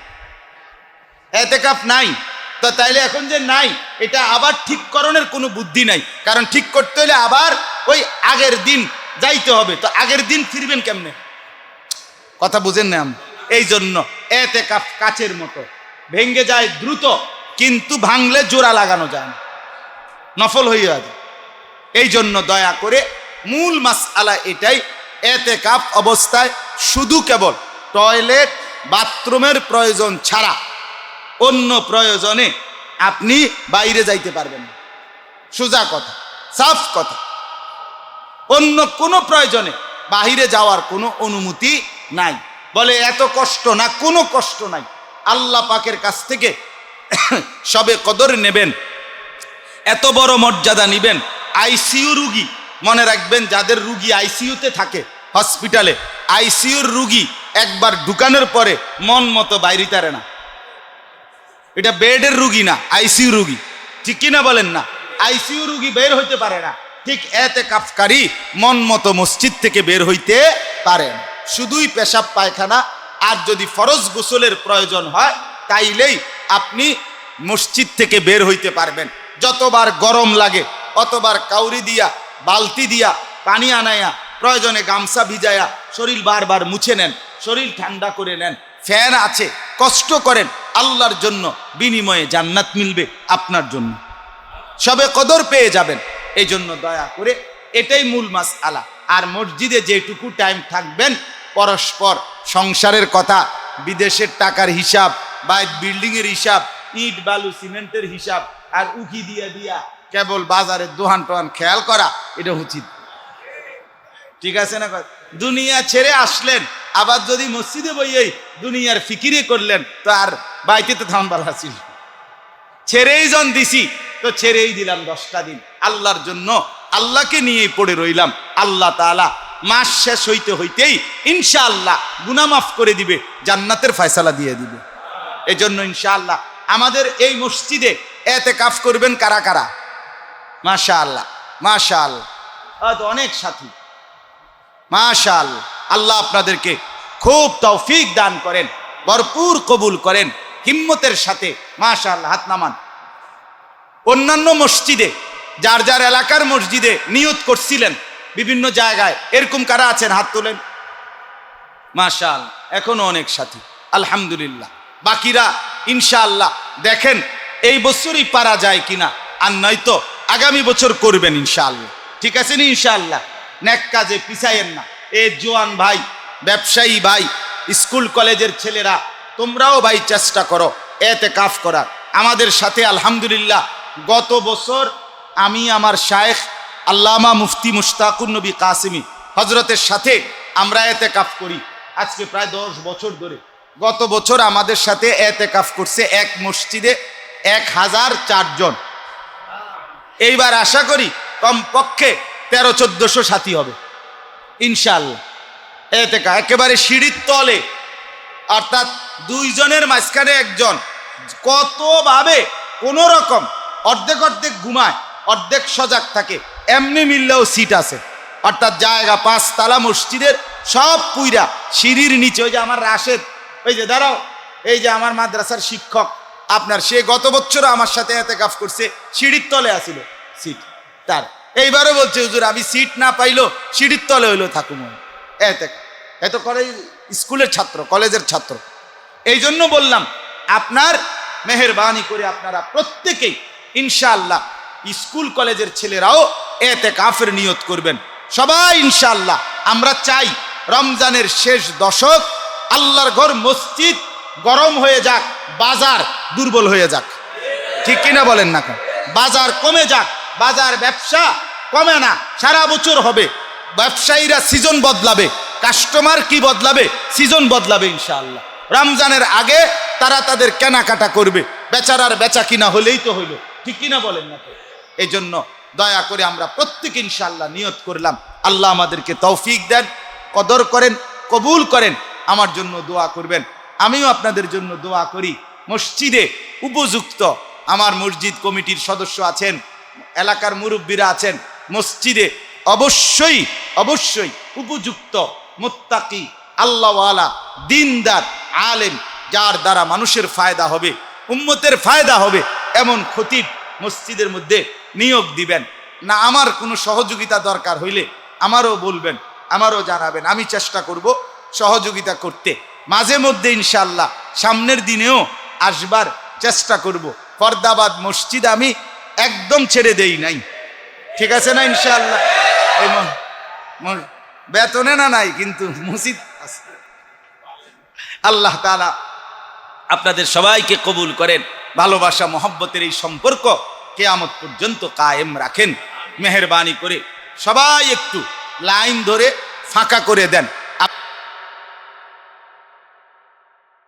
[SPEAKER 1] এতেকাফ নাই। তো তাইলে এখন যে নাই, এটা আবার ঠিক করণের কোনো বুদ্ধি নাই। কারণ ঠিক করতে হলে আবার ওই আগের দিন যাইতে হবে। তো আগের দিন ফিরবেন কেমনে? কথা বুঝেন না? এই জন্য এতেকাফ কাচের মতো, ভেঙ্গে যায় দ্রুত, কিন্তু ভাঙলে জোড়া লাগানো যায় না, নফল হয়ে যায়। এই জন্য দয়া করে মূল মাসআলা এটাই, এতেকাফ অবস্থায় শুধু কেবল টয়লেট বাথরুমের প্রয়োজন ছাড়া অন্য প্রয়োজনে আপনি বাইরে যাইতে পারবেন না। সোজা কথা, সাফ কথা। অন্য কোনো প্রয়োজনে বাহিরে যাওয়ার কোনো অনুমতি নাই। বলে এত কষ্ট না, কোনো কষ্ট নাই। আল্লাহ পাকের কাছ থেকে সবে কদর নেবেন, এত বড় মর্যাদা নিবেন। আইসিইউ রুগী, মনে রাখবেন, যাদের রুগী আইসিইউতে থাকে হসপিটালে, আইসিইউর রুগী একবার ঢুকানোর পরে মন মতো বাইরে তারে না। এটা বেডের রুগী না, আইসিইউ রুগী। ঠিক কিনা বলেন না? আইসিইউ রুগী বের হইতে পারে না, ঠিক এতেকাফকারী মন মতো মসজিদ থেকে বের হইতে পারেন। শুধুই পেশাব পায়খানা আর যদি ফরজ গোসলের প্রয়োজন হয় তাইলেই আপনি মসজিদ থেকে বের হইতে পারবেন। যতবার গরম লাগে অতবার কাউরি দিয়া বালতি দিয়া পানি আনায়া প্রয়োজনে গামছা ভিজায়া শরীর বারবার মুছে নেন, শরীর ঠান্ডা করে নেন। ফ্যান আছে, কষ্ট করেন আল্লাহর জন্য, বিনিময়ে জান্নাত মিলবে আপনার জন্য, সবে কদর পেয়ে যাবেন। এই জন্য দয়া করে এটাই মূল মাসআলা। আর মসজিদে যেটুকু টাইম থাকবেন, পরস্পর সংসারের কথা, বিদেশের টাকার হিসাব বা বিল্ডিং এর হিসাব, ইট বালু সিমেন্টের হিসাব, আর উকি দিয়া দিয়া কেবল বাজারের দোহান টোহান খেয়াল করা, এটা উচিত। ঠিক আছে না? দুনিয়া ছেড়ে আসলেন, আবার যদি মসজিদে বইয়েই দুনিয়ার ফিকিরে করলেন, তো আর বাইতে তো থাম ভালো ছিল। ছেড়েই জন দিছি, তো ছেড়েই দিলাম 10টা দিন আল্লাহর জন্য, আল্লাহকে নিয়েই পড়ে রইলাম। আল্লাহ তাআলা মাস শেষ হইতে হইতেই ইনশাআল্লাহ গুনাহ মাফ করে দিবে, জান্নাতের ফয়সালা দিয়ে দিবে। এজন্য ইনশাআল্লাহ আমাদের এই মসজিদে এতেকাফ করবেন কারা কারা? মাশাআল্লাহ, মাশাআল্লাহ, অনেক সাথী, মাশাআল্লাহ। আল্লাহ আপনাদেরকে খুব তৌফিক দান করেন, ভরপুর কবুল করেন, হিম্মতের সাথে। মাশাআল্লাহ, হাত নামান। অন্যান্য মসজিদে, যার যার এলাকার মসজিদে নিয়ত করছিলেন বিভিন্ন জায়গায়, এরকম কারা আছেন? হাত তোলেন। মাশাআল্লাহ, এখনো অনেক সাথী, আলহামদুলিল্লাহ। বাকিরা ইনশাআল্লাহ দেখেন এই বছরই পারা যায় কিনা, আর নয়তো আগামী বছর করবেন ইনশাআল্লাহ। ঠিক আছে না? ইনশাআল্লাহ নেক কাজে পিছায়েন না। এ জোয়ান ভাই, ব্যবসায়ী ভাই, স্কুল কলেজের ছেলেরা, তোমরাও ভাই চেষ্টা করো এতেকাফ করার। আমাদের সাথে আলহামদুলিল্লাহ গত বছর আমি আমার শায়েখ আল্লামা মুফতি মুশতাকুর নবী কাসিমি হজরতের সাথে আমরা এতেকাফ করি আজকে প্রায় 10 বছর ধরে। গত বছর আমাদের সাথে এতেকাফ করছে এক মসজিদে 1004 জন। এইবার আশা করি কমপক্ষে 1300-1400 সাথী হবে ইনশাআল্লাহ। এতেকাফ একেবারে সিঁড়ির তলে, অর্থাৎ 2 জনের মাঝখানে একজন, কতভাবে কোনো রকম অর্ধেক অর্ধেক ঘুমায়, অর্ধেক সজাগ থাকে, এমনি মিললেও সিট আছে। অর্থাৎ জায়গা 5 তালা মসজিদের সব পুইরা সিঁড়ির নিচে। ওই যে আমার রাশেদ, ওই যে দাঁড়াও, এই যে আমার মাদ্রাসার শিক্ষক আপনার, সে গত বছর আমার সাথে এতেকাফ করছে, সিঁড়ির তলে আসিল সিট তার। এইবারও বলছে হুজুর আমি সিট না পাইলো সিঁড়ির তলে হইলো থাকুম। এত করে স্কুলের ছাত্র, কলেজের ছাত্র। এই জন্য বললাম আপনার মেহেরবানি করে আপনারা প্রত্যেকেই ইনশাআল্লাহ স্কুল কলেজের ছেলেরাও এতেকাফের নিয়ত করবেন সবাই ইনশাআল্লাহ। আমরা চাই রমজানের শেষ দশক আল্লাহর ঘর মসজিদ গরম হয়ে যাক, বাজার দুর্বল হয়ে যাক, ঠিক কিনা বলেন না? বাজার কমে যাক, বাজার ব্যবসা কমে না, সারা বছর হবে। ব্যবসায়ীরা সিজন বদলাবে, কাস্টমার কি বদলাবে, সিজন বদলাবে ইনশাআল্লাহ। রমজানের আগে তারা তাদের কেনাকাটা করবে, বেচারার বেচা কিনা হলেই তো হইল, ঠিক কিনা বলেন না? এই জন্য দয়া করে আমরা প্রত্যেকে ইনশাআল্লাহ নিয়ত করলাম, আল্লাহ আমাদেরকে তৌফিক দেন, কদর করেন, কবুল করেন। আমার জন্য দোয়া করবেন, আমিও আপনাদের জন্য দোয়া করি। মসজিদে উপযুক্ত, আমার মসজিদ কমিটির সদস্য আছেন, এলাকার মুরব্বীরা আছেন, মসজিদে অবশ্যই অবশ্যই উপযুক্ত মুত্তাকি আল্লাহওয়ালা দিনদার আলেম, যার দ্বারা মানুষের ফায়দা হবে, উম্মতের ফায়দা হবে, এমন খতিব মসজিদের মধ্যে নিয়োগ দিবেন। না আমার কোনো সহযোগিতা দরকার হইলে আমারও বলবেন, আমারও জানাবেন, আমি চেষ্টা করব সহযোগিতা করতে। মাঝে মধ্যে ইনশাআল্লাহ সামনের দিনেও আসবার চেষ্টা করব। ফরদাবাদ মসজিদ আমি একদম ছেড়ে দেই নাই, ঠিক আছে না? ইনশাআল্লাহ এই বেতনে না নাই, কিন্তু মসজিদ আছে। আল্লাহ তাআলা আপনাদের সবাইকে কবুল করেন, ভালোবাসা মহব্বতের এই সম্পর্ক কিয়ামত পর্যন্ত কায়েম রাখেন। মেহেরবানি করে সবাই একটু লাইন ধরে ফাঁকা করে দেন।